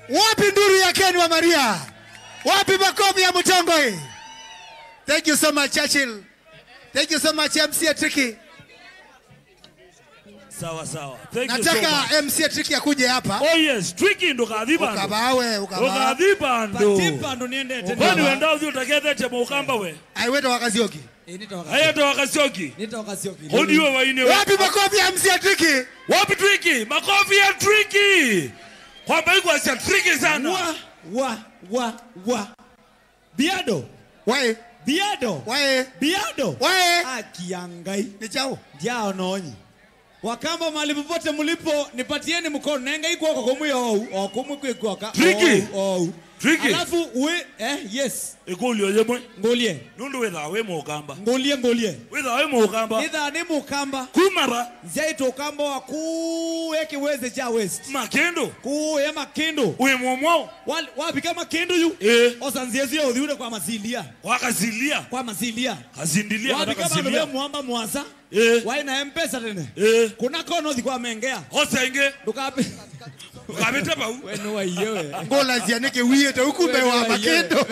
Wapi nduru ya Kenwa Maria? Wapi makofi ya Mutongoi? Thank you so much, Churchill. Thank you so much, MC Tricky. Sawa sawa. Thank you so Nataka much. MC Tricky akuje hapa. Oh yes, Tricky ndo kadhiba ndo. Ukabawe. Ukadhiba ndo. Patipa ndo niende tena. Kwani wenda uzio utakete chemo ukamba we? Aiweta wakazioki. Ayeta wakasioki. Nita wakazioki. Hodi wewe waine. Wapi makofi ya MC Tricky? Wapi Tricky? Makofi ya Tricky. Kwa baiku asia Tricky sana. Wa. Biado. Wae. Biado. Wae. Biado. Wae. Akiangai. Ni chao. Jao nonyi. Wakamba mahali popote mlipo nipatieni mkono nenga iko kwa kumuyo au kumwe kwa ka. Tricky. Tricky. Alafu we yes. Egolio yemwe. Ngolie. Nundu wetha we mukamba. Ngolie. Wetha we mukamba. Nitha ni mukamba. Kumara. Zaito kamba wa kuweke weze cha west. Makendo. Kuye makendo. We momwo. Wapi kama kendo yu? Osanziezio udhiure kwa mazilia. Wakazilia. Kwa mazilia. Kazindilia wapi kama kama zilia. mwamba mwasa. Waina mpesa tene. Kuna kono dhikwa mengea. Osenge. Dukape. Ukabeta bau. Wenu wa yewe. Ngola zianike wiye ta hukumbe wa makendo.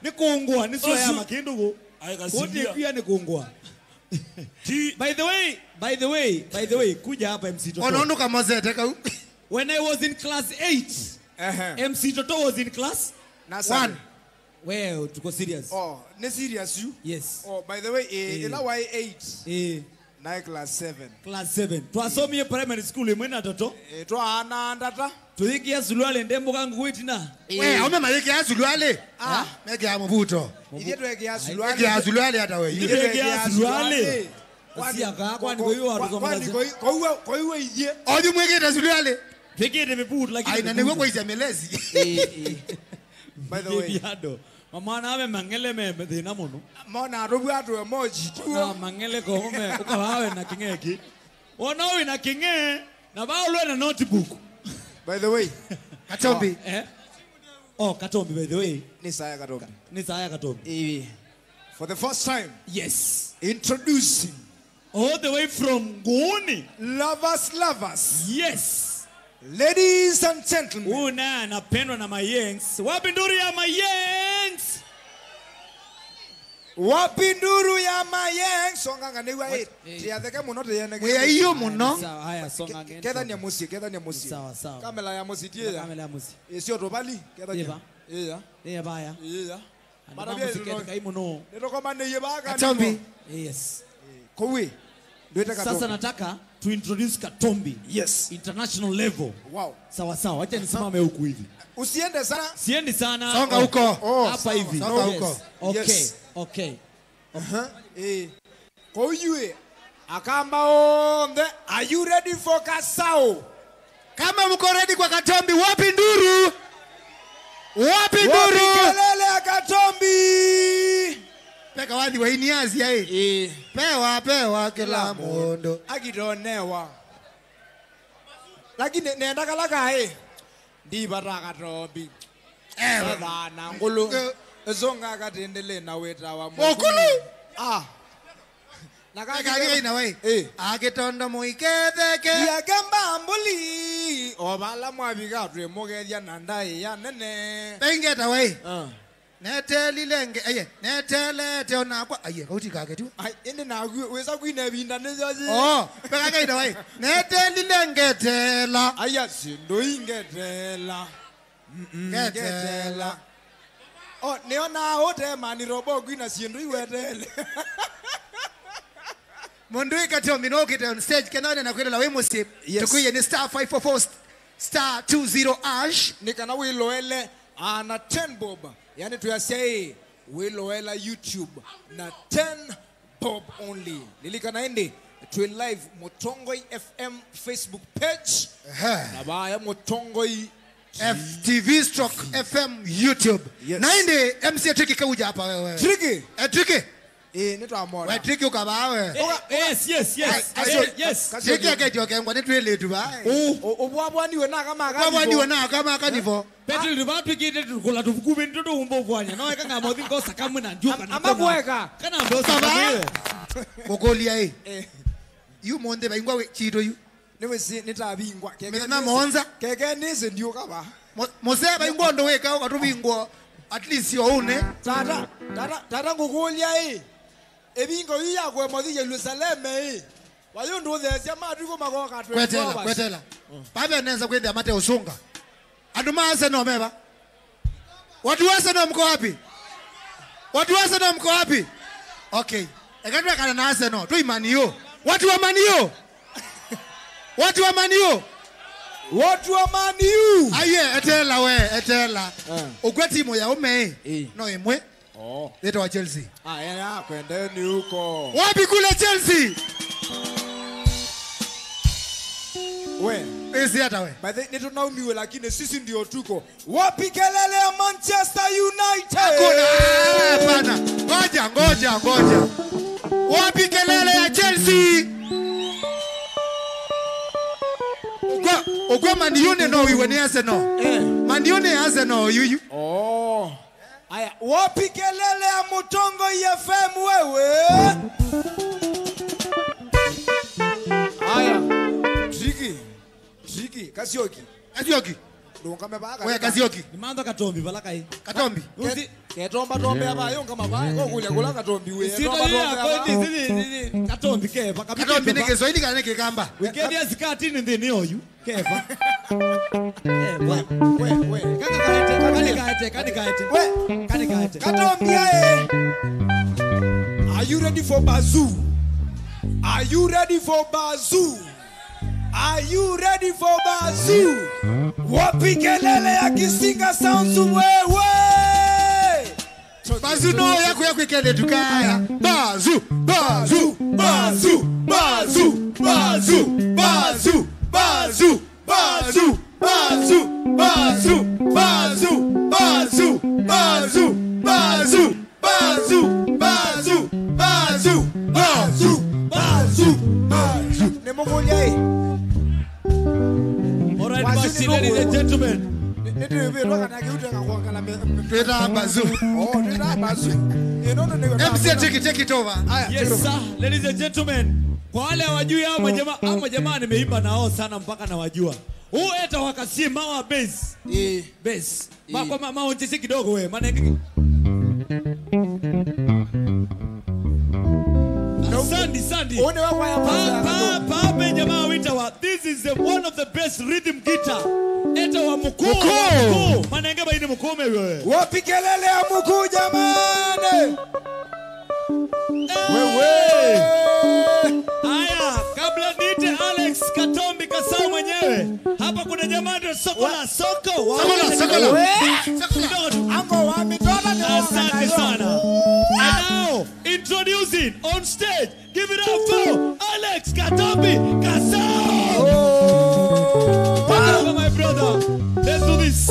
Ni kuungua, ni soya makendo go. Aikasilia. Wote pia ni kuungua. By the way, kuja hapa MC Toto. Onaondoka Mozete ka. When I was in class 8, MC Toto was in class 1. Wewe tuko serious. Oh, ne serious you? Yes. Oh, by the way, ila why 8? Na class 7. Class 7. Twasomie primary school mwena toto. Twana ndata. Tuikia Zuluale ndembo kangu kuitina. We, ome mayeke ya Zuluale. Meke ya mvuto. Ile tuweke ya Zuluale. Meke ya Zuluale hata we. Ile tuweke ya Zuluale. Kwani kwa hiyo watu kwani kwa hiyo iye. Oju mweke ya Zuluale. Peke ni mputu lakini. Aina ni wewe isa melezi. By the way. Mama na ame mangele me thina muno. Mona arubu atu emoji tu. Mangele ko home ukawawe na kingeki. Ona wewe na kinge na baulwe na notebook. By the way, Katombi. Oh, Katombi by the way. Ni Saya Katombi. Ni Saya Katombi. For the first time. Yes. Introducing. All the way from Nguni. Lovers. Yes. Ladies and gentlemen. Una anapendwa na mayengs. Wapi nduru ya mayengs? Wapi nduru ya mayengs? Songa nganewa tiatheke muno tiyene. We iyo muno. Sawa, haya songa ngene. Ketha ni musi. Sawa. Kamera ya musi tie. Kamera ya musi. Sio tobali, ketha ni. Iya baya. Mara bia musikete kai muno. Nitokoma ne yeba ka. Katombi. Yes. Kowe. Sasa nataka to introduce Katombi. Yes. International level. Wow. Sawa. Acha nisimame huku hivi. Usiende sana. Siendi sana. Songa huko. Hapa hivi. Songa huko. Okay. Koyue. Akamba onde. Are you ready for Kasao? Kama mko ready kwa Katombi, wapi nduru? Wapi nduru? Wapi kelele ya Katombi? Peka wadi wa iniazi ya hii. Pewa kila mondo. Agidonewa. Lakini nenda kalaka Di baraka Katombi. Sadana ngulu. Zonga katendele na weta wa Mungu. Okulu. Nakagege na we. Agitondo muiketheke. Ya gamba mbuli. Obala mwabiga twe mogeria nandai ya nene. Bengeta we. Neteli lenge netele te onakwa kauti kake tu. Ende na weza kuina binda nezaje. Pekage ina we. Neteli lenge tela. Sindo ingetela. Ngetela. Neona hote mani robo kuina sindo iwetele. Mondui Katombi no get on stage kenane na kwela we musi. Tukuye ni star 544 star 20 ash. Nikana wiloele na 10 bob. Yani tuyasei wiloela YouTube na 10 bob only. Nilikana ende to live Mutongoi FM Facebook page. Na baya Mutongoi FTV stroke FM YouTube. Na ende MC Tricky kauja hapa wewe. Tricky? Tricky. Nito amora. We Tricky ukabawe. Yes. Tricky aketi okengwa netwele tu ba. Obwabwa niwe na kama akanivo. Obwabwa niwe na kama akanivo. Petri liba Tricky tukula tufukume ntoto umbo bwanya. Na weka ngamo thingo sakamu na njuka na. Amakweka. Kana ndo sababu. Kokolia You monde baingwa we chito you. Niwe si nitabingwa. Keke na monza. Keke nise ndio kaba. Mose baingwa ndo weka ukatubingwa. At least you own Tata ngokolia Ebingo iya kwe modi Jerusalem Wayundu thesi amadiko magoka Kwetela. Babe nenza kwenda mate usunga. Aduma Arsenal meba. Watu Arsenal mko wapi? Okay. Ekatwa kana na Arsenal. Tu imani yo. Watu wa Man U. Aye, etela. Ogwa timu ya ume. No imwe. Leto wa Chelsea. Kwendeni huko. Wapi kule Chelsea? We. Hata we. By the way, tunaumiwe lakini sisi ndio tuko. Wapi kelele ya Manchester United? Hapana. Ngoja. Wapi kelele ya Chelsea? Ogwa Man U no we ni Arsenal. Man U ni Arsenal you. Aya, wapi kelele ya Mutongoi FM wewe? Aya. Tricky, Kasioki. Ndongame baga. Wewe Kasioki. Nimanda Katombi balaka hii. Katombi. Ketomba tombe aba yonga mabaya ko kulya kula Katombi wewe. Katombi ke Katombi ni Kiswahili kana kikamba. Weekend ya zikati ni ndini oyu. Keva. We. Kani kaete. Katombia eh. Are you ready for bazoo? Are you ready for bazoo? Are you ready for bazoo? Wapi kelele ya Kisinga Sounds wewe? Bazoo no yako ikende tukaya. Bazoo. Alright, basi, ladies and gentlemen. Take it over. Yes sir, ladies and gentlemen. Kwa wale hawajui hao majamaa nimeimba nao sana mpaka nawajua. Huu eta wakasie mawa bass. Bass. Kwa mama onjese kidogo wewe. Maana Sandy. Pa jamaa wita wa. This is one of the best rhythm guitar. Eta wa mkuu. Maana ngeba ini mkuu wewe. Wapi kelele ya mkuu jamani? Wewe. Haya, kabla niite Alex Katombi Kasau mwenyewe. Hapa kuna jamaa ndio Sokola. Ango wa mitola ni asante sana. And now, introducing on stage, give it up for Alex Katombi Kasau. Welcome my brother. Let's do this.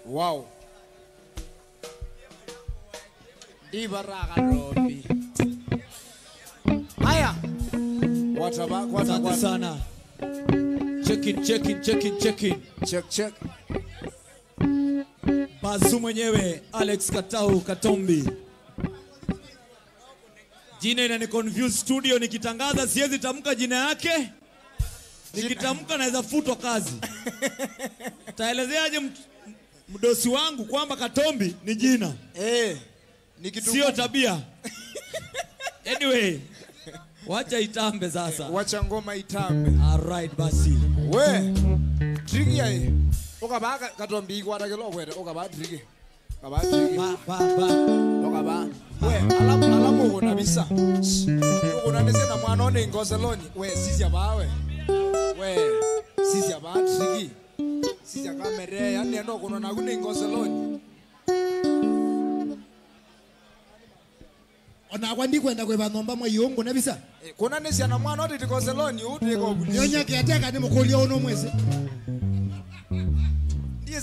Wow. Dibaraga Robi. Haya. Asante sana. Check in. Check. Bazu mwenyewe Alex Katombi. Jina inani confuse studio nikitangaza siwezi tamka jina yake. Nikitamka naweza futwa kazi. Taelezeaje mdosi wangu kwamba Katombi ni jina? Sio tabia. Anyway, wacha itambe sasa. Wacha ngoma itambe. Alright basi. We, triki ya hii. Ukaba Katombi kwa kilo kwete, ukaba triki. Ukaba triki. Ukaba. We, alamu uko nabisa. Uko nanese na mwana one ngoseloni. We, sisi abawe. We, sisi aba triki. Sisi akamere, yani ndo kuno na kune ngoseloni. Ona kwandi kwenda kwe banomba mwa yongo nabisa. Kuna nesi na mwana oti tikoseloni uti ko buli. Nyonya kiateka ni mukolia ono mwezi. Ndiye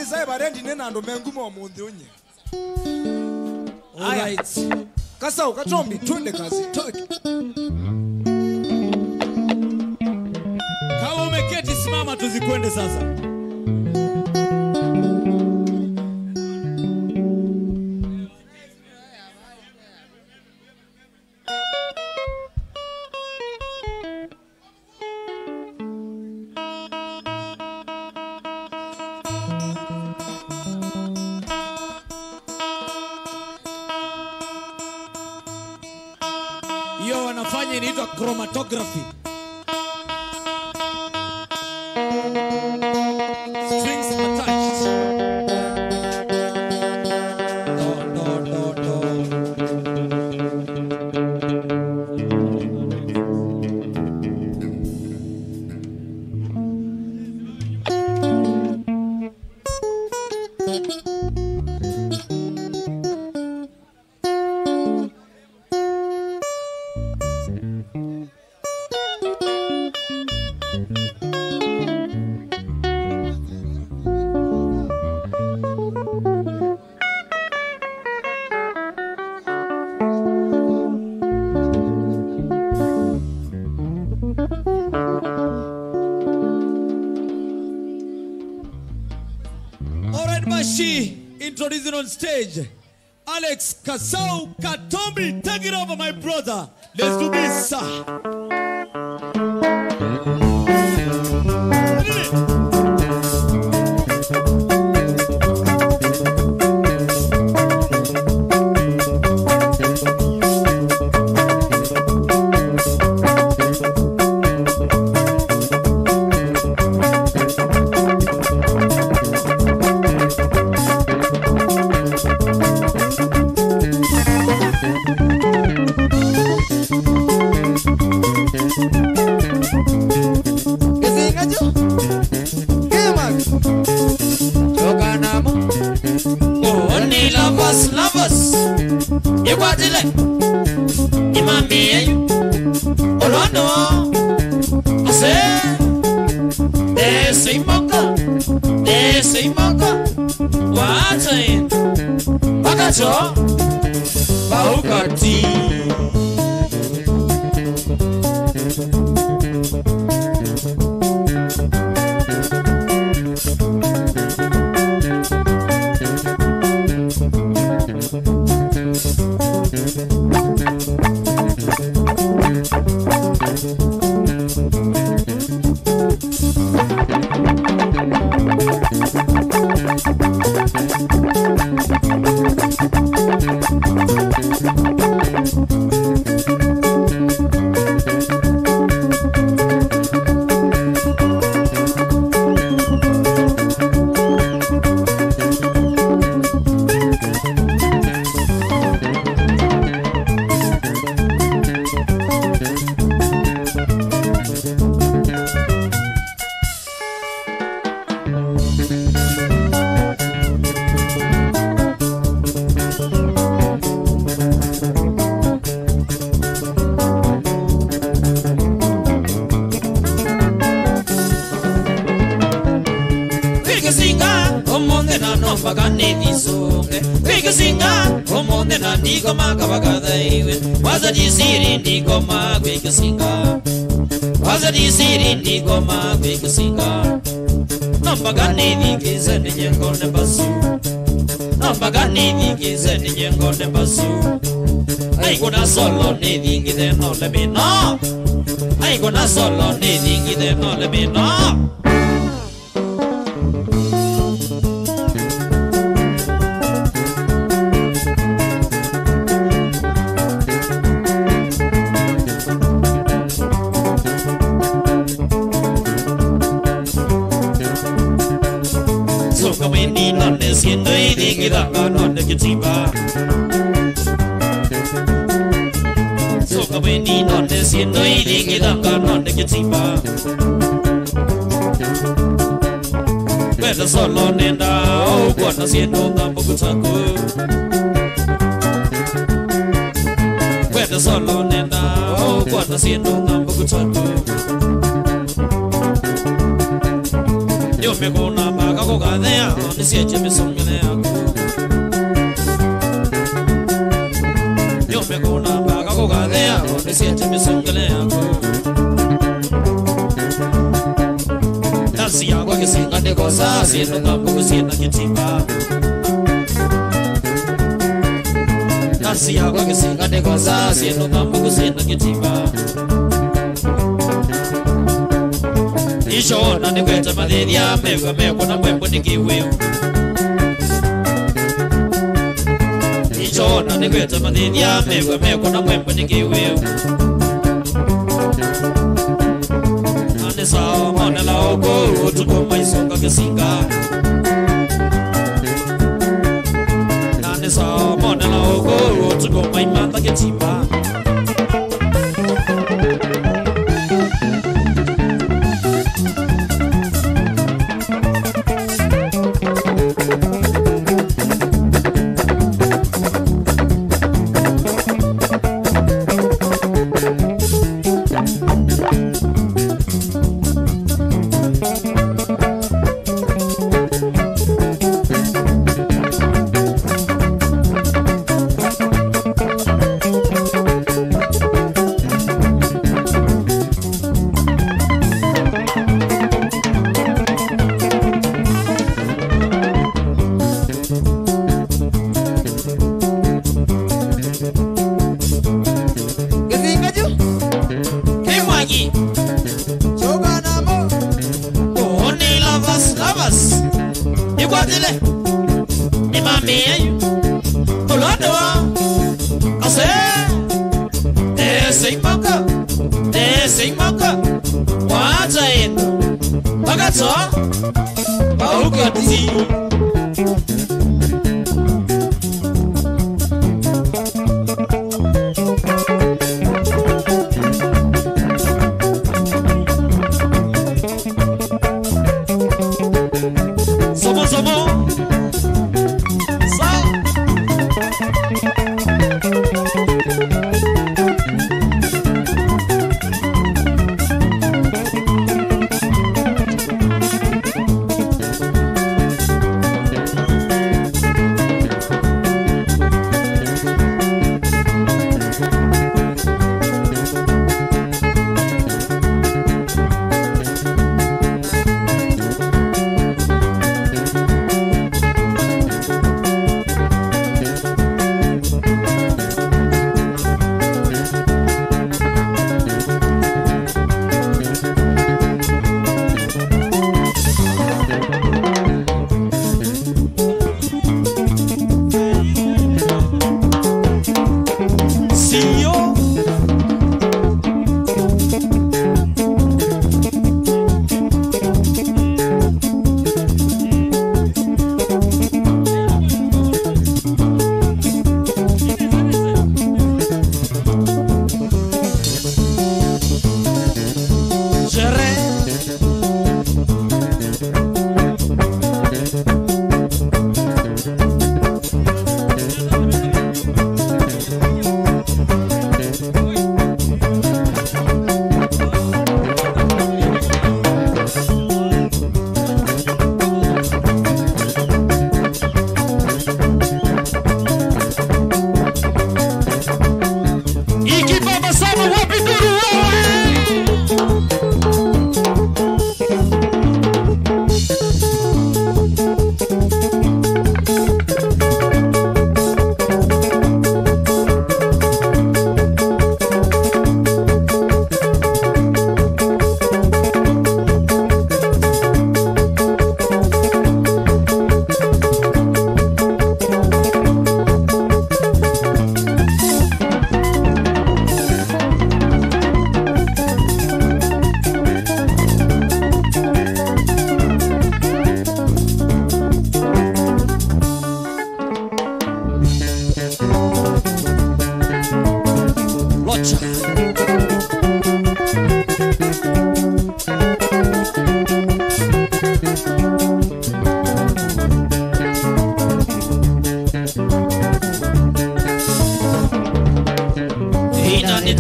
zai barendi nena ndo mengumo wa mundi unye. Alright. Kasau Katombi twende kazi. Kama umeketi simama tuzikwende sasa. Hiyo wanafanya inaitwa chromatography. Strings attached. Introducing on stage, Alex Kasau Katombi. Take it over, my brother. Let's do this. lovers. You got it. Imami. Olondo. I say. Desi moka. Desi moka. What's it? Bagacho. Baukati. Solo needing it, no let me know. I gonna solo needing it, no let me know. So come in on this in the eating it up on the guitar. When you know this, you know eating it up on the guitar. Where the solo and oh, what does he know the Bogutaku? Where the solo and oh, what does he know the Bogutaku? You make on a bag of there on the sea, Jimmy Song. You make on a bag of there. Siete songale Nasi agua que singa de cosa siendo tampoco siendo que chimba Nasi agua que singa de cosa siendo tampoco siendo que chimba Isho na de kweta maderia me kuna mwembo nikiwe Isho na de kweta maderia me kuna mwembo nikiwe Sao mona la ogo tuko maisonga kesinga Nane sao mona la ogo tuko maimata ketimba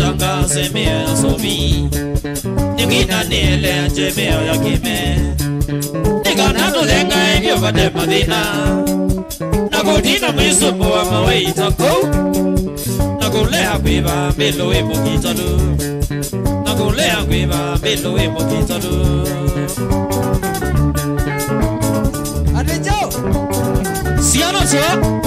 nitangaze mea sobi Nikina nile nje mea ya kime Nikana nulenga enyo vade madina Nakodina mwisumbo wa mawe itako Nakulea kwiva milo imo kitadu Nakulea kwiva milo imo kitadu Adejo Siano cho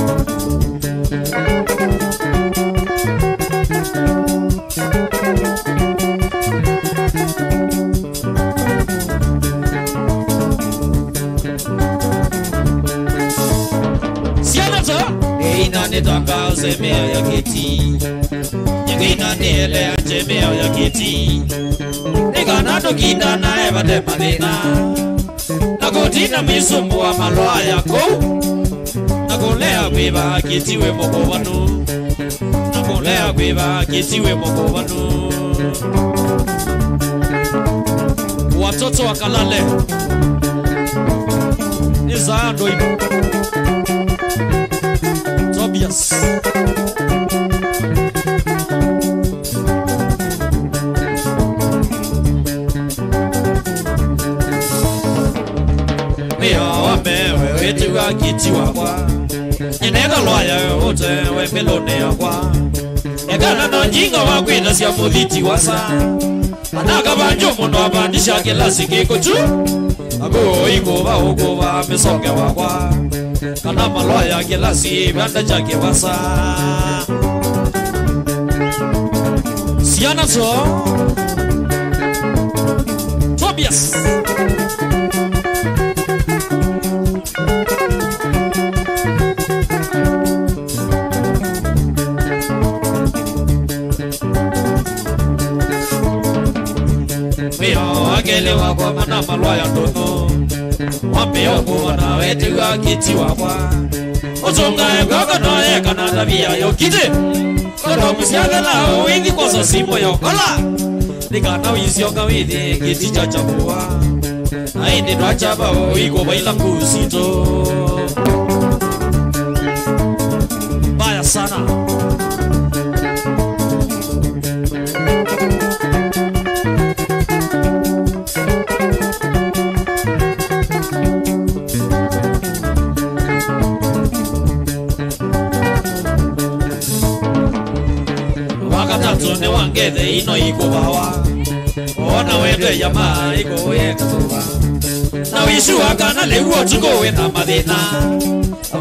Ina nitangaze mea ya kiti Nyingina nile anje mea ya kiti Nikanato kinda na eva de madina Nakotina misumbu wa maloa yako Nakolea kwiva kitiwe moko wanu Nakolea kwiva kitiwe moko wanu Watoto wakalale Nizaando ibo Tobias Mia wamewe wetu wa kiti wakwa Nyenega loya ote we melone yakwa Egana no njinga wakwina siya muthiti wasa Anaka banjo muno abandisha kila sikiko chu Ago ikova ukova mesonge wakwa Kana maloya kila si banda chake wasa Siana so Tobias Mio akele wakwa mana maloya ndono Wambio kuwa na wetu wa kiti wakwa Otonga ebwaka na eka na tabia yokite Kono musiaga na wingi kwa sasimo yokola Nikana wisionga wini kiti chachapua Aindi nwachaba wiko baila kusito Baya sana Wakatatu wangede ino iko bawa Ona wende yama iko weka tuwa Na wishu wakana lewa tuko wena madina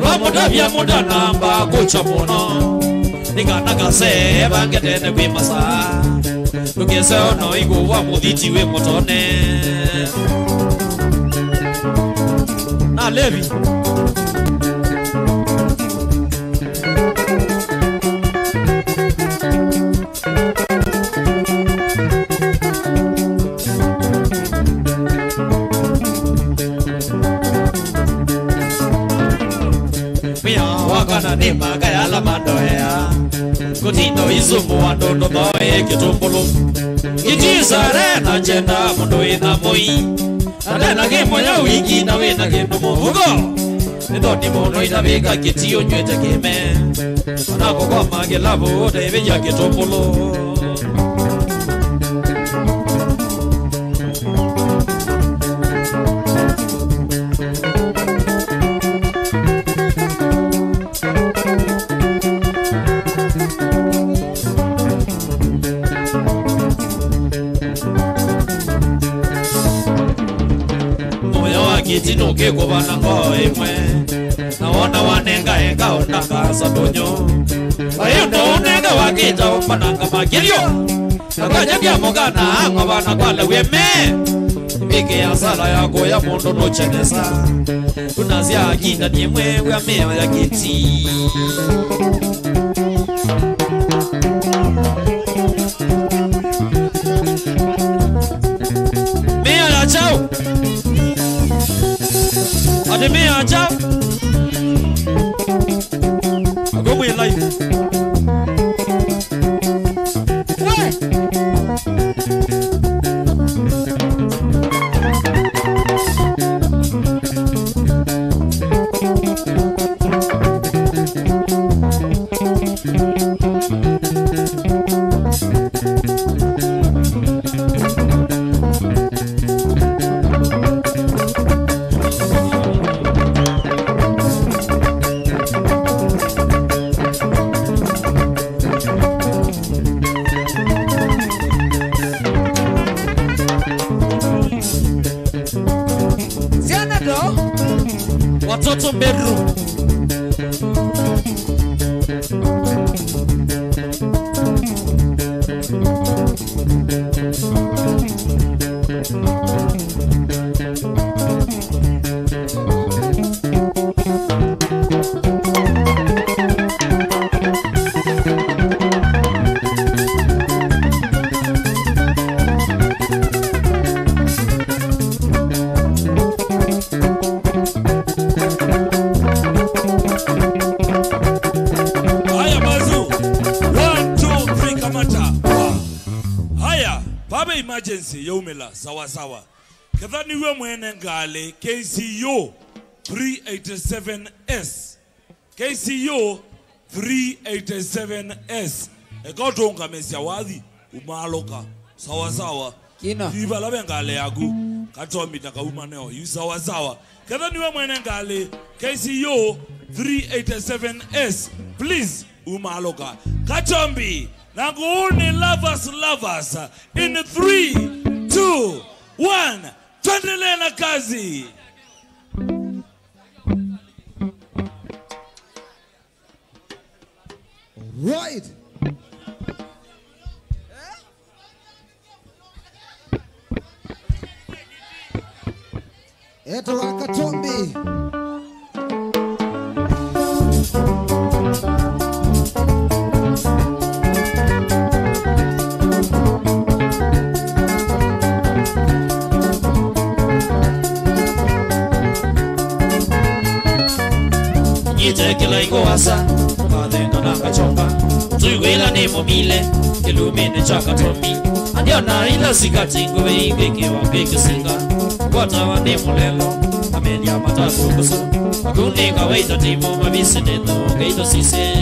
Wamoda vya muda namba kucha muno Nikana kase bangede ne kwimasa Lukese ono iko wa muditi we motone Na Levi Wakana ni magaya la mandoea Kutino izumu wa ndondo doe kitumbulu Kijisare na jenda mundo ina moi Adena kimo ya wiki na wina kino muhugo Nidoni muno inavika kitio nywete kime Anako kwa magelabu David ya kitumbulu Kitino keko bana ngoe mwe Naona wanenga enga onaka sadonyo Ayo ndo unenga wakita upananga makirio Nakanya kia mogana angwa bana kwa leweme Mike ya sala yako ya mondo no chenesa Unazia akita ni mwe wea mea ya kiti Mea ya chao Ademia aja Agomu ya life watoto bedroom. Emergency yaumela sawa sawa. Kadhani we mwene ngale KCU 387S. KCU 387S. Ekotonga mesia wadhi umaloka sawa sawa. Kina. Iba labe ngale yagu katomi nakauma neo yu sawa sawa. Kadhani we mwene ngale KCU 387S. Please umaloka katombi. Naguni lovers in 3, 2, 1. Tuendelee na kazi. Right. Eto wakatombi. Kila ingo wasa Kadena na kachonga Tuigwela ni momile Kilumine chaka tomi Andiona ila sikatingo Weige kiwa peke singa Wata wa ni mulelo Amelia matatu kusu Akunika weita timo Mabisi neno Geito sise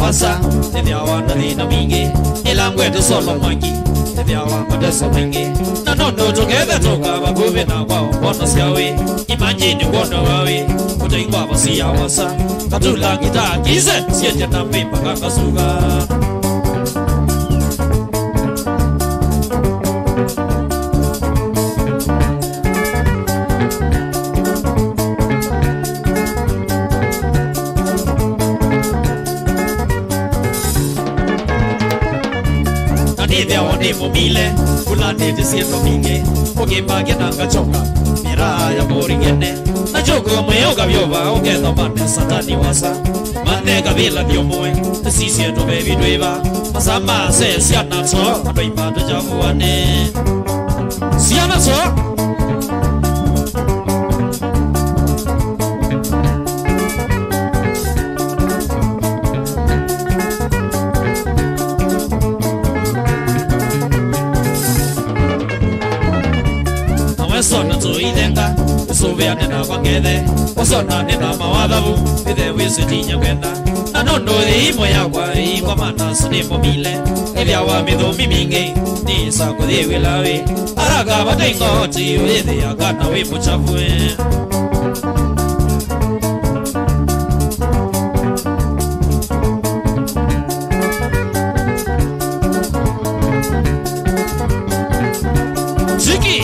Wasa, Tevia wana nina mingi Ilangwe tu solo mwangi Tevia wanga deso mingi Na nono together toka Bakubi na kwa Wono siyawe Imagine wono wawe Kutingwa basi ya wasa Katula kita kize Siete na mimba kakasuga Nivea wande mobile Kula nete siento minge Oge bage nanga chonga Mira ya moringene Na joko mweoga vyoba Oge no mane satani wasa Mane gavila diomoe Si siento baby dweva Masama se siana so Ado imado javuane Siana so Sona to idenga Sovea nena wangede Wasona nena mawadhavu Vide wisi tinya kwenda Na nondo de imo ya kwa Iko mana sunimo mile Evya wa midho mimingi Ni sako de wilawe Araka batengo ti Wede ya gana wipo chafue Chiki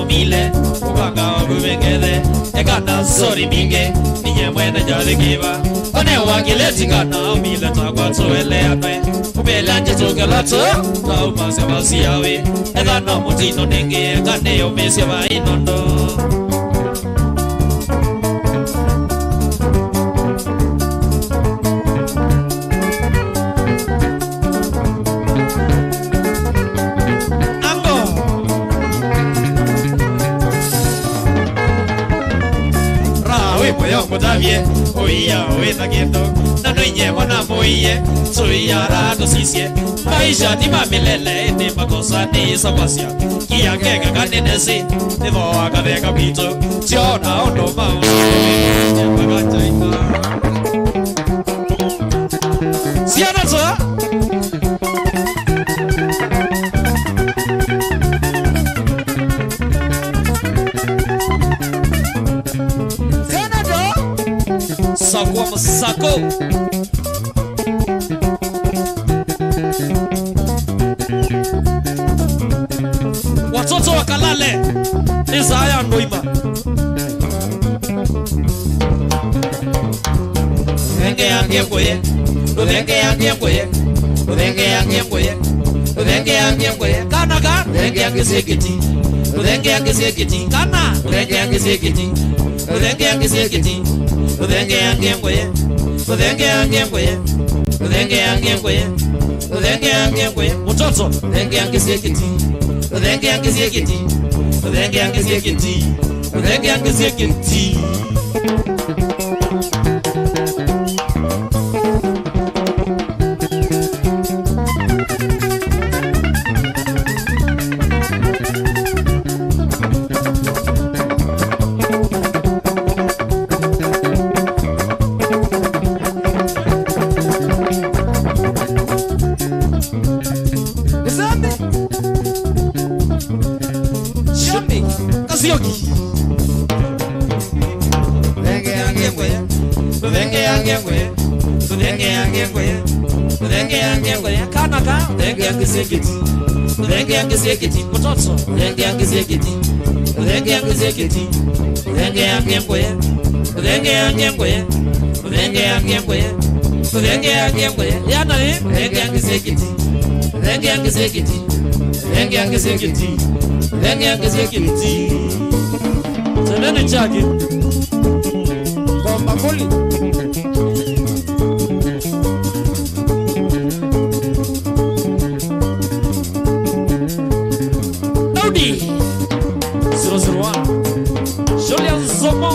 Mile, Ukanga Wubengede, Egana Sori Minge, Niye Mwene Jadikiva, One Wakileti Gana, Mile Takwa Tuele Ane, Ubelanje Tukelato, Tauma Sebasiawe, Egana Mutino Nenge, Gane Omesiava Inondo. Mutavie, oia, oeta kendo, na noinye mwana moie, soia rato sisie, maisha ni mamilele, ni makosa ni sabasia, kia kega kanenesi, ni voa kadeka pito, tiona ondo mao, siana to, Nisaya ndoima Udenge yange ngoye Udenge yange ngoye Udenge yange ngoye Udenge yange ngoye Kana ka Udenge yange sekiti Udenge yange sekiti Kana Udenge yange sekiti Udenge yange sekiti Udenge yange ngoye Udenge yange ngoye Udenge yange ngoye Udenge yange ngoye Mtoto Udenge yange sekiti Udenge yange sekiti Udenge yange sekiti Udenge yange sekiti Udenge yange sekiti mtoto Udenge yange sekiti Udenge yange sekiti Udenge yange ngoye Udenge yange ngoye Udenge yange ngoye Udenge yange ngoye Yana ni Udenge yange sekiti Udenge yange sekiti Udenge yange sekiti Udenge yange sekiti Semeni chaki Bomba kuli Julian Zomo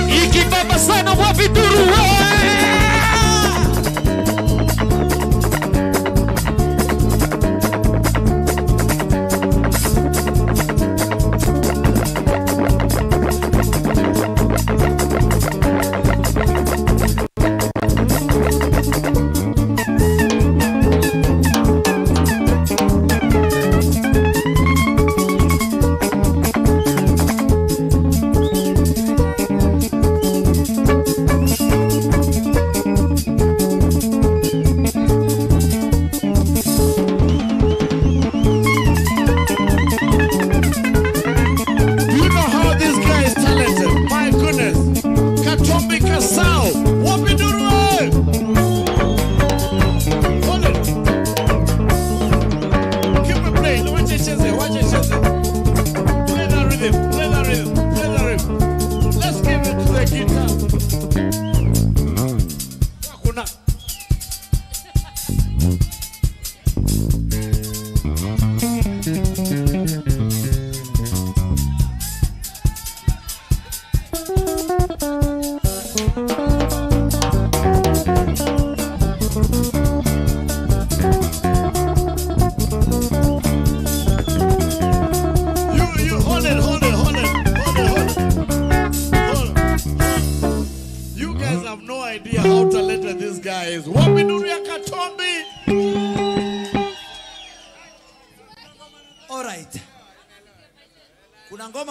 Ikibaba sana wapiduru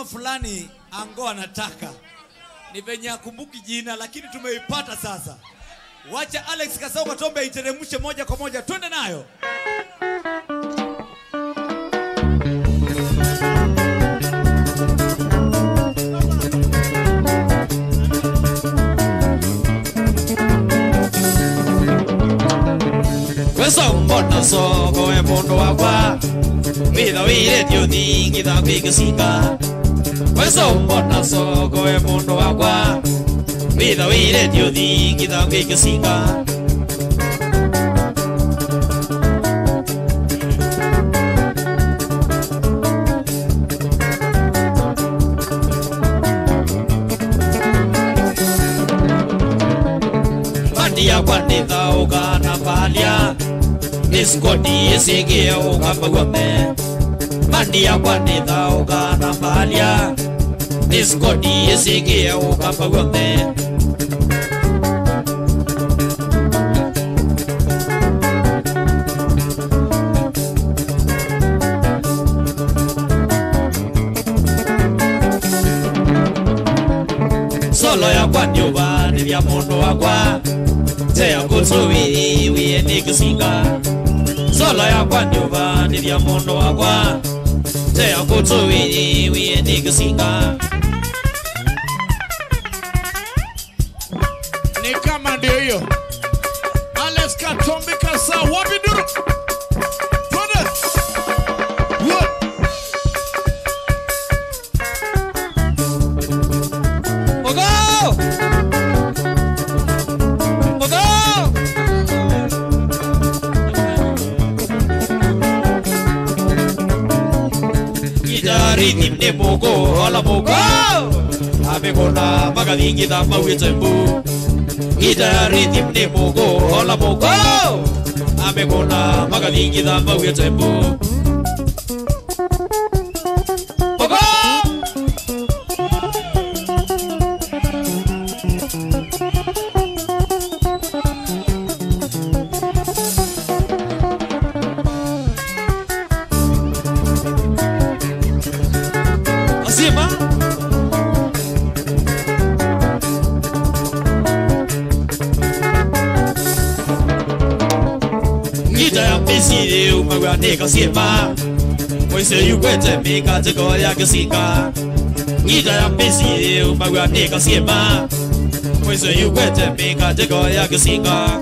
fulani Ango anataka ni venye akumbuki jina lakini tumeipata sasa. Wacha Alex Kasau Katombe iteremshe moja kwa moja, twende nayo. Kwesa mbona soko e mondo wakwa Mida wire dio dingi da kwikisinga Kwesa mbona soko e mondo wakwa Mida wire dio dingi da kwikisinga Mandia kwanditha ukana palia Niskoti esege ukapagwame Mandia kwanditha ukana palia Niskoti esege ukapagwame Solo ya kwanyuba ni vya mundu wakwa te akutuwi wiye nikusinga solo yakwa nyumba ni vya mundu wakwa te akutuwi wiye nikusinga Ni kama ndio hiyo. Alex Katombi Kasa wapi duru? Twende. What? Mogo! Mogo! Gitari timne mogo, hola mogo! Amekona magavingi dama witembu. Gitari timne mogo, hola mogo! Amekona magavingi dama witembu. Mogo! Azima! Gita ya mbisi umagwa neka siema Mwese yukwete mika tiko ya kisika Gita ya mbisi umagwa neka siema Mwese yukwete mika tiko ya kisika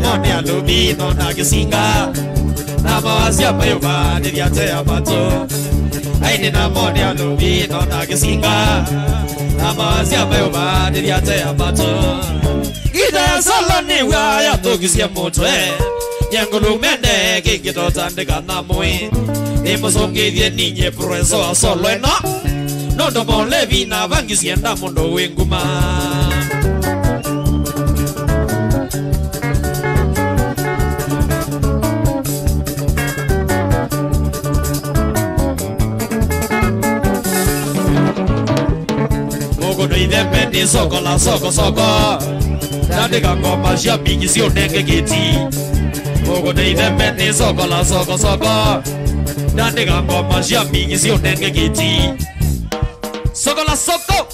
Mone alumino na kisinga na mawazi ya mayuba niliate abato aini na mone alumino na kisinga na mawazi ya mayuba niliate abato ida ya salani wa ya tokisia motwe nyangulu mende kikito tandika na mui nimusongi die ninye preso a solo eno nondo molevi na vangi sienda mundo wenguma Ni soko la soko soko Tandika ngoma shabiki sio nenge kiti Mogo de idembe ni soko la soko soko Tandika ngoma shabiki sio nenge kiti Soko la soko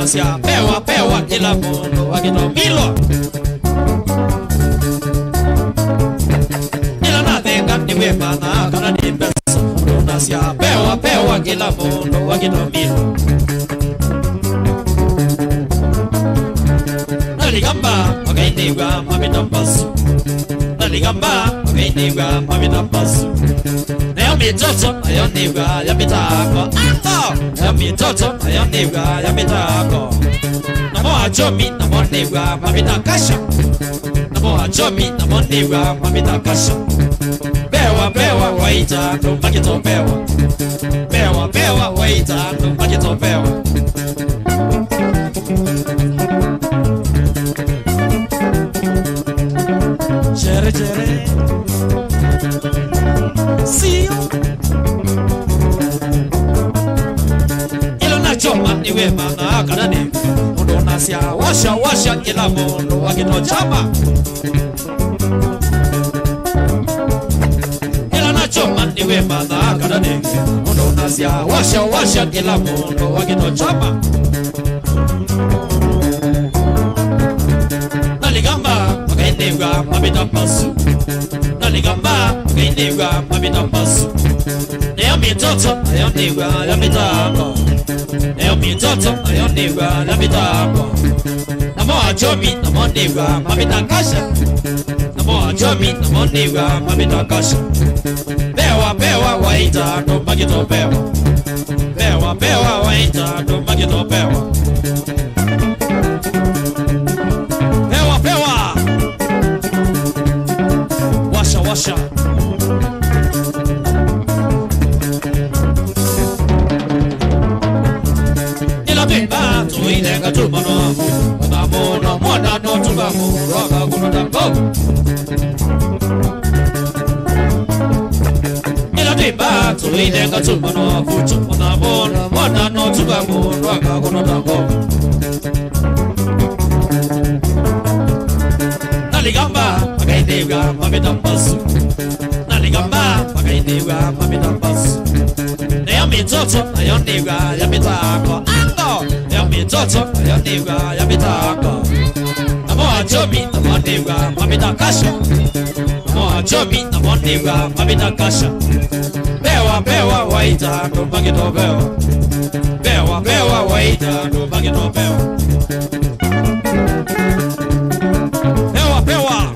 nasia pewa pewa kila mundu wakitomilwa ila nathenga niwe mana kana ni pesa mundu nasia pewa pewa kila mundu wakitomilwa naligamba wakainigwa mamitambasu naligamba wakainigwa mamitambasu nayo mitoto ayonigwa ya mitako ango nayo mitoto ayonigwa ya mitako namo ajomi namo nigwa mamitakasha namo ajomi namo nigwa mamitakasha bewa bewa waita ndumbakito bewa bewa bewa waita ndumbakito bewa Chere chere Sio Ilo na choma niwe mana kanani Mundu nasia washa washa kila mundu wakito chama Ilo na choma niwe mana kanani Mundu nasia washa washa kila mundu wakito chama Naligamba wakainigwa mamitambasu Naligamba wakainigwa mamitambasu Nayo mitoto ayonigwa ya mitako Nayo mitoto ayonigwa ya mitako Namo ajomi namo nigwa mamitakasha Namo ajomi namo nigwa mamitakasha Bewa bewa waita ndumbakito bewa Bewa bewa waita ndumbakito bewa Pewa pewa Washa washa Ila bimba tuilenga tumano Unamono mwana no tukamu Waka kunotango Ila bimba tuilenga tumano Fucho unamono mwana no tukamu Waka kunotango Naligamba wakainigwa mamitambasu Naligamba wakainigwa mamitambasu Nayo mitoto ayonigwa ya mitako Ango nayo mitoto ayonigwa ya mitako Namo ajomi namo nigwa mamitakasha Namo ajomi namo nigwa mamitakasha Bewa bewa waita ndumbakito bewa Bewa bewa waita ndumbakito bewa Pewa pewa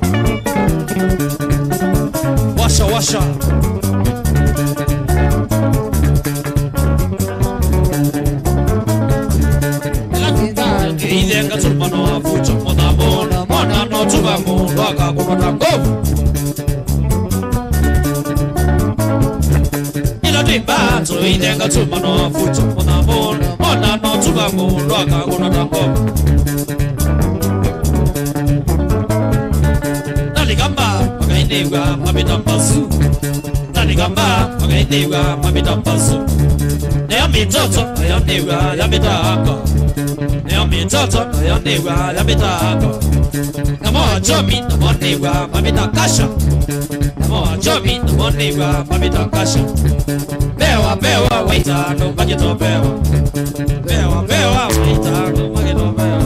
Washa washa Ilenga tumano afucho mona mona mona no tubamu Waka kumota ngovu Ila dimba tu ilenga tumano afucho mona mona mona no tubamu Waka kumota ngovu Naligamba wakainigwa mamitambasu Naligamba wakainigwa mamitambasu Nayo mitoto ayonigwa ya mitako Nayo mitoto ayonigwa ya mitako Namo ajomi namo nigwa mamitakasha Namo ajomi namo nigwa mamitakasha Bewa bewa waita ndumbakito bewa Bewa bewa waita ndumbakito bewa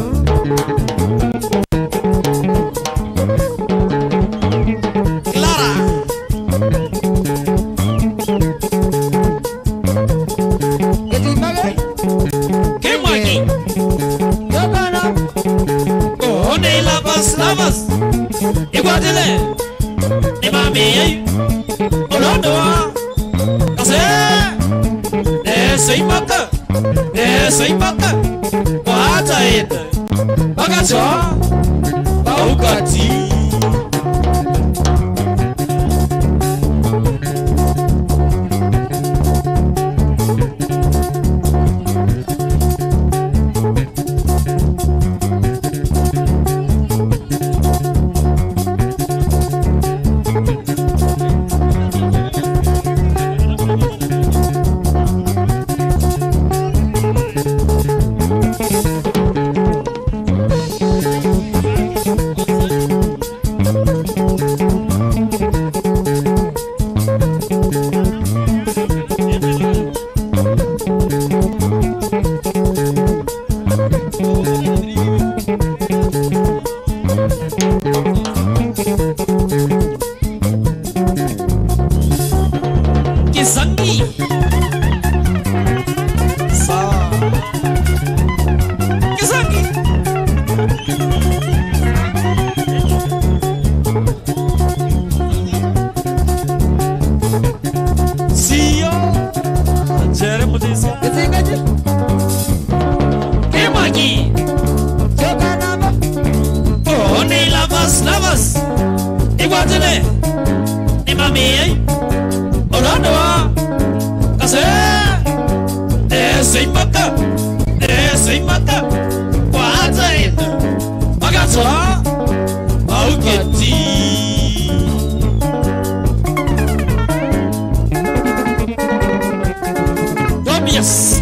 Lavas, iguatele, ni mami, olondo, kase, soy maka, wata ete, bagacho, baukati. mami orando kase sei maka kwata ina magato auketi Tobias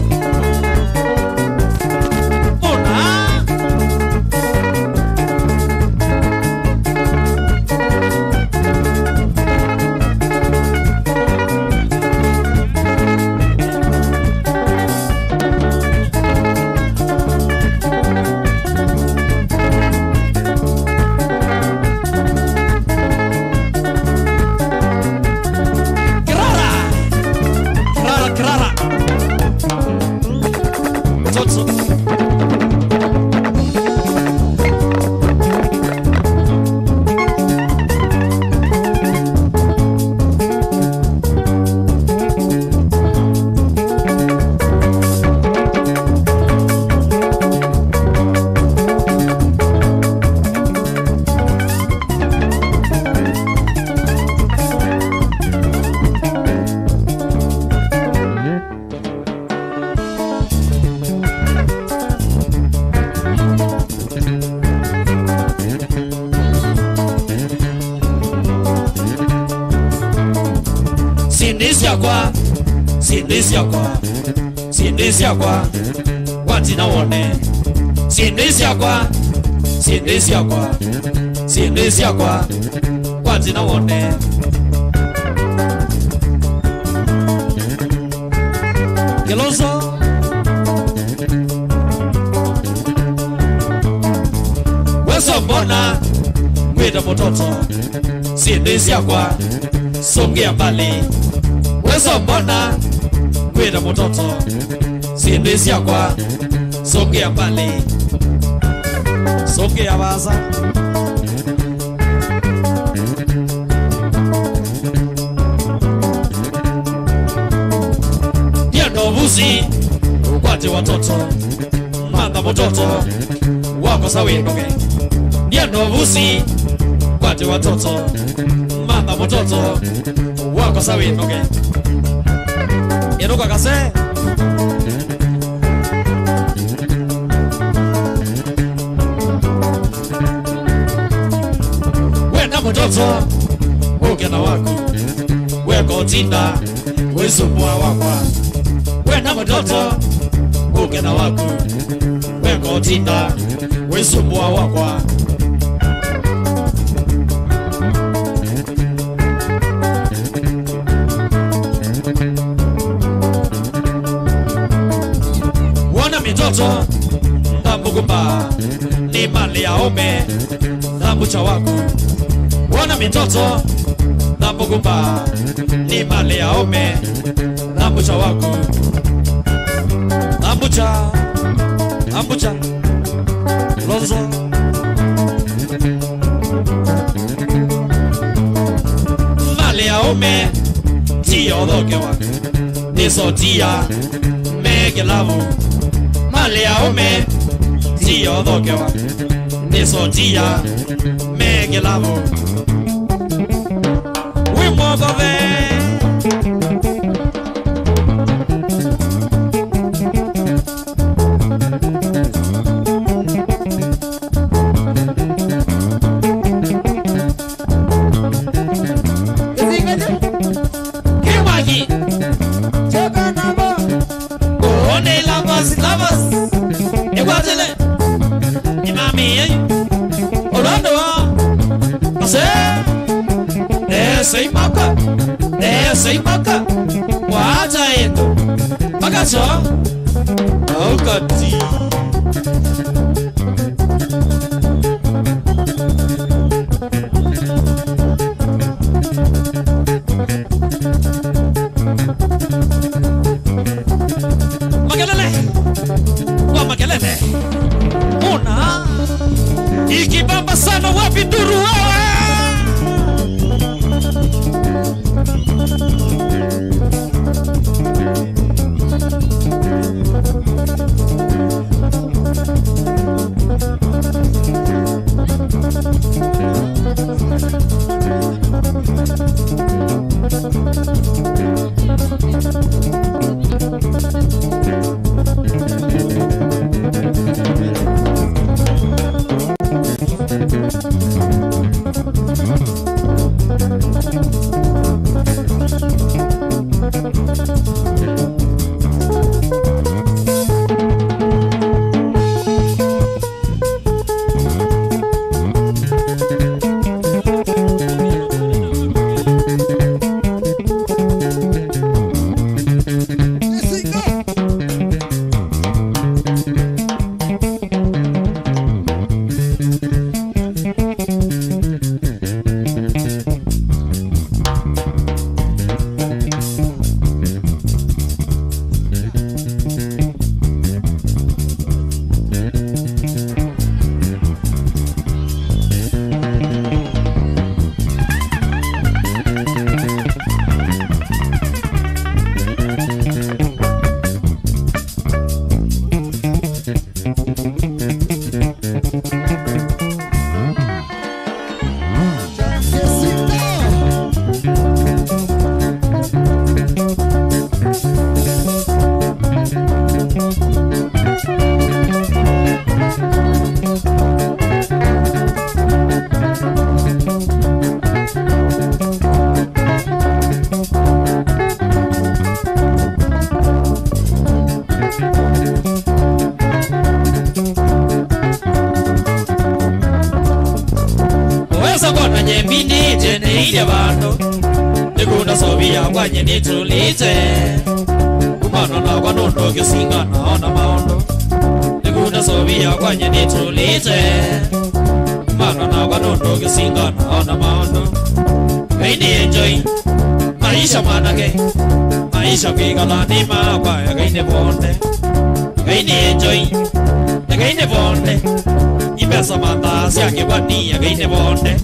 Sindisia kwa watina wone Sindisia kwa watina wone Geloso Weso mbona mwita mototo Sindisia kwa songea mbali Weso mbona mwita mototo Sindisia kwa songea mbali songea baza Dia novuzi ukwate watoto manda mototo wako sawinoge Dia novuzi ukwate watoto manda mototo wako sawinoge Yenuka kase Mototo ukena wako weko tinda wisumbua wakwa wena mototo ukena wako weko tinda wisumbua wakwa wana mitoto ndambugumba ni mali ya ome ndambucha wako Wana mitoto ndambugumba ni mali ya ome ndambucha wako ndambucha lozo mali ya ome tiyo doke wako niso tia mege lavu mali ya ome tiyo doke wako niso tia mege lavu over there. Kimagi. Cheka nabo. One lovers. Iguatele. Imami. Orlando. Sei maka wacha endo magacho aukati Makelele una ikibamba sana wapi nduru wewe nikuna sovia kwanye nitulite kumano na kwanondo kisinga naona maondo nikuna sovia kwanye nitulite kumano na kwanondo kisinga naona maondo kaini enjoy maisha manake maisha kwigala ni makwa kaini bonde kaini enjoy kaini bonde ipesa mandasi yake kwani kaini bonde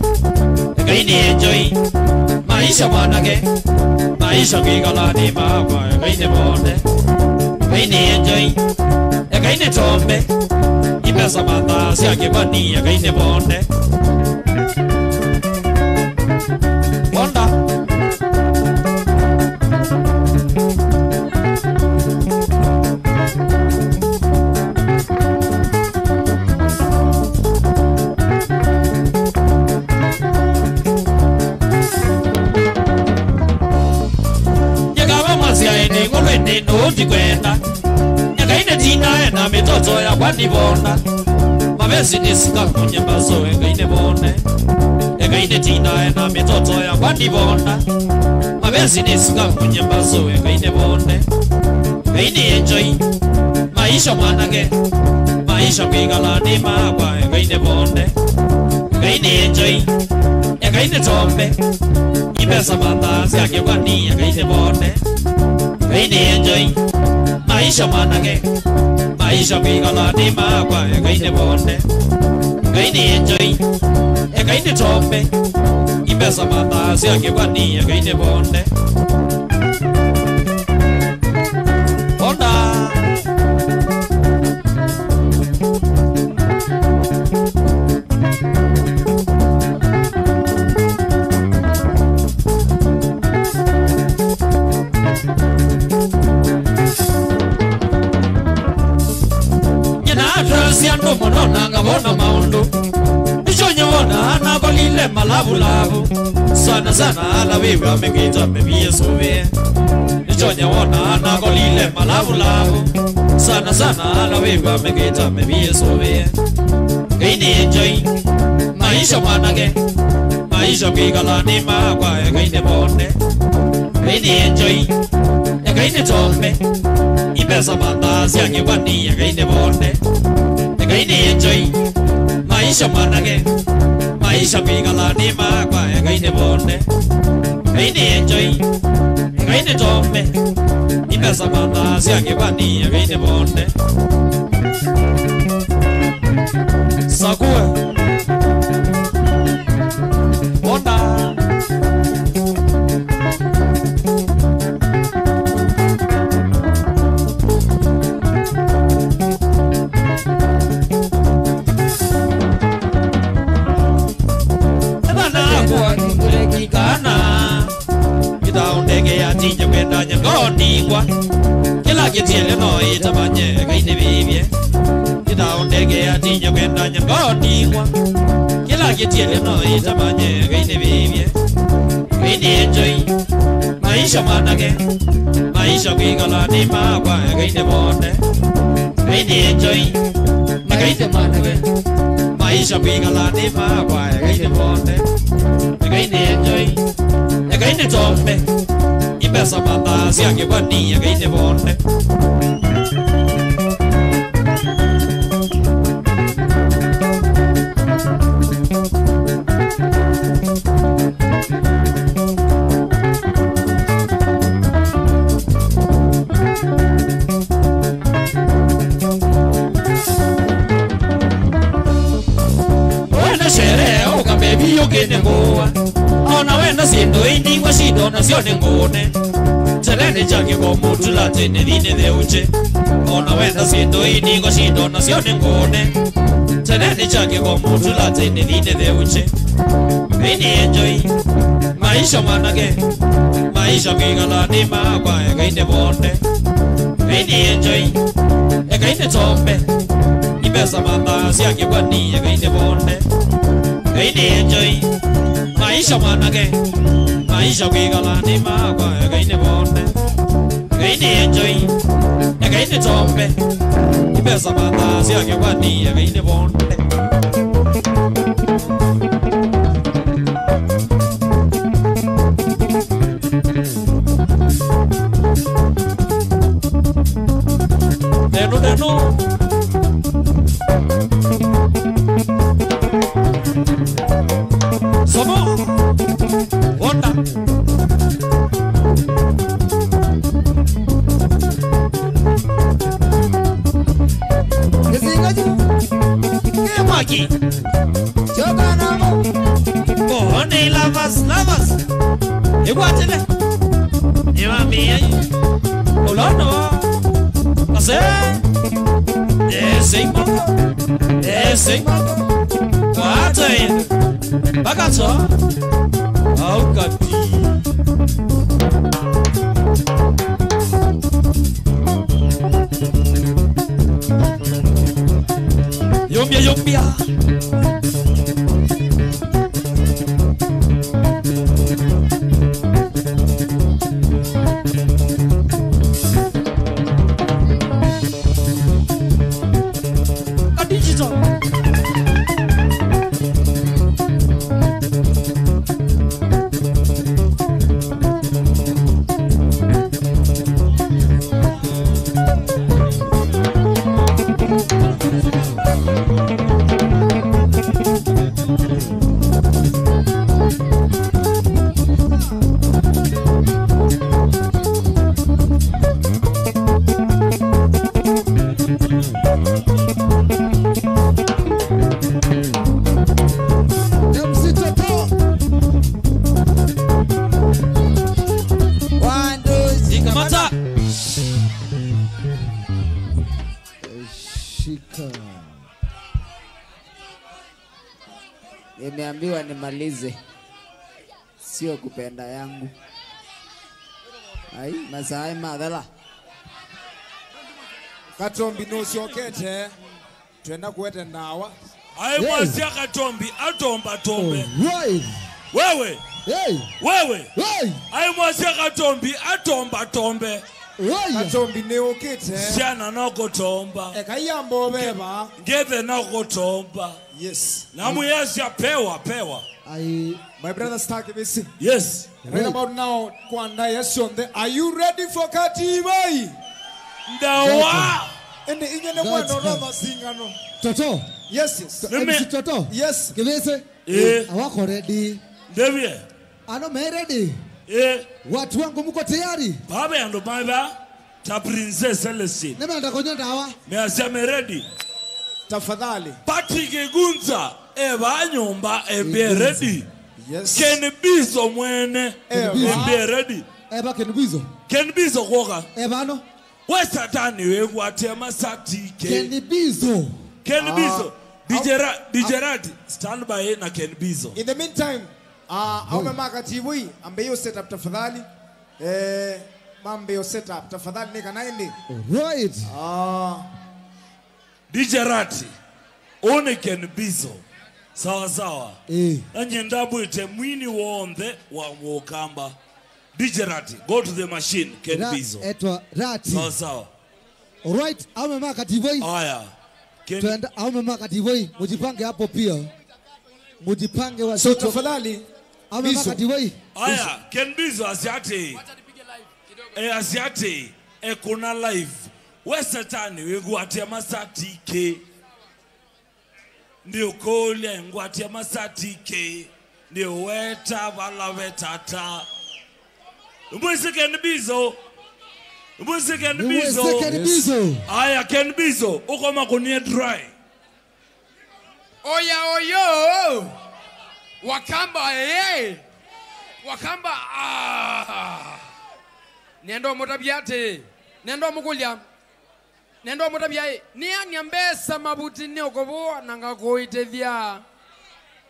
kaini enjoy maisha manake maisha kwigala ni makwa kaini bonde kaini enjoy kaini tombe ipesa mandasi yake kwani kaini bonde bonda Noti kwenda nyakaine tina ena mitoto ya kwani bonda mabesi nisika kunye baso ekaine bonde ekaine tina ena mitoto ya kwani bonda mabesi nisika kunye baso ekaine bonde kaini enjoy maisha mwanake maisha kwigala ni makwa ekaine bonde kaini enjoy ekaine tombe ipesa mandasi yake kwani ekaine bonde kaini enjoy maisha manake maisha kwigala ni makwa kaini bonde kaini enjoy kaini tombe ipesa mandasi yake kwani kaini bonde bonda siando monona ngabona maondo ichonyona nakolile malavu sana sana ala wewe amekita mebie sove ichonyona nakolile malavu sana sana ala wewe amekita mebie sove kaini enjoy maisha mwanake maisha kwigala ni makwa kaini bonde kaini enjoy kaini tombe ipesa mandasi yake kwani kaini bonde kaini enjoy maisha manake maisha kwigala ni makwa kaini bonde kaini enjoy kaini tombe ipesa mandasi yake kwani kaini bonde sakue bonda tinja kwenda nyangoningwa kila kitiele no itabanye kaini bibie kila ndege ya tinja kwenda nyangoningwa kila kitiele no itabanye kaini bibie kaini enjoy maisha manake maisha kwigala ni makwa kaini bonde kaini enjoy kaini manake maisha kwigala ni makwa kaini bonde kaini enjoy kaini tombe ipesa mandasi yake kwani kaini bonde wena sherehe ukabebi yogene ngoa ona wena sindo indingwa shido na sione ngone Telene chake kwa mutu latene dine de uche ona wenda sindo indingwa shido na sione ngone Telene chake kwa mutu latene dine de uche kaini enjoy maisha manake maisha kwigala ni makwa kaini bonde kaini enjoy kaini tombe ipesa mandasi yake kwani kaini bonde kaini enjoy maisha manake maisha kwigala ni makwa kaini bonde kaini enjoy kaini tombe ipesa mandasi yake kwani kaini bonde Monkey. Oh, honey, lovers. You want it? You want me? Oh, no. I say, sing, sing. What are you? Bagato? Oh, God. Yumbia. A digital. Nimeambiwa nimalize, sio kupenda yangu. Ai, masai madhala. Katombi no siokete. Tuenda kuwete nawa. Ai mwasia Katombi atomba tombe. Wewe. Wewe. Ai mwasia Katombi atomba tombe. Katombi ne okete. Siana noko tomba. Ekayambo beba. Ngeve noko tomba. Yes. Namu yesi pewa. My brother Stark this. Yes. Right about now, Kwanda Yesonde. Are you ready for Katibai? Ndawa. And the Indian one no singer no. Toto. Yes. MC Toto. Yes. Kivese. Awako ready. Ndevye. Ano me ready. Watu wangu mko tayari? Baba ando baba. Ta Princess Celestine. Neme ndakonya ndawa. Me aseme ready. Tafadhali. Patrick Gunza eba nyumba ebe ready. Yes. Ken Bizo mwene ebe ready. Eba Ken Bizo. Ken Bizo koka. Eba no. Wesatani wewe atema satike. Ken Bizo. Ken Bizo. DJ Rad stand by na Ken Bizo. In the meantime, Maka TV ambayo setup tafadhali. Mambo setup tafadhali nika naende. Right. DJ Rati one Ken Bizo sawa anye ndabu ite mwini wonde wa Mukamba. DJ Rati go to the machine Ken Bizo etwa Rati sawa alright Maka TV haya twenda Maka TV mujipange hapo pia mujipange wa so tafadhali Maka TV haya Ken Bizo asiate kuna live Wesatani wegwatia masatike. Ndio kole ngwatia masatike. Ndio weta wala wetata. Mbwese Ken Bizo. Aya Ken Bizo. Uko makunie dry. Oyo. Wakamba Wakamba Nendo motabiate. Nendo mukulia. Nendo motabiae nia niambesa mabuti ni okoboa nanga koitethia.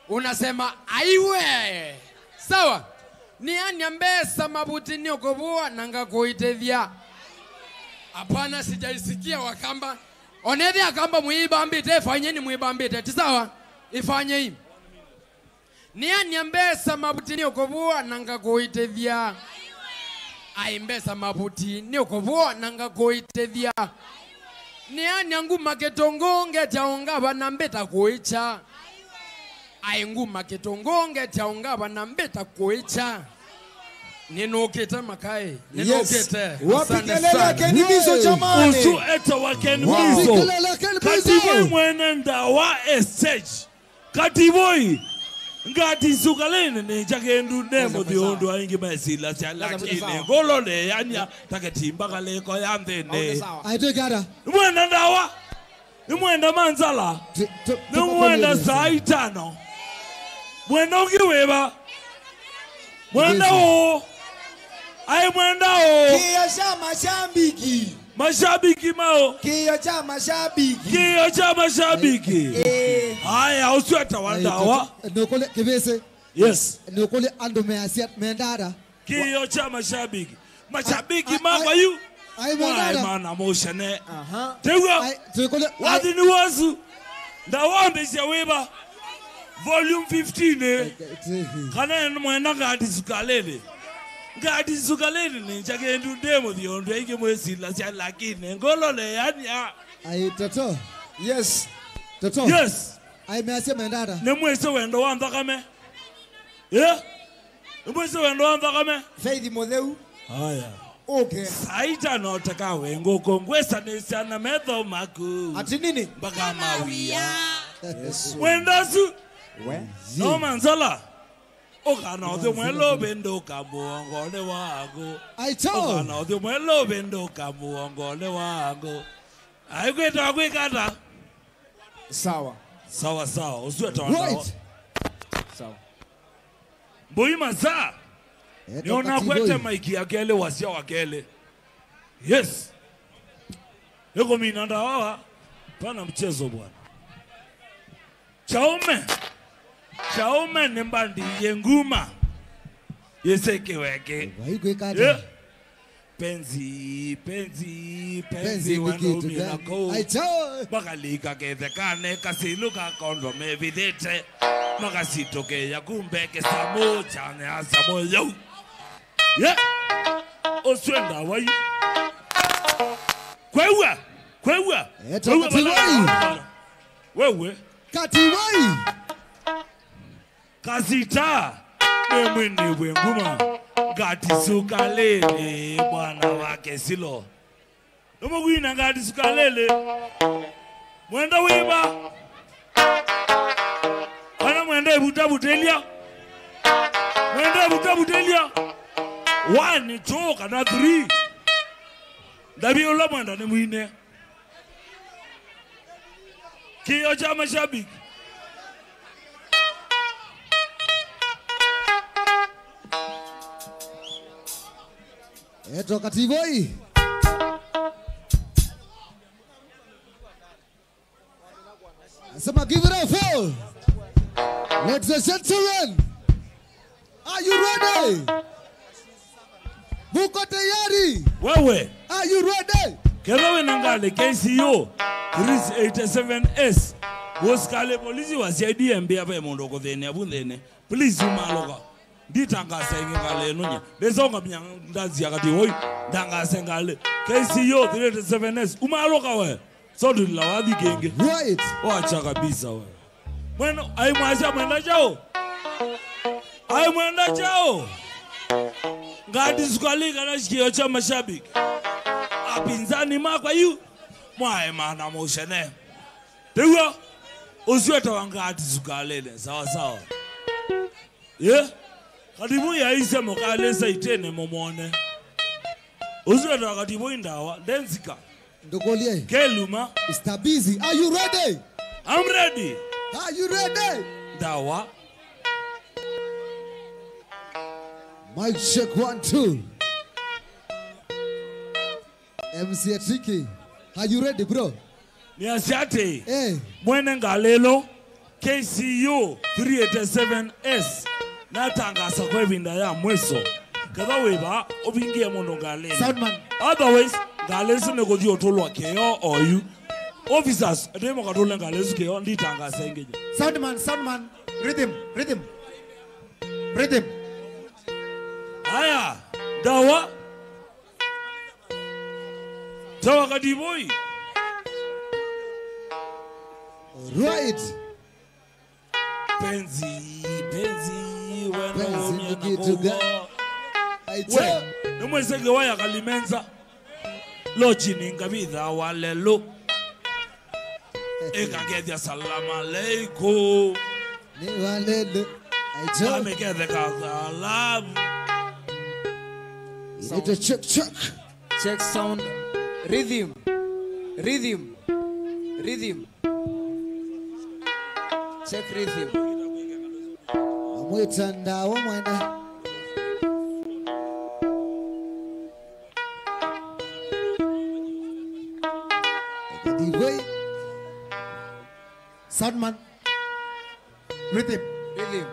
Unasema aiwe. Sawa. Nia niambesa mabuti ni okoboa nanga koitethia. Hapana sijaisikia Wakamba. Onedhi akamba muibambite fanyeni muibambite. Tisawa? Ifanye hii. Nia niambesa mabuti ni okoboa nanga koitethia. Aimbesa mabuti ni okoboa nanga koitethia. Niani yangu maketongonge taonga banambeta koicha. Aingu maketongonge taonga banambeta koicha. Ninoketa makai. Ninoketa. Wapikelele Ken Bizo jamani. Usu eta wa Ken Bizo. Katiboy mwenenda wa stage. Katiboy. Ngati sukalene ne chakendu nemo diondo aingi masila lakini golole yani taketimba kaleko yandene. Aitwe gara. Mwenenda wa Nimwenda Manzala. Nimwenda saa 5. Mwenda ukiweba. Mwenda o. Ai mwenda o. Kio cha mashabiki. Mashabiki mao. Kio cha mashabiki. Kio cha mashabiki. Haya usiweta wandawa. Nokole kibese. Yes. Nokole ando measiat mendara. Kio cha mashabiki. Mashabiki mama yu. Ai mendara. Mana moshane. Tewa. Wadi ni wazu. Ndawambe shaweba. Volume 15. Kana mwenda ngadi sukalele. Ngadi sukalele ni chake ndu demo diondo ike mwesi la sia lakini ngolole yani ya. Ai toto. Yes. Toto. Yes. Ai measia mendara. Ne mwese wendo wanda kame. Yeah. Ne mwese wendo wanda kame. Faith Modeu. Haya. Okay. Saita no taka wengo kongwesa ni sana medho maku. Ati nini? Baka mawia. Yes. Wendasu. We. No Manzala. Okana ode mwelo bendo kamuongo ne wangu. Aito. Okana ode mwelo bendo kamuongo ne wangu. Aikweta kwikata. Sawa. Sawa sawa. Usiweta wandawa. Right. Sawa. Mbui maza. Niona kwete maiki ya kele wasia wa kele. Yes. Yoko minanda wawa. Pana mchezo bwana. Chaume ni mbandi yenguma. Yeseke weke. Yeah. Penzi wano minako. Makalika kethekane kasiluka kondo mevidete. Makasitoke ya kumbeke samo chane asamo yo. Yeah. Oswenda wayi. Kwewa. Eto katiwai. Wewe. Katiwai. Kasita. Nemwini wenguma. Gati sukalele. Bwana wake silo. Nomo gwina gati sukalele. Mwenda wiba. Wana mwenda buta butelia. Mwenda buta butelia. 1 2 kana 3. Dabi ola mwenda ni mwine. Kio cha mashabiki. Eto kativoi. Sema give it up for. Ladies and gentlemen. Are you ready? Muko tayari? Wewe. Are you ready? Kerewe nangale KCO 387S. Woskale polisi wa CIDMB hapa mondoko thene abunthene. Please umaloka. Nditangasa ngale nonya. Bezonga mnyandazi yakati hoi. Ndangasa ngale. KCO 387S. Umaloka we. So ndilawadi genge. Right. Wacha kabisa we. Mweno ai mwasha mwenda chao. Ai mwenda chao. Ngadi sukalika na shikio cha mashabiki. Apinzani makwa yu. Mwae mana moshene. Tewa. Usiweta wangati sukalele. Sawa sawa. Yeah. Katibu ya ise mokalesa itene momone. Usiweta wakatibu indawa. Denzika. Ndokolie. Keluma. Mr. Busy. Are you ready? I'm ready. Are you ready? Dawa. Mic check 1 2. MC Tricky. Are you ready, bro? Ni asiate. Eh. Mwene ngalelo. KCU 387S. Natangasa kwa vinda ya mweso. Kada weba obingie mono ngalelo. Soundman. Otherwise, ngalesu negodi otolwa keo or you. Officers, demo katole ngalesu keo nditangasa engeje. Soundman. Rhythm. Aya, dawa. Tawa kadiboi. Right. Penzi, wena Mkituga. we, numwesege waya kalimenza. Lochi ningabitha walelo. Eka gedia salam aleikum. Ni walelo. Aicho. Kame gede kakalam. You need to check. Check sound. Rhythm. Rhythm. Check rhythm. Mwitanda wa mwene. Divai. Soundman. Rhythm. Rhythm.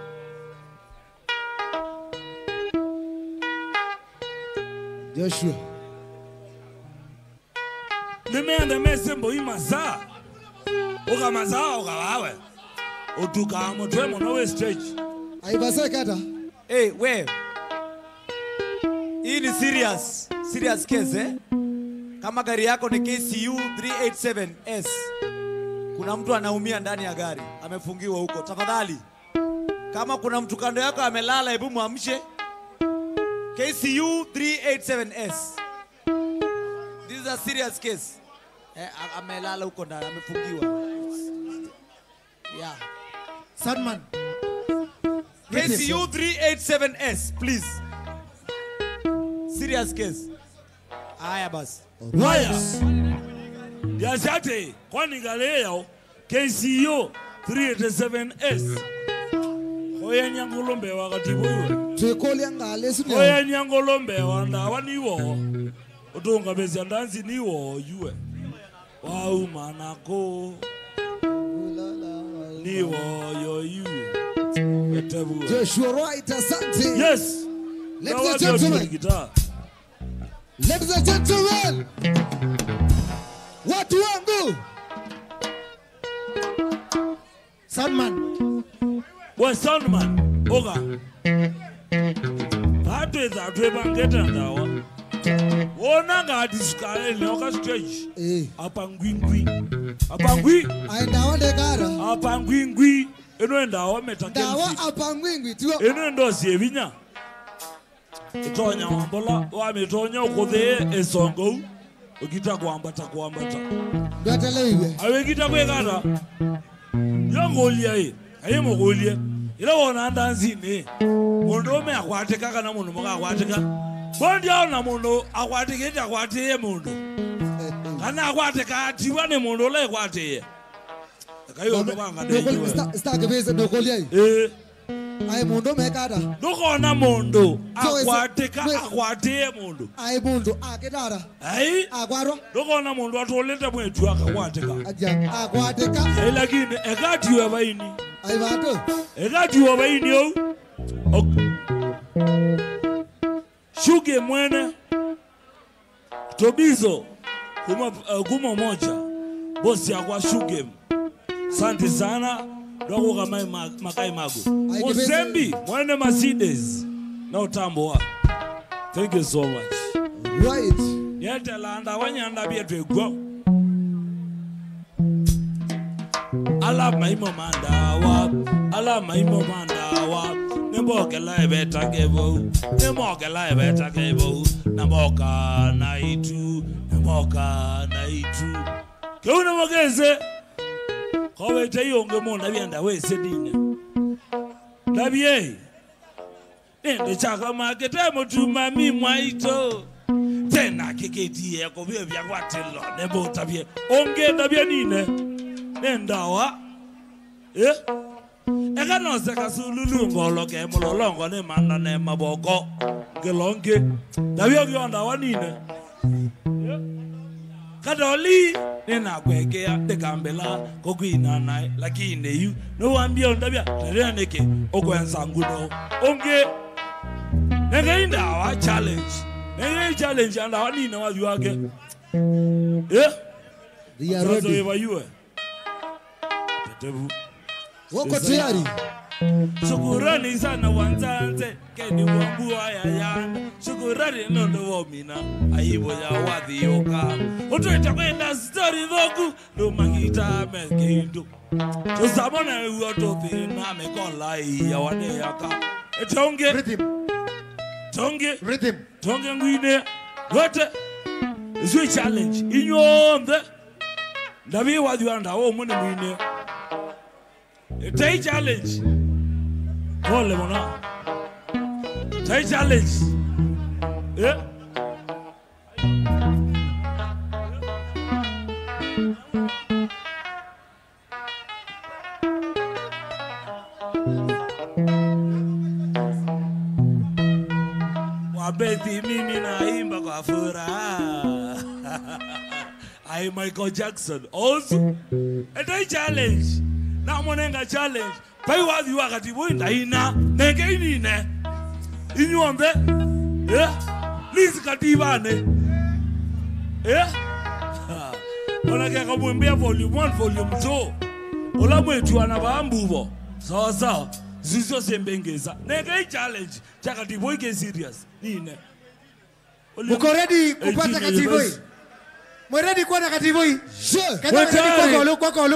Joshua. Nimeenda mesembo imaza. Oka maza oka wawe. Otuka motwe mono stage. Aibasa kata. Hey, we. Hii ni serious case eh? Kama gari yako ni KCU 387S. Kuna mtu anaumia ndani ya gari, amefungiwa huko. Tafadhali. Kama kuna mtu kando yako amelala, hebu muamshe. KCU 387S. This is a serious case. Amelala huko ndani, amefungiwa. Yeah. Soundman. KCU 387S, please. Serious case. Haya basi. Waya. Yashate kwani galeo KCU 387S. Oya nyangolombe wakati wewe. Tukolia ngale sio. Oya nyangolombe wanda waniwo. Odonga bezi andanzi niwo yue. Wau manako. Niwo yo you. Joshua Wright, asante. Yes. Ladies and gentlemen. Ladies and gentlemen. Watu wangu. Soundman. Boy Soundman. Oga. Hatu eza tuebangeta ndawa. Wona nga diskale leoka stage. Apa ngwingwi. Apa ngwi. Aenda wande gara. Apa ngwingwi. Eno ndawa metakensi. Ndawa apa ngwingwi tuwa. Eno ndo sievinya. Itonya wambola. Wametonya ukothe esongo. Ukita kuambata. Ngatele iwe. Awe kita kwekata. Yongolia ye. Aye mogolia. Ila wona andanzine. Mundo me akwateka kana mundu muka akwateka. Bondi aona mundu akwateke akwateye mundu. Kana akwateka atiwane mundu le akwateye. Kayo ndo banga ndeyiwe. Stake beza nokolia. Ai mundu mekada. Ndokona mundu akwateka akwateye mundu. Ai mundu akedara. Ai agwaro. Ndokona mundu atoleta mwetu akakwateka. Aja akwateka. Lakini ekati wabaini. Ai bantu. Ekati wabaini yo. Shuge mwene Tobizo kuma moja bosi akwa Shuge. Asante sana dogo kama makai mago. Mozembi mwene Mercedes na utambo wa. Thank you so much. Right. Yete landa wanyanda bietu egwo. Ala maimo mandawa. Ala maimo mandawa. Nemboka ebeta kevo. Nemboka ebeta kevo. Namboka naitu. Namboka naitu. Keuna mogeze. Kowe tayonge mo nabienda wese dine. Nabie. Nende chaka makete mutuma mi mwaito. Tena kiketi yako bia bya kwatelo nebo tabie. Onge nabie nine. Nendawa. Eka no se kasululu ngolo ke mulolongo ne manda ne maboko. Gelonge. Nabie gionda wanine. Kadoli nena kwekea dekambela kokwina nai lakini yu no wambia ndabia tereneke okwenza ngudo onge nenge wa challenge anda wani na wazi wake they are ready tetebu wako tayari. Shukurani sana wanzanze keni wambua ya yana. Shukurani nondo womina aibo ya wadhi yoka. Utueta kwenda story dhoku no mangita mekindo. Tusamona uotothi na mekola ya wane yaka. Tonge rhythm. Tonge ngwine. Wote zwi challenge inyonde. Ndabi wadhi wanda wo mwene mwine. Tay challenge. Ole mona. Tay challenge. kwa furaha. I Michael Jackson also a challenge na monenga challenge pai wathi wakati boinda ina nenge inine inyombe Liz katibane ona kia kamwembea volume 1 volume 2 ola mwetu anabambubo sawa sawa zizo sembengeza nenge challenge chakati boike serious nine uko ready kupata kativoi? Mwe ready kuona kativoi? Kwako.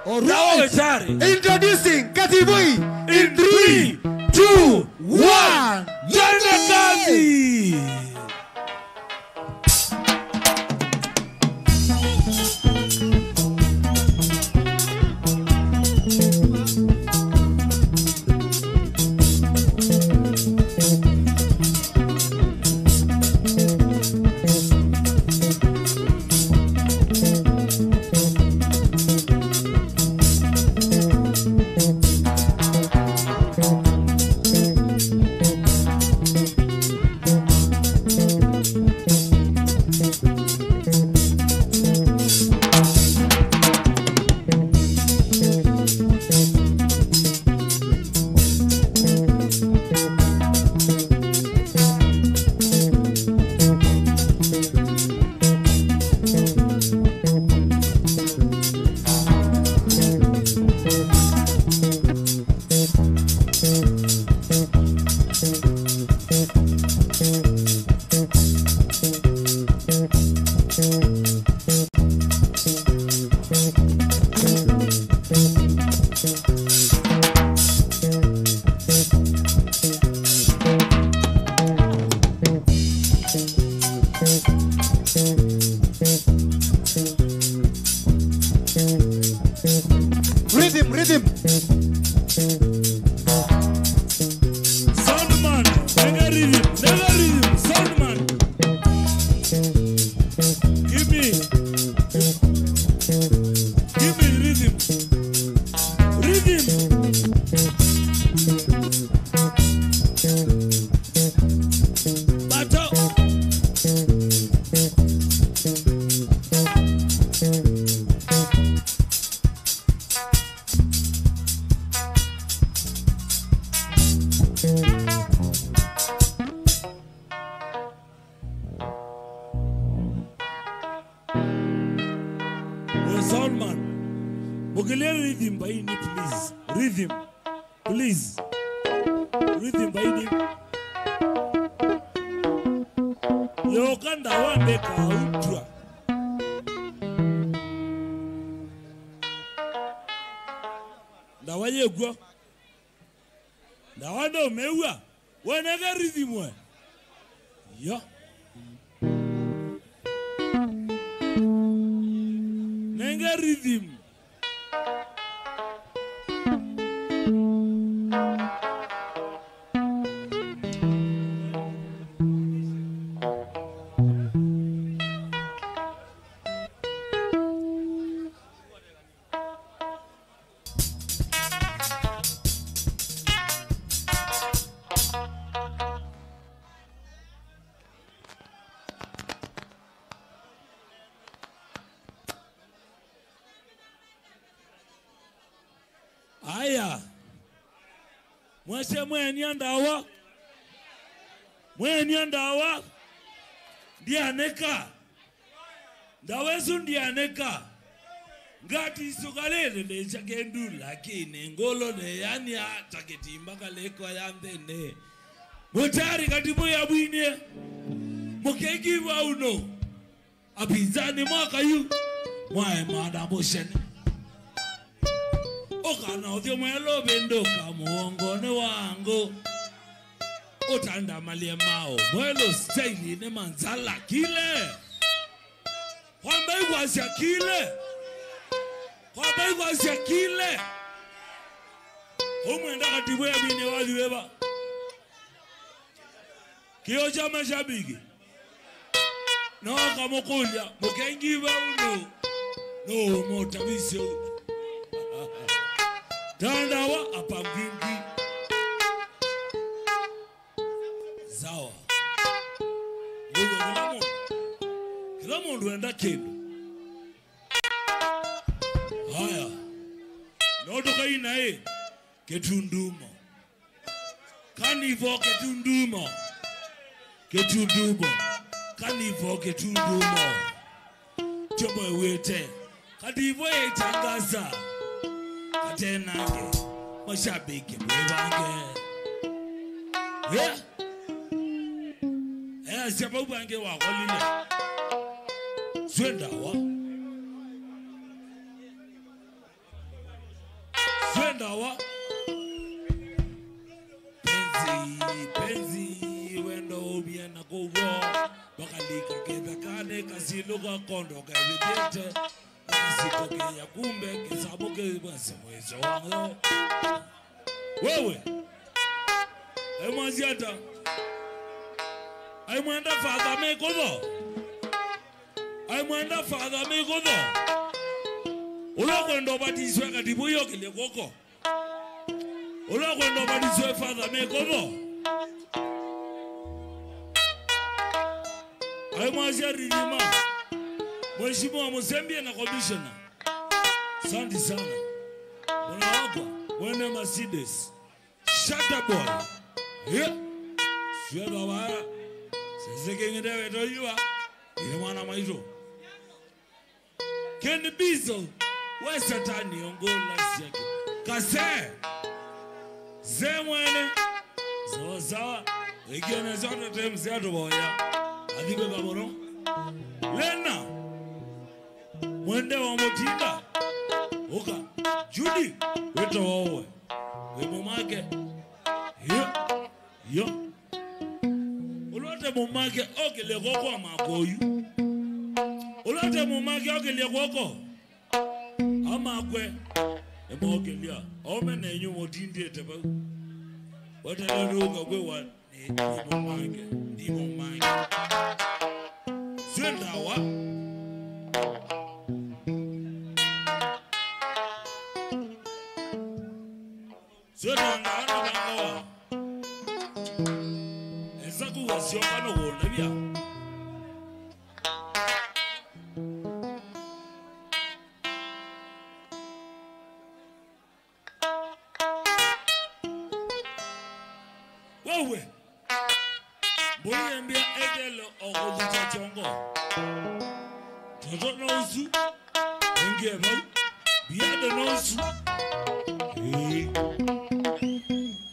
Alright. Introducing kativoi in 3, 2, 1. Jana kazi. Rhythm. Soundman, never rhythm, soundman. Give me rhythm. Bato. Soundman, Mogele rhythm by ini, please. Rhythm, please. Rhythm by ini. Yo kanda wande ka udra. Dawaye gwa. Dawando mewa. Wanega rhythm we. Yo. Nenga rhythm. Aya. Mwese mweni ndawa. Dianeka. Ndawesu dianeka. Ngati sukalele le chakendu lakini ngolo ne yani hata kitimbaka leko yandene. Mutari katibu ya bwine. Mukegi wa uno. Apizani mwaka yu. Mwae mada moshene. Okana othio mwelo bendoka muongone wangu. Otanda malie mao. Mwelo style ne manzala kile. Kwambai kwasya kile. Kwambai kwasya kile. Umwenda katibu ya bine waliweba. Kio cha mashabiki. No kamokulia. Mukengiwa uno. No motabisyo. Tandawa apangwingi. Zawa. mundu enda kindu haya notoka ina ketundumo kanivo ketundumo kanivo ketundumo chomo wete kadivo etangaza katenange mashabiki mwebange sababu bange wakolile Swendawa penzi wendo ubiena kuwo bakalika keza kane kasiluka kondo kavitete kasitoke ya kumbe kisabuke basi mwezo wangu wewe emwaziata aimwenda father me kodo ulokwenda obatiswe kati buyokile koko ulokwenda obatiswe father me kodo aimwazia rilima mheshimiwa Musembia na commissioner asante sana unawakwa wene Mercedes Shatta boy sweda waya sezeke ngedewe toyua ile mwana maizo Ken Bizo we satani ongola siake kase zemwene zawa egene zote temze atoboya adiko kaboro lena mwende wa motinda oka Judy weto wawe we mumake yo ulote mumake ogele koko amakoyu ulote mumake ogele koko amakwe emogelia omene enyu motindi eteba watala ruga kwe wa ndi mumake Swendawa Swendawa ezaku wasioka no golabia wewe boyembia egelo ogozuta chongo toto nozu engeba biade nozu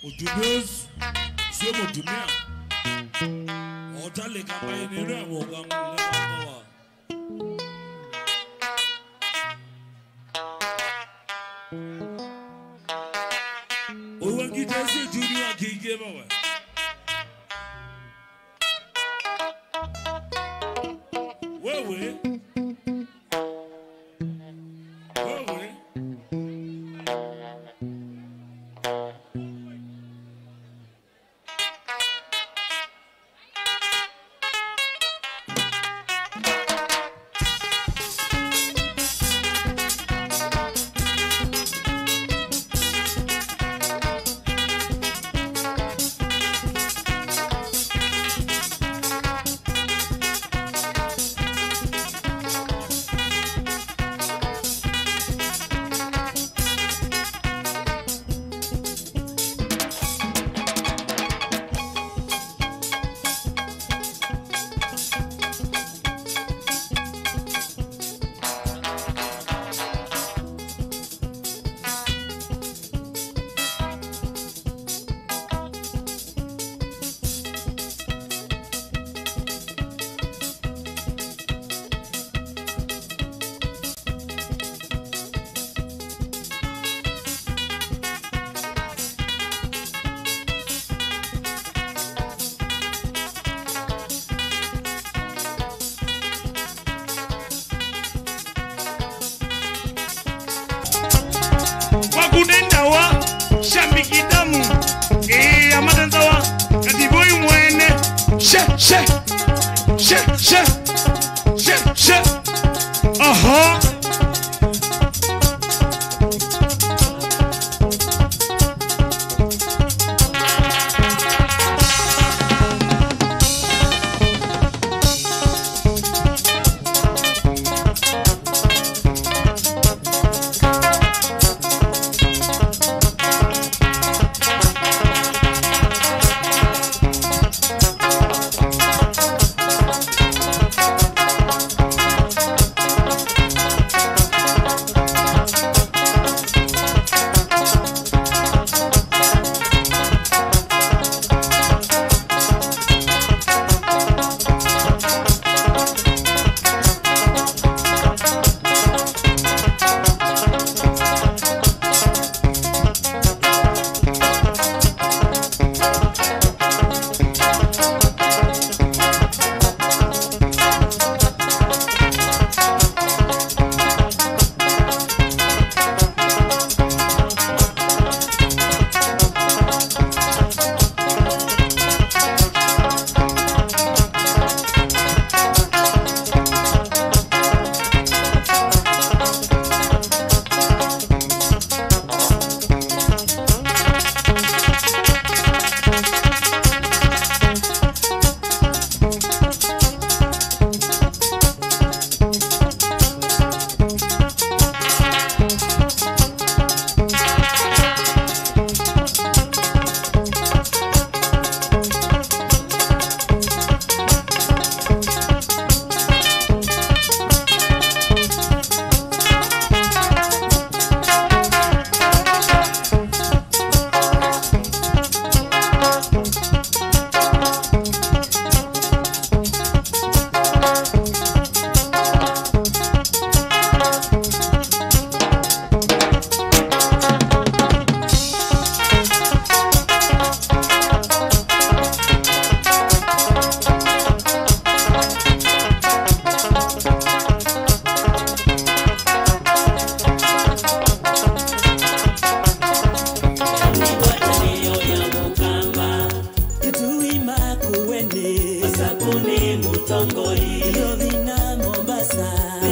otubezu semo tumia otale kampaye nero amoga mwa owangitese dunia kigeba wa wewe Wakunendawa shambikidamu amatanzawa katiboyi mwene she aha yangu ni Mutongoi.